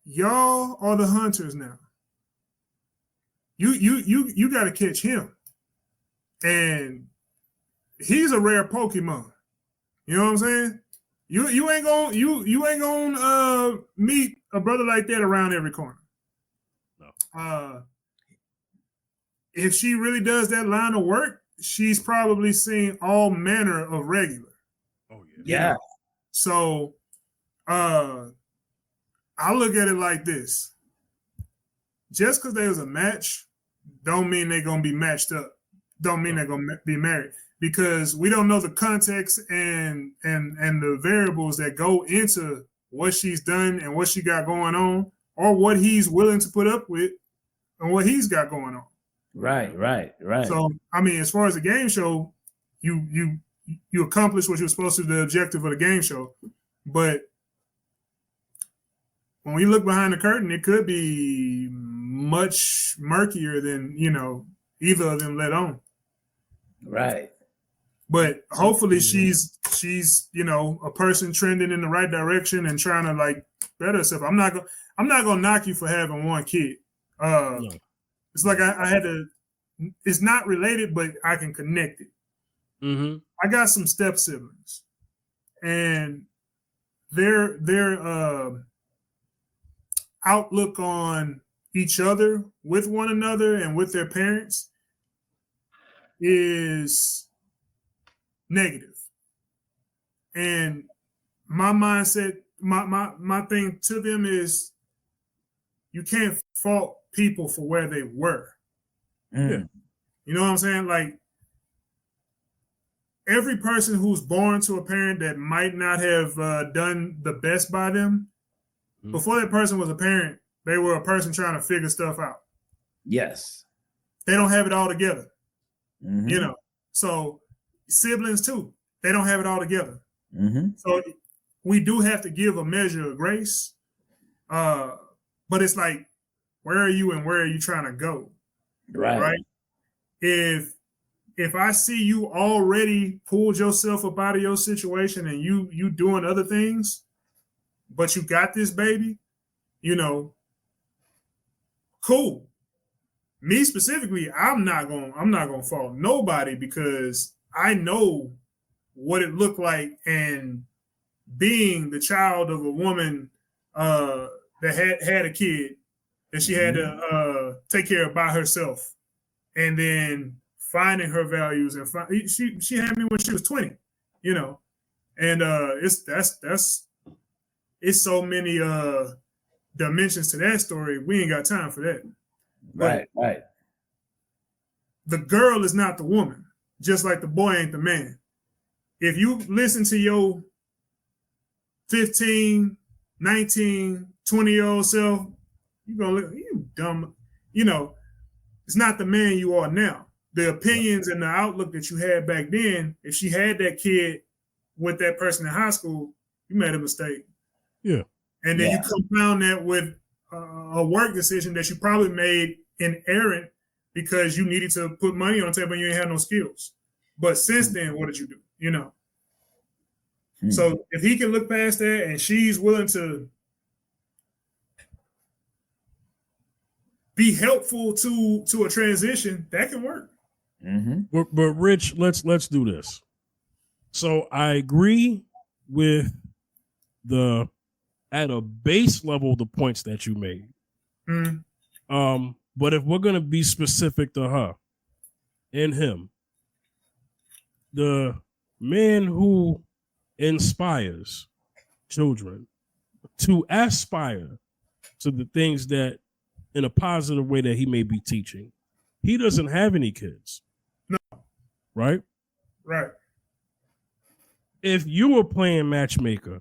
S3: Y'all are the hunters now. You got to catch him, and he's a rare Pokemon. You know what I'm saying? You ain't gonna meet a brother like that around every corner. No. If she really does that line of work, she's probably seen all manner of regular.
S1: Oh yeah.
S2: Yeah.
S3: You know? So, I look at it like this: just because there's a match, don't mean they're gonna be matched up. Don't mean they're gonna be married, because we don't know the context and the variables that go into what she's done and what she got going on, or what he's willing to put up with and what he's got going on.
S2: Right.
S3: So, I mean, as far as the game show, you accomplished what you're supposed to, the objective of the game show. But when we look behind the curtain, it could be much murkier than, either of them let on.
S2: Right.
S3: But hopefully she's a person trending in the right direction and trying to like better herself. I'm not gonna knock you for having one kid.
S1: No.
S3: It's like I had to. It's not related, but I can connect it.
S1: Mm-hmm.
S3: I got some step siblings, and their outlook on each other, with one another, and with their parents is negative. And my mindset, my thing to them is, you can't fault people for where they were.
S2: Mm.
S3: You know what I'm saying? Like, every person who's born to a parent that might not have done the best by them, before that person was a parent, they were a person trying to figure stuff out.
S2: Yes.
S3: They don't have it all together.
S2: Mm-hmm.
S3: So siblings too, they don't have it all together.
S2: Mm-hmm.
S3: So we do have to give a measure of grace. But it's like, where are you and where are you trying to go? Right. If I see you already pulled yourself up out of your situation and you doing other things, but you got this baby, cool. Me specifically, I'm not gonna fault nobody, because I know what it looked like, and being the child of a woman that had a kid that she had to take care of by herself, and then finding her values, and she had me when she was 20, and it's so many dimensions to that story. We ain't got time for that.
S2: Right.
S3: The girl is not the woman, just like the boy ain't the man. If you listen to your 15, 19, 20-year-old self, you're going to look, you dumb. It's not the man you are now. The opinions and the outlook that you had back then, if she had that kid with that person in high school, you made a mistake.
S1: Yeah.
S3: And then you compound that with a work decision that you probably made in errant because you needed to put money on the table and you ain't had no skills. But since then, what did you do? So if he can look past that and she's willing to be helpful to a transition, that can work.
S2: Mm-hmm.
S1: But Rich, let's do this. So I agree with at a base level the points that you made. But if we're gonna be specific to her and him, the man who inspires children to aspire to the things that in a positive way that he may be teaching, he doesn't have any kids.
S3: No.
S1: Right?
S3: Right.
S1: If you were playing matchmaker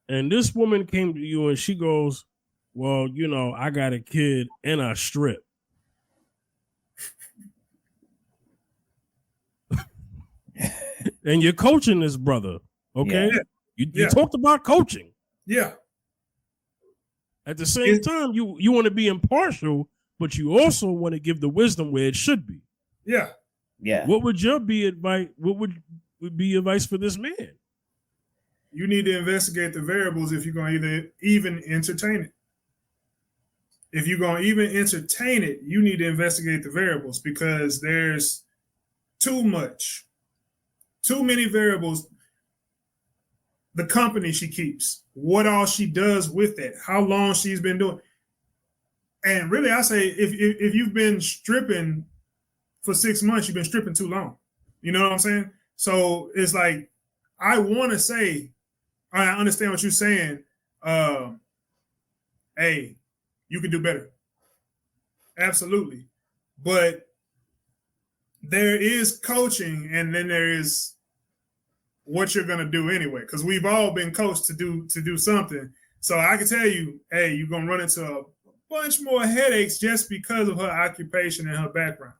S1: and this woman came to you and she goes, well, you know, I got a kid and I strip. And you're coaching this brother, okay?
S3: Yeah.
S1: You talked about coaching.
S3: Yeah.
S1: At the same time, you want to be impartial, but you also want to give the wisdom where it should be.
S3: Yeah.
S2: Yeah.
S1: What would your advice be advice for this man?
S3: You need to investigate the variables if you're going to even entertain it. If you're going to even entertain it, you need to investigate the variables because there's too many variables. The company she keeps, what all she does with it, how long she's been doing. And really, I say if you've been stripping for 6 months, you've been stripping too long. You know what I'm saying? So it's like, I want to say, I understand what you're saying. Hey, you can do better. Absolutely. But there is coaching and then there is what you're going to do anyway, because we've all been coached to do something. So I can tell you, hey, you're going to run into a bunch more headaches just because of her occupation and her background.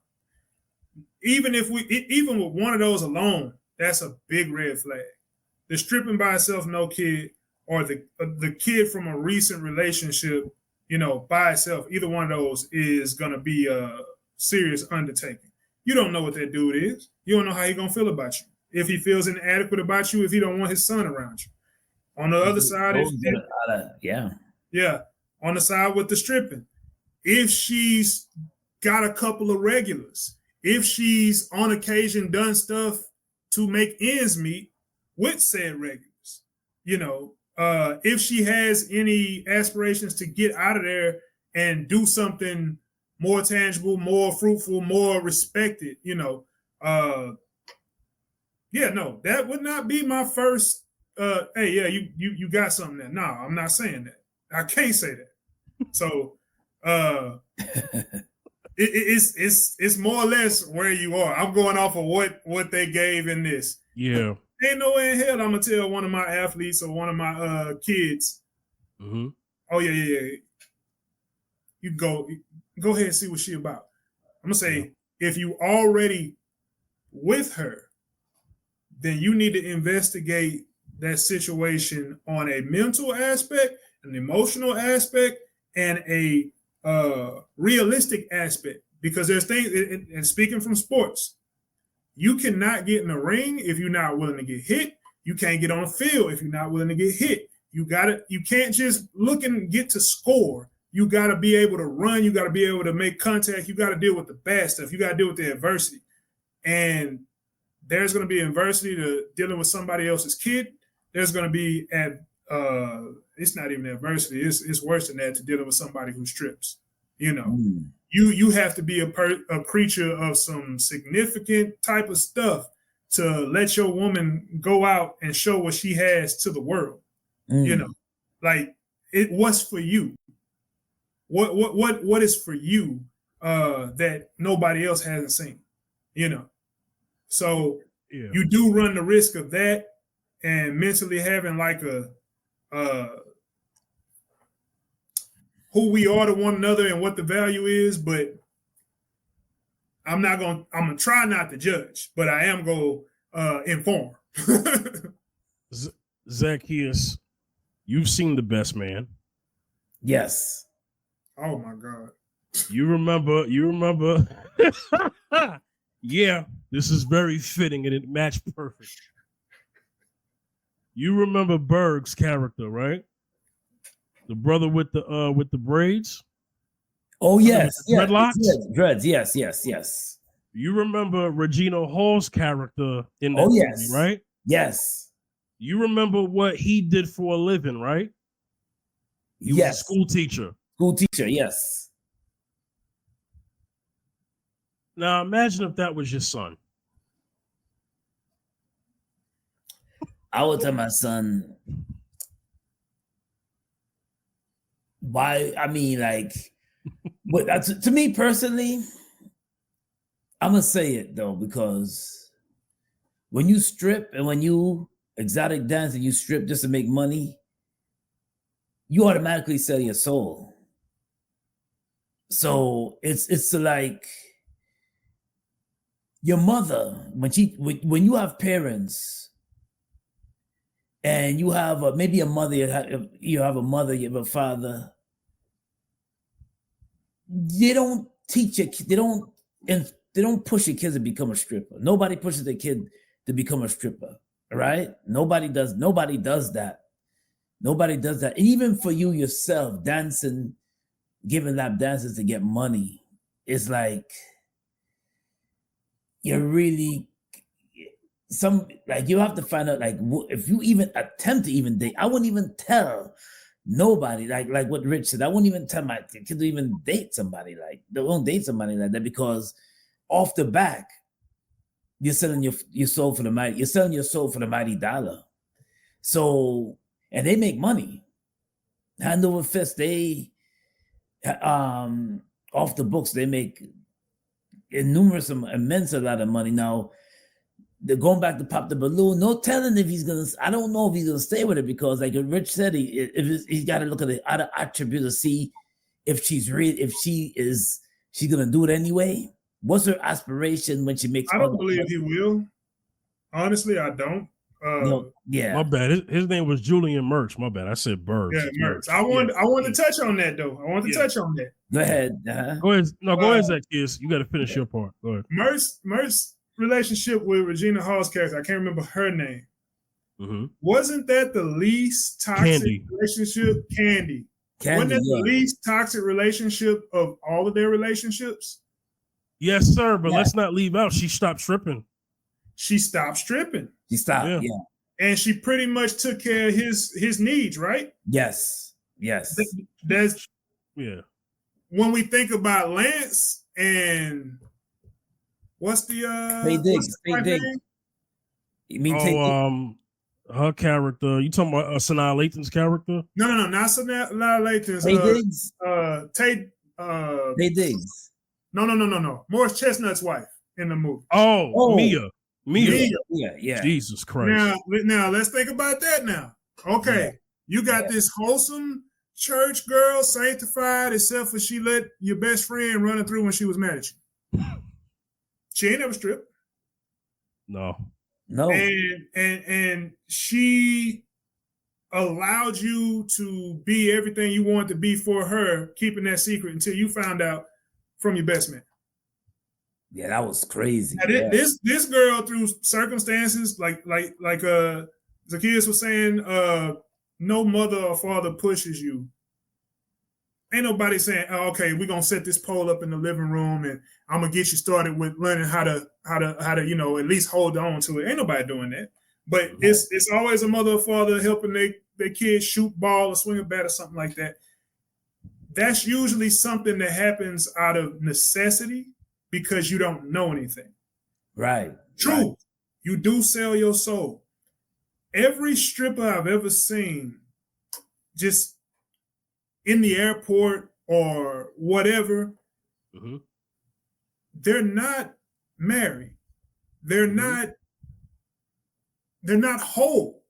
S3: Even with one of those alone, that's a big red flag. The stripping by itself, no kid, or the kid from a recent relationship, you know, by itself, either one of those is going to be a serious undertaking. You don't know what that dude is. You don't know how he's going to feel about you. If he feels inadequate about you, if he don't want his son around you. On the other side, on the side with the stripping, if she's got a couple of regulars, if she's on occasion done stuff to make ends meet with said regulars, you know, if she has any aspirations to get out of there and do something more tangible, more fruitful, more respected, you know, that would not be my first. Hey, yeah, you got something there. No, I'm not saying that. I can't say that. So, it's more or less where you are. I'm going off of what they gave in this.
S1: Yeah.
S3: Ain't no way in hell I'm gonna tell one of my athletes or one of my kids.
S1: Mm-hmm.
S3: Oh yeah. You go ahead and see what she about. I'm gonna say if you already with her, then you need to investigate that situation on a mental aspect, an emotional aspect, and a realistic aspect. Because there's things, and speaking from sports, you cannot get in the ring if you're not willing to get hit. You can't get on the field if you're not willing to get hit. You can't just look and get to score. You got to be able to run. You got to be able to make contact. You got to deal with the bad stuff. You got to deal with the adversity. And there's going to be adversity to dealing with somebody else's kid. There's going to be it's not even adversity. It's worse than that, to dealing with somebody who strips. You know, you have to be a creature of some significant type of stuff to let your woman go out and show what she has to the world. You know, like what's for you? What is for you that nobody else hasn't seen? You know. So you do run the risk of that and mentally having like a who we are to one another and what the value is, but I'm gonna try not to judge, but I am gonna inform.
S1: Zacchaeus, you've seen The Best Man.
S2: Yes.
S3: Oh my God.
S1: You remember yeah, this is very fitting and it matched perfect. You remember Berg's character, right? The brother with the braids?
S2: Oh yes.
S1: Dreadlocks?
S2: Dreads, yes.
S1: You remember Regina Hall's character in that
S2: Oh,
S1: movie,
S2: yes.
S1: right?
S2: Yes.
S1: You remember what he did for a living, right? He was a
S2: Yes.
S1: school teacher.
S2: School teacher, yes.
S1: Now imagine if that was your son.
S2: I would tell my son, why? I mean, like, but to me personally, I'm gonna say it though, because when you strip and when you exotic dance and you strip just to make money, you automatically sell your soul. So it's like your mother when you have parents and you have maybe a mother, you have a mother, you have a father. They don't teach your kid. They don't push your kids to become a stripper. Nobody pushes their kid to become a stripper. Right? Nobody does. Nobody does that. Nobody does that. And even for you yourself, dancing, giving lap dances to get money, it's like you're really you have to find out if you even attempt to even date. I wouldn't even tell nobody like what Rich said. I wouldn't even tell my kid to even date somebody they won't date somebody like that, because off the back you're selling your soul for the mighty. You're selling your soul for the mighty dollar. So, and they make money hand over fist. They off the books they make immense a lot of money. Now they're going back to Pop the Balloon. No telling if he's gonna. I don't know if he's gonna stay with it, because, like Rich said, he's got to look at the other attributes to see if she's gonna do it anyway. What's her aspiration when she makes?
S3: I don't believe he will. Honestly, I don't.
S2: Yeah.
S1: My bad. His name was Julian Merch. My bad. I said Burbs.
S3: Yeah, Merch. I wanted to touch on that though. I want to touch on that.
S2: Go ahead.
S1: Go ahead. No, go ahead, Zacchaeus. You got to finish your part. Go ahead.
S3: Merch relationship with Regina Hall's character, I can't remember her name.
S1: Mm-hmm.
S3: Wasn't that the least toxic relationship? Candy. Wasn't that the least toxic relationship of all of their relationships?
S1: Yes, sir. But let's not leave out. She stopped stripping.
S3: She stopped stripping.
S2: She stopped. Yeah.
S3: And she pretty much took care of his needs, right?
S2: Yes.
S3: That's when we think about Lance and what's the
S2: Tay Diggs. You mean
S1: her character? You talking about Sanaa Lathan's character?
S3: No, not Sanaa Lathan's.
S2: Tay Diggs.
S3: No. Morris Chestnut's wife in the movie.
S1: Oh. Mia.
S2: Yeah.
S1: Jesus Christ.
S3: Now let's think about that now. Okay, you got this wholesome church girl, sanctified, except for she let your best friend run her through when she was mad at you. She ain't never stripped.
S1: No.
S3: And she allowed you to be everything you wanted to be for her, keeping that secret until you found out from your best man.
S2: Yeah, that was crazy.
S3: This girl, through circumstances like Zacchaeus was saying, no mother or father pushes you. Ain't nobody saying, oh, okay, we're gonna set this pole up in the living room and I'm gonna get you started with learning how to at least hold on to it. Ain't nobody doing that. But it's always a mother or father helping their kids shoot ball or swing a bat or something like that. That's usually something that happens out of necessity because you don't know anything.
S2: Right.
S3: True.
S2: Right.
S3: You do sell your soul. Every stripper I've ever seen, just in the airport or whatever, they're not married. They're not whole.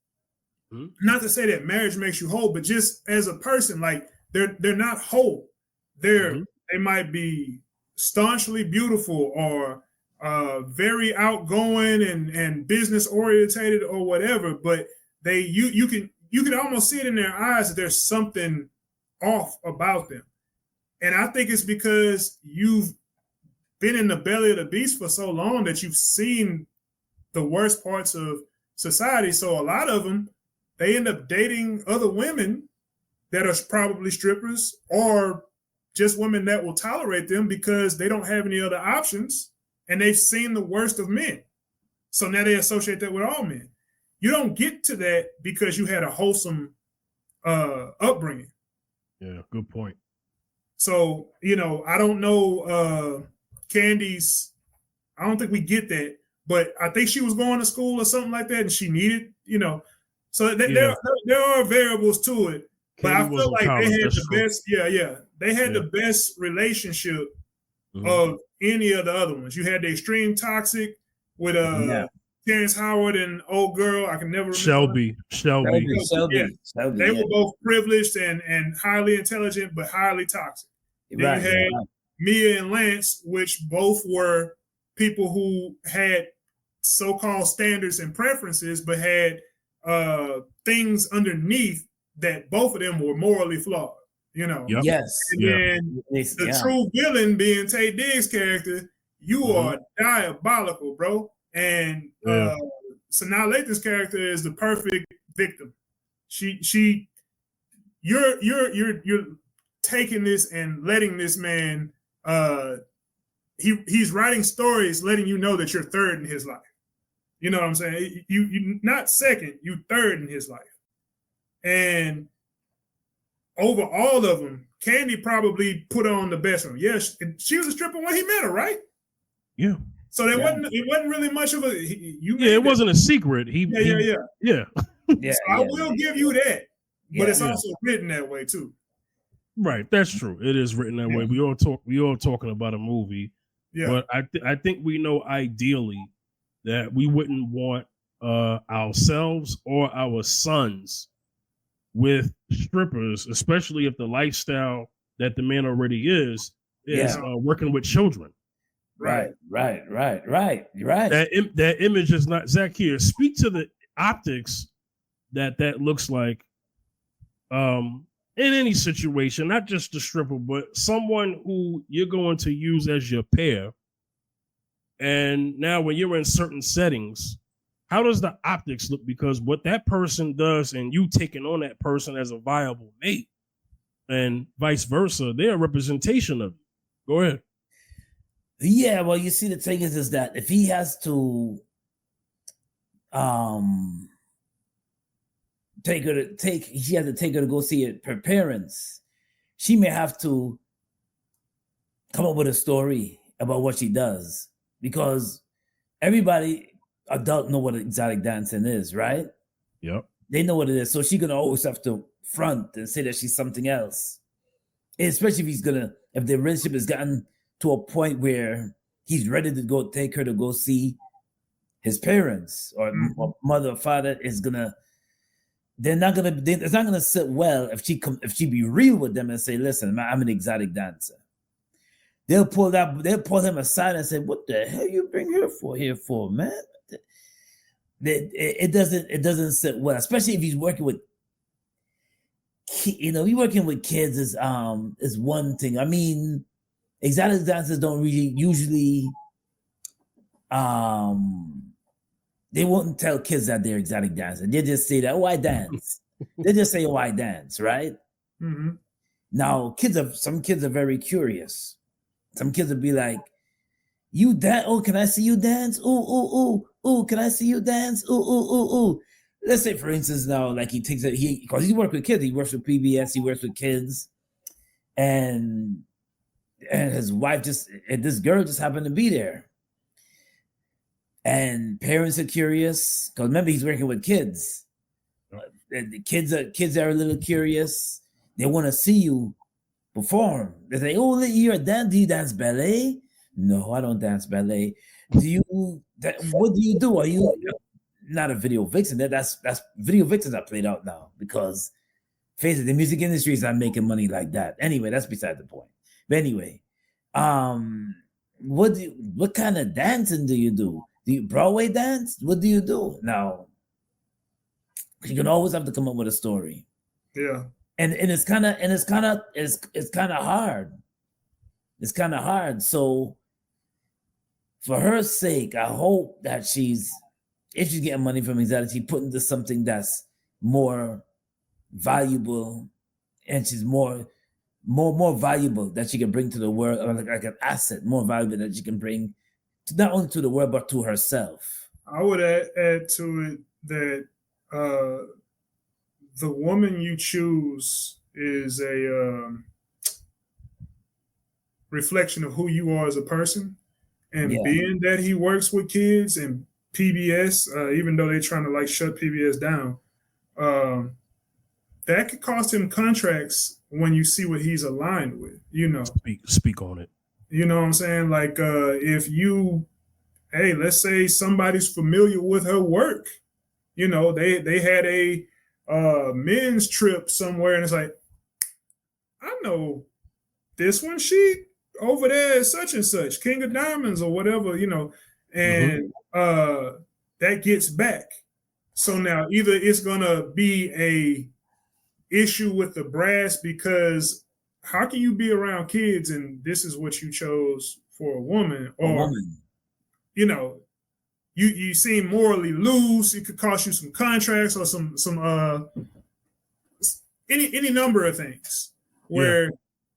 S3: Not to say that marriage makes you whole, but just as a person, like they're not whole. They might be staunchly beautiful or very outgoing and business orientated or whatever, but you can almost see it in their eyes that there's something off about them. And I think it's because you've been in the belly of the beast for so long that you've seen the worst parts of society. So a lot of them, they end up dating other women that are probably strippers or just women that will tolerate them because they don't have any other options and they've seen the worst of men. So now they associate that with all men. You don't get to that because you had a wholesome upbringing.
S1: Yeah, good point.
S3: So, I don't know Candy's, I don't think we get that, but I think she was going to school or something like that and she needed, so there are variables to it. But
S1: Candy
S3: I feel like they had the best, they had the best relationship of any of the other ones. You had the extreme toxic with Terrence Howard and old girl. I can never remember.
S1: Shelby.
S3: Yeah. They were both privileged and highly intelligent, but highly toxic. Then you had Mia and Lance, which both were people who had so-called standards and preferences, but had things underneath that both of them were morally flawed.
S2: Yes.
S3: And then the true villain being Taye Diggs' character, you are diabolical, bro. And Sanaa Lathan's character is the perfect victim. You're taking this and letting this man. He's writing stories, letting you know that you're third in his life. You know what I'm saying? You not second, you third in his life. And over all of them, Candy probably put on the best one. Yeah, she was a stripper when he met her, right?
S1: Yeah.
S3: So it wasn't really much of a.
S1: It wasn't a secret. Yeah.
S3: So I will give you that, but it's also written that way too.
S1: Right, that's true. It is written that way. We all talking about a movie, but I think we know ideally that we wouldn't want ourselves or our sons with strippers, especially if the lifestyle that the man already is working with children.
S2: Right. You're right.
S1: That image is not. Zach, here, speak to the optics that looks like in any situation, not just the stripper, but someone who you're going to use as your pair. And now when you're in certain settings, how does the optics look? Because what that person does and you taking on that person as a viable mate and vice versa, they're a representation of you. Go ahead.
S2: Yeah, well, you see, the thing is that if he has to she has to take her to go see her parents, she may have to come up with a story about what she does, because everybody adult know what exotic dancing is, right?
S1: Yep.
S2: They know what it is. So she's gonna always have to front and say that she's something else. Especially if the relationship has gotten to a point where he's ready to go take her to go see his parents or mother or father, it's not gonna sit well if she be real with them and say, listen, I'm an exotic dancer. They'll pull him aside and say, what the hell you bring her here for, man? It doesn't sit well, especially if he's working with kids is one thing. I mean, exotic dancers don't usually they won't tell kids that they're exotic dancers. They just say that, I dance. They just say, I dance, right?
S3: Mm-hmm.
S2: Now, some kids are very curious. Some kids will be like, you dance? Oh, can I see you dance? Ooh, can I see you dance? Ooh. Let's say, for instance, now, like because he works with kids, he works with PBS, he works with kids, and his wife this girl just happened to be there. And parents are curious, because remember, he's working with kids. The kids are a little curious. They want to see you perform. They say, oh, you're a dancer. Do you dance ballet? No, I don't dance ballet. What do you do? Are you not a video vixen? That's video vixens are played out now, because face it, the music industry is not making money like that. Anyway, that's beside the point. But anyway, what kind of dancing do you do? Do you Broadway dance? What do you do? Now, you can always have to come up with a story.
S3: Yeah.
S2: And it's kind of hard. It's kind of hard. So for her sake, I hope that if she's getting money from exotic, she put into something that's more valuable, and she's more valuable that she can bring to the world, or like an asset, more valuable that she can bring not only to the world but to herself.
S3: I would add to it that the woman you choose is a reflection of who you are as a person. And being that he works with kids and PBS, even though they're trying to like shut PBS down, that could cost him contracts when you see what he's aligned with, you know.
S1: Speak on it.
S3: You know what I'm saying? Like if you, hey, let's say somebody's familiar with her work, you know, they had a men's trip somewhere and it's like, I know this one, she over there is such and such, King of Diamonds or whatever, you know, and that gets back. So now either it's gonna be a issue with the brass because how can you be around kids and this is what you chose for a woman, or you know, you seem morally loose, it could cost you some contracts or some any number of things where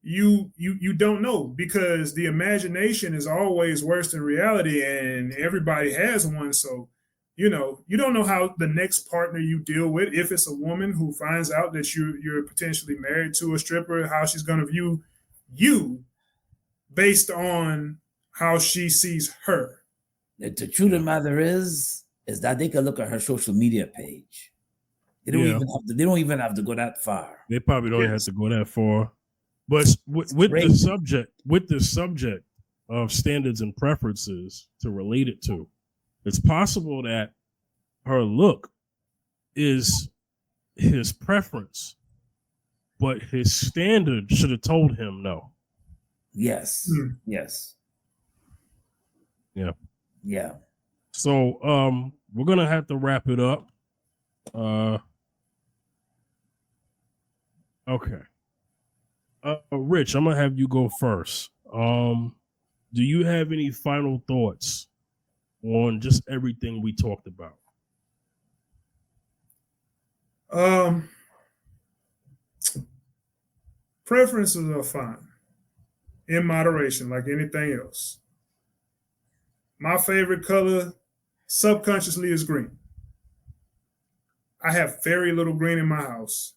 S3: you don't know, because the imagination is always worse than reality and everybody has one. So, you know, you don't know how the next partner you deal with, if it's a woman who finds out that you're potentially married to a stripper, how she's going to view you based on how she sees her.
S2: The truth of the matter is that they can look at her social media page. They don't even have to go that far.
S1: They probably don't have to go that far. But with the subject of standards and preferences to relate it to, it's possible that her look is his preference, but his standard should have told him no.
S2: Yes. Yes.
S1: Yeah.
S2: Yeah.
S1: So we're gonna have to wrap it up. Okay. Rich, I'm gonna have you go first. Do you have any final thoughts on just everything we talked about?
S3: Preferences are fine in moderation, like anything else. My favorite color subconsciously is green. I have very little green in my house.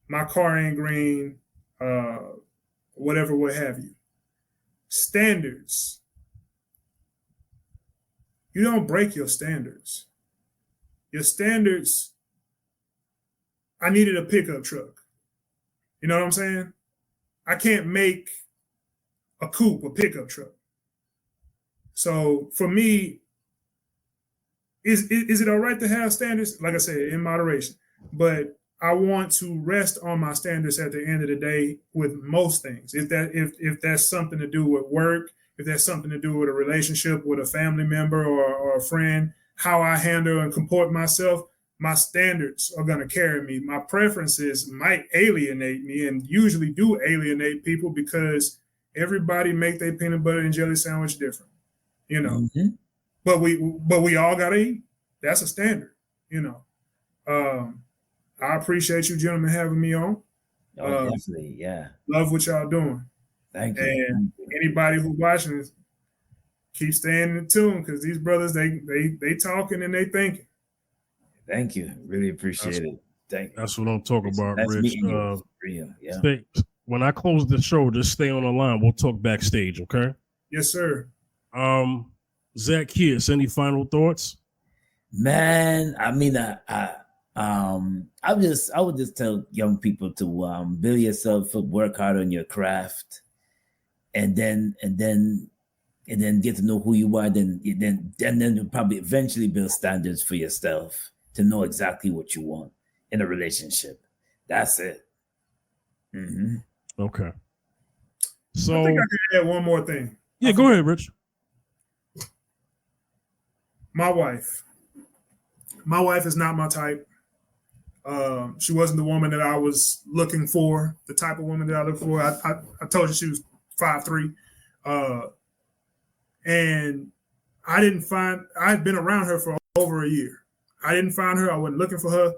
S3: My car ain't green, whatever, what have you. Standards. You don't break your standards. Your standards, I needed a pickup truck. You know what I'm saying? I can't make a coupe a pickup truck. So for me, is it all right to have standards? Like I said, in moderation. But I want to rest on my standards at the end of the day with most things. If that's something to do with work, if that's something to do with a relationship with a family member or a friend, how I handle and comport myself, my standards are going to carry me. My preferences might alienate me and usually do alienate people because everybody make their peanut butter and jelly sandwich different, you know. But we all got to eat. That's a standard, you know. I appreciate you gentlemen having me on.
S2: Definitely, yeah.
S3: Love what y'all doing.
S2: Thank you.
S3: And anybody who watching this, keep staying in tune because these brothers, they talking and they thinking.
S2: Thank you. Really appreciate it. Thank you.
S1: That's what I'm talking about,
S2: Nice
S1: Rich.
S2: meeting you. Real, yeah.
S1: When I close the show, just stay on the line. We'll talk backstage, okay?
S3: Yes, sir.
S1: Zacchaeus, any final thoughts?
S2: Man, I mean, I would just tell young people to build yourself up, work hard on your craft, and then get to know who you are. Then you'll probably eventually build standards for yourself to know exactly what you want in a relationship. That's it.
S1: Okay. So
S3: I think I can add one more thing.
S1: Yeah, go ahead, Rich.
S3: My wife is not my type. She wasn't the woman that I was looking for, the type of woman that I look for. I told you she was 5'3". And I had been around her for over a year. I didn't find her. I wasn't looking for her.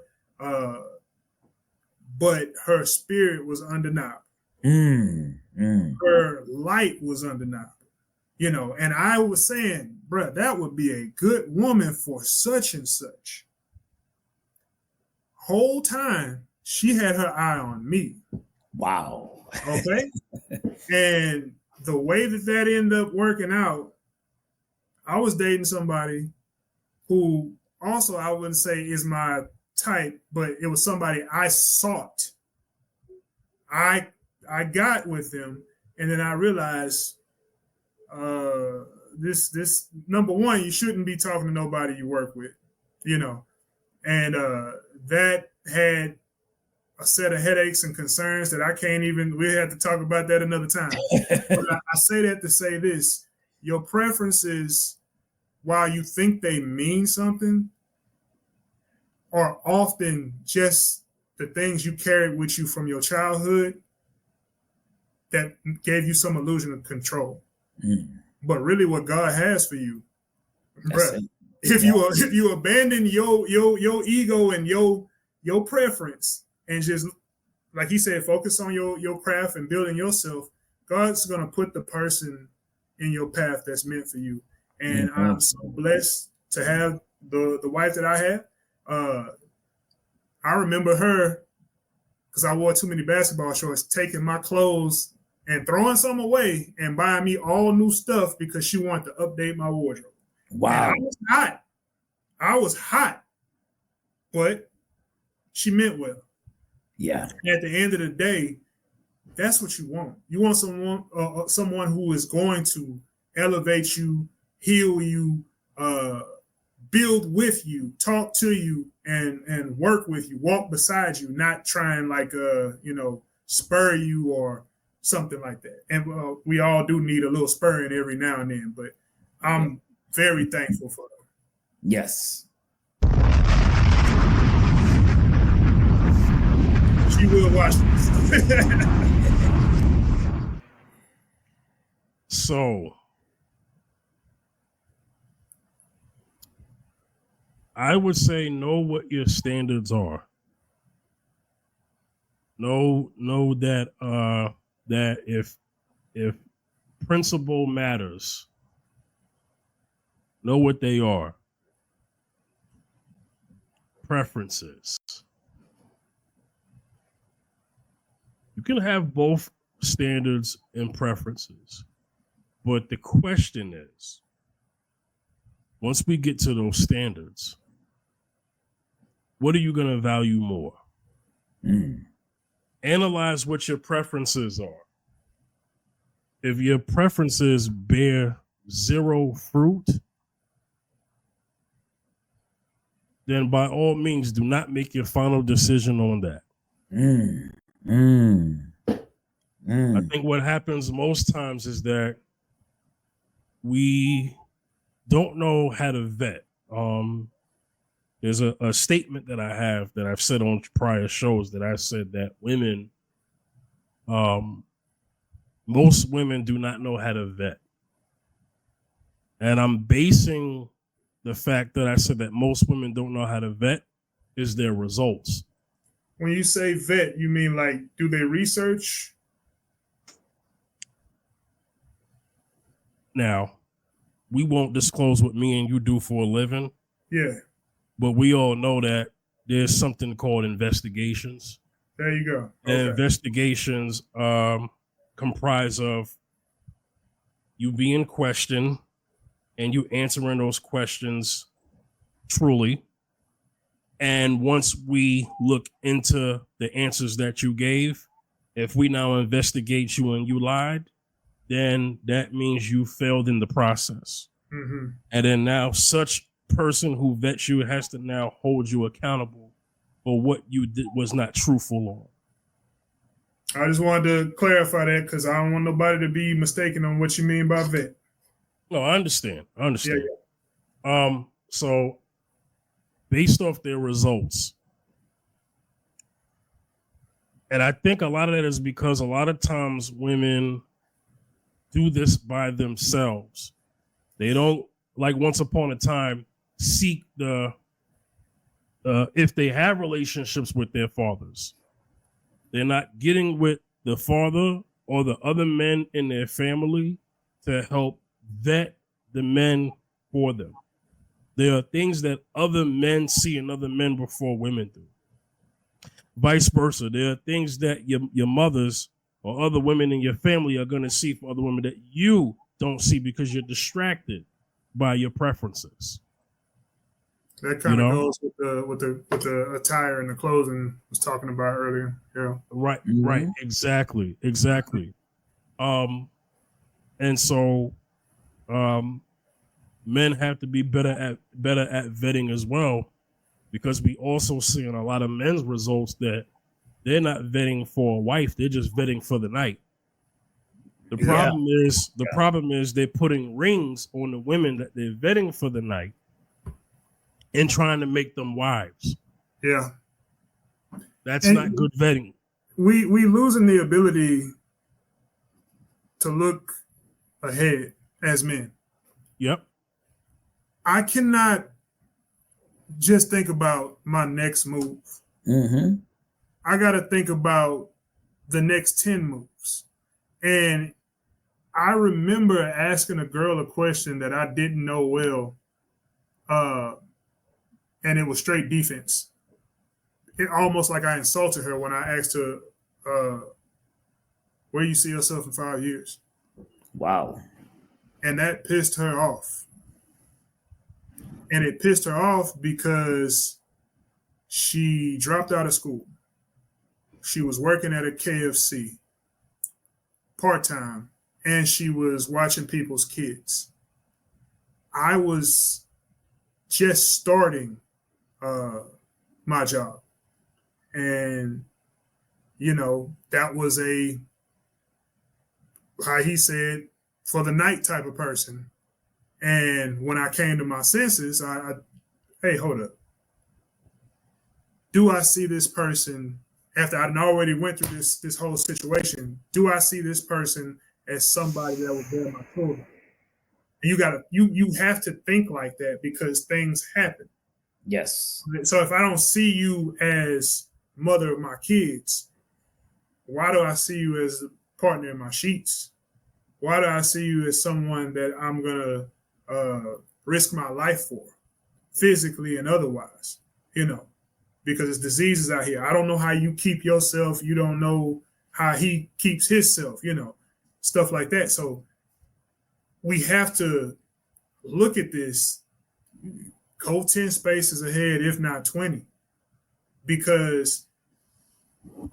S3: But her spirit was undeniable. Her light was undeniable. you know, and I was saying, bruh, that would be a good woman for such and such. Whole time she had her eye on me.
S2: Wow.
S3: Okay. And the way that ended up working out, I was dating somebody who also I wouldn't say is my type, but it was somebody I sought. I got with them, and then I realized this number one, you shouldn't be talking to nobody you work with, you know, and that had a set of headaches and concerns that I can't even. We have to talk about that another time. But I say that to say this: your preferences, while you think they mean something, are often just the things you carried with you from your childhood that gave you some illusion of control. But really, what God has for you, bruh, if you abandon your ego and your preference and just, like he said, focus on your craft and building yourself, God's gonna put the person in your path that's meant for you. And I'm so blessed to have the wife that I have. I remember her, because I wore too many basketball shorts, taking my clothes and throwing some away and buying me all new stuff because she wanted to update my wardrobe.
S2: Wow.
S3: And I was hot, but she meant well.
S2: Yeah.
S3: At the end of the day, that's what you want. You want someone who is going to elevate you, heal you, build with you, talk to you, and work with you, walk beside you, not try and spur you or something like that. And we all do need a little spurring every now and then, but I'm very thankful for them.
S2: Yes.
S3: She will watch this.
S1: So I would say know what your standards are. Know that that if principle matters, know what they are. Preferences. You can have both standards and preferences. But the question is, once we get to those standards, what are you going to value more? Analyze what your preferences are. If your preferences bear zero fruit, then by all means, do not make your final decision on that. I think what happens most times is that we don't know how to vet. There's a statement that I have that I've said on prior shows that I said that women, most women do not know how to vet. And I'm basing the fact that I said that most women don't know how to vet is their results.
S3: When you say vet, you mean like, do they research?
S1: Now, we won't disclose what me and you do for a living.
S3: Yeah.
S1: But we all know that there's something called investigations.
S3: There you go.
S1: Okay. And investigations comprise of you being questioned and you answering those questions truly. And once we look into the answers that you gave, if we now investigate you and you lied, then that means you failed in the process.
S3: Mm-hmm.
S1: And then now such person who vets you has to now hold you accountable for what you did was not truthful on.
S3: I just wanted to clarify that because I don't want nobody to be mistaken on what you mean by vet.
S1: No, I understand. Yeah. So based off their results, and I think a lot of that is because a lot of times women do this by themselves. They don't, like once upon a time, seek the if they have relationships with their fathers, they're not getting with the father or the other men in their family to help vet the men for them. There are things that other men see in other men before women do. Vice versa. There are things that your mothers or other women in your family are going to see for other women that you don't see because you're distracted by your preferences.
S3: That kind of goes with the attire and the clothing I was talking about earlier. Yeah.
S1: Right. Right. Exactly. And so men have to be better at vetting as well, because we also see in a lot of men's results that they're not vetting for a wife, they're just vetting for the night. The problem is they're putting rings on the women that they're vetting for the night and trying to make them wives.
S3: Yeah.
S1: That's not good vetting.
S3: We losing the ability to look ahead as men.
S1: Yep.
S3: I cannot just think about my next move.
S2: Mm-hmm.
S3: I got to think about the next 10 moves. And I remember asking a girl a question that I didn't know well, and it was straight defense. It almost like I insulted her when I asked her, where you see yourself in 5 years?
S2: Wow.
S3: And that pissed her off. And it pissed her off because she dropped out of school. She was working at a KFC part-time, and she was watching people's kids. I was just starting my job. And, that was how he said, for the night type of person. And when I came to my senses, hey, hold up. Do I see this person, after I already went through this whole situation, do I see this person as somebody that will bear my children? And you have to think like that because things happen.
S2: Yes.
S3: So if I don't see you as mother of my kids, why do I see you as a partner in my sheets? Why do I see you as someone that I'm going to risk my life for, physically and otherwise, because it's diseases out here. I don't know how you keep yourself. You don't know how he keeps himself, stuff like that. So we have to look at this, go 10 spaces ahead, if not 20, because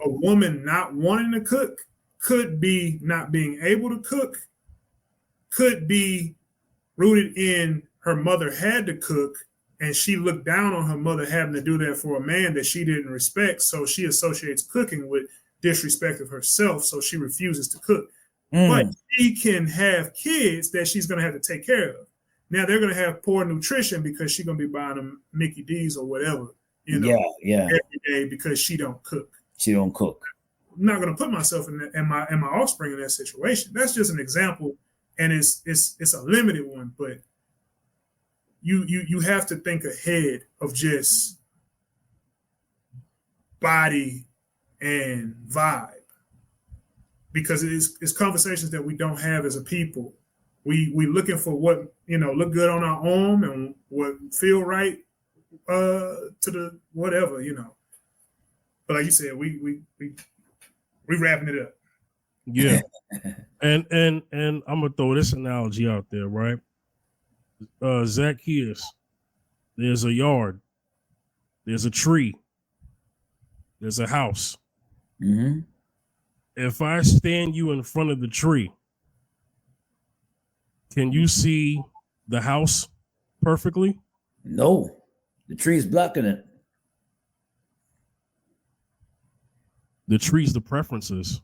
S3: a woman not wanting to cook could be not being able to cook, could be rooted in her mother had to cook, and she looked down on her mother having to do that for a man that she didn't respect. So she associates cooking with disrespect of herself. So she refuses to cook. But she can have kids that she's going to have to take care of. Now they're going to have poor nutrition because she's going to be buying them Mickey D's or whatever, every day because she don't cook.
S2: She don't cook.
S3: I'm not going to put myself and my offspring in that situation. That's just an example, and it's a limited one, but you have to think ahead of just body and vibe, because it's conversations that we don't have as a people. We looking for what look good on our arm and what feel right to the whatever, But like you said, we wrapping it up.
S1: Yeah. and I'm gonna throw this analogy out there, right? Zacchaeus, there's a yard, there's a tree, there's a house.
S2: Mm-hmm.
S1: If I stand you in front of the tree, can you see the house perfectly?
S2: No, the tree's blocking it.
S1: The tree's the preferences.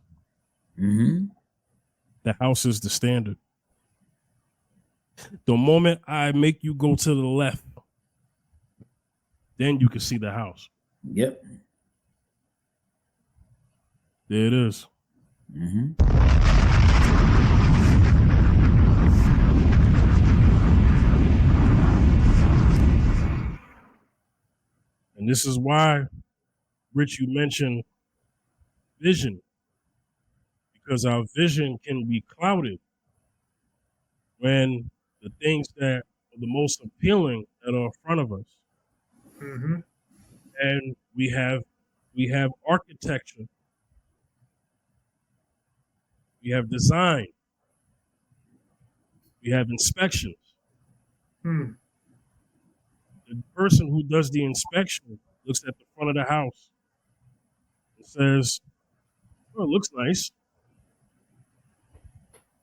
S2: Mm-hmm.
S1: The house is the standard. The moment I make you go to the left, then you can see the house.
S2: Yep.
S1: There it is.
S2: Mm-hmm.
S1: And this is why, Rich, you mentioned vision, because our vision can be clouded when the things that are the most appealing that are in front of us, and we have architecture, we have design, we have inspections. The person who does the inspection looks at the front of the house and says, "Oh, it looks nice."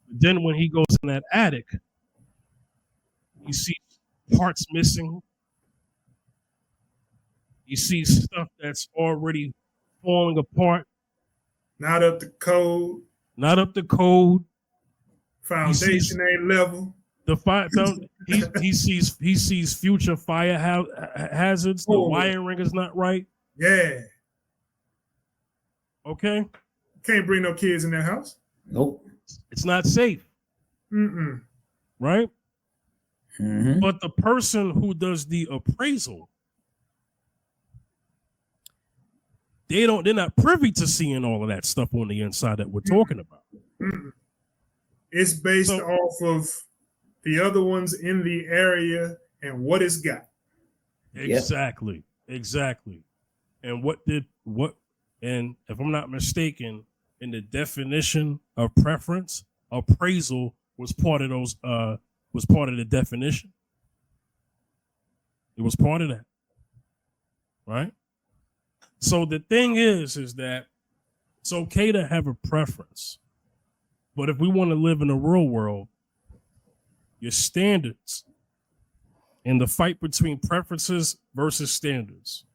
S1: But then when he goes in that attic, he sees parts missing. He sees stuff that's already falling apart.
S3: Not up to code.
S1: Not up to code.
S3: Foundation ain't level.
S1: The fire. He sees future fire hazards. The wiring is not right.
S3: Yeah.
S1: Okay.
S3: Can't bring no kids in that house.
S2: Nope.
S1: It's not safe. Right. But the person who does the appraisal, they're not privy to seeing all of that stuff on the inside that we're talking about.
S3: It's based off of the other ones in the area and what it's got.
S1: Exactly. Exactly. And and if I'm not mistaken, in the definition of preference, appraisal was part of the definition. It was part of that. Right? So the thing is that it's okay to have a preference. But if we want to live in the real world, your standards and the fight between preferences versus standards,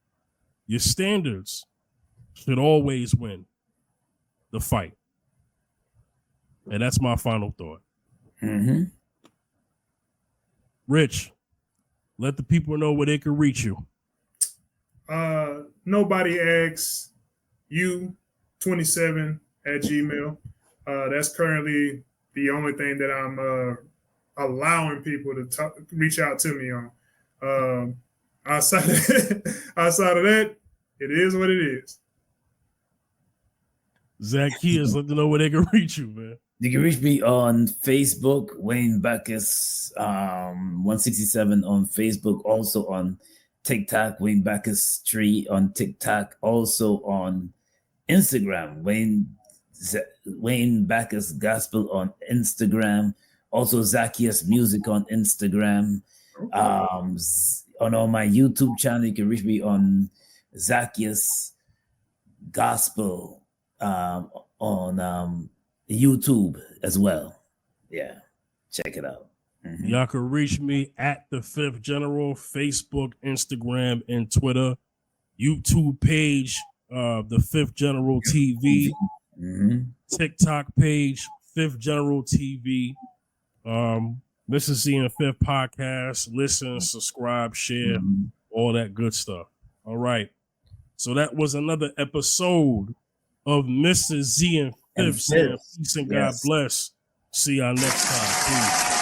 S1: your standards should always win the fight. And that's my final thought. Rich, let the people know where they can reach you.
S3: Nobody asks you 27 at Gmail. That's currently the only thing that I'm allowing people to reach out to me on. Outside of that, it is what it is.
S1: Zacchaeus, let them know where they can reach you, man.
S2: You can reach me on Facebook, Wayne Backus 167 on Facebook, also on TikTok, Wayne Backus 3 on TikTok, also on Instagram, Wayne Backus Gospel on Instagram, also Zacchaeus Music on Instagram. On all my YouTube channel, you can reach me on Zacchaeus Gospel on YouTube as well. Yeah, check it out.
S1: Y'all can reach me at the Fifth General, Facebook, Instagram, and Twitter. YouTube page, the Fifth General TV. TikTok page, Fifth General TV. Mrs. Z and Fifth podcast. Listen, subscribe, share, all that good stuff. All right. So that was another episode of Mrs. Z and Fifth. Peace and God bless. See y'all next time. Peace.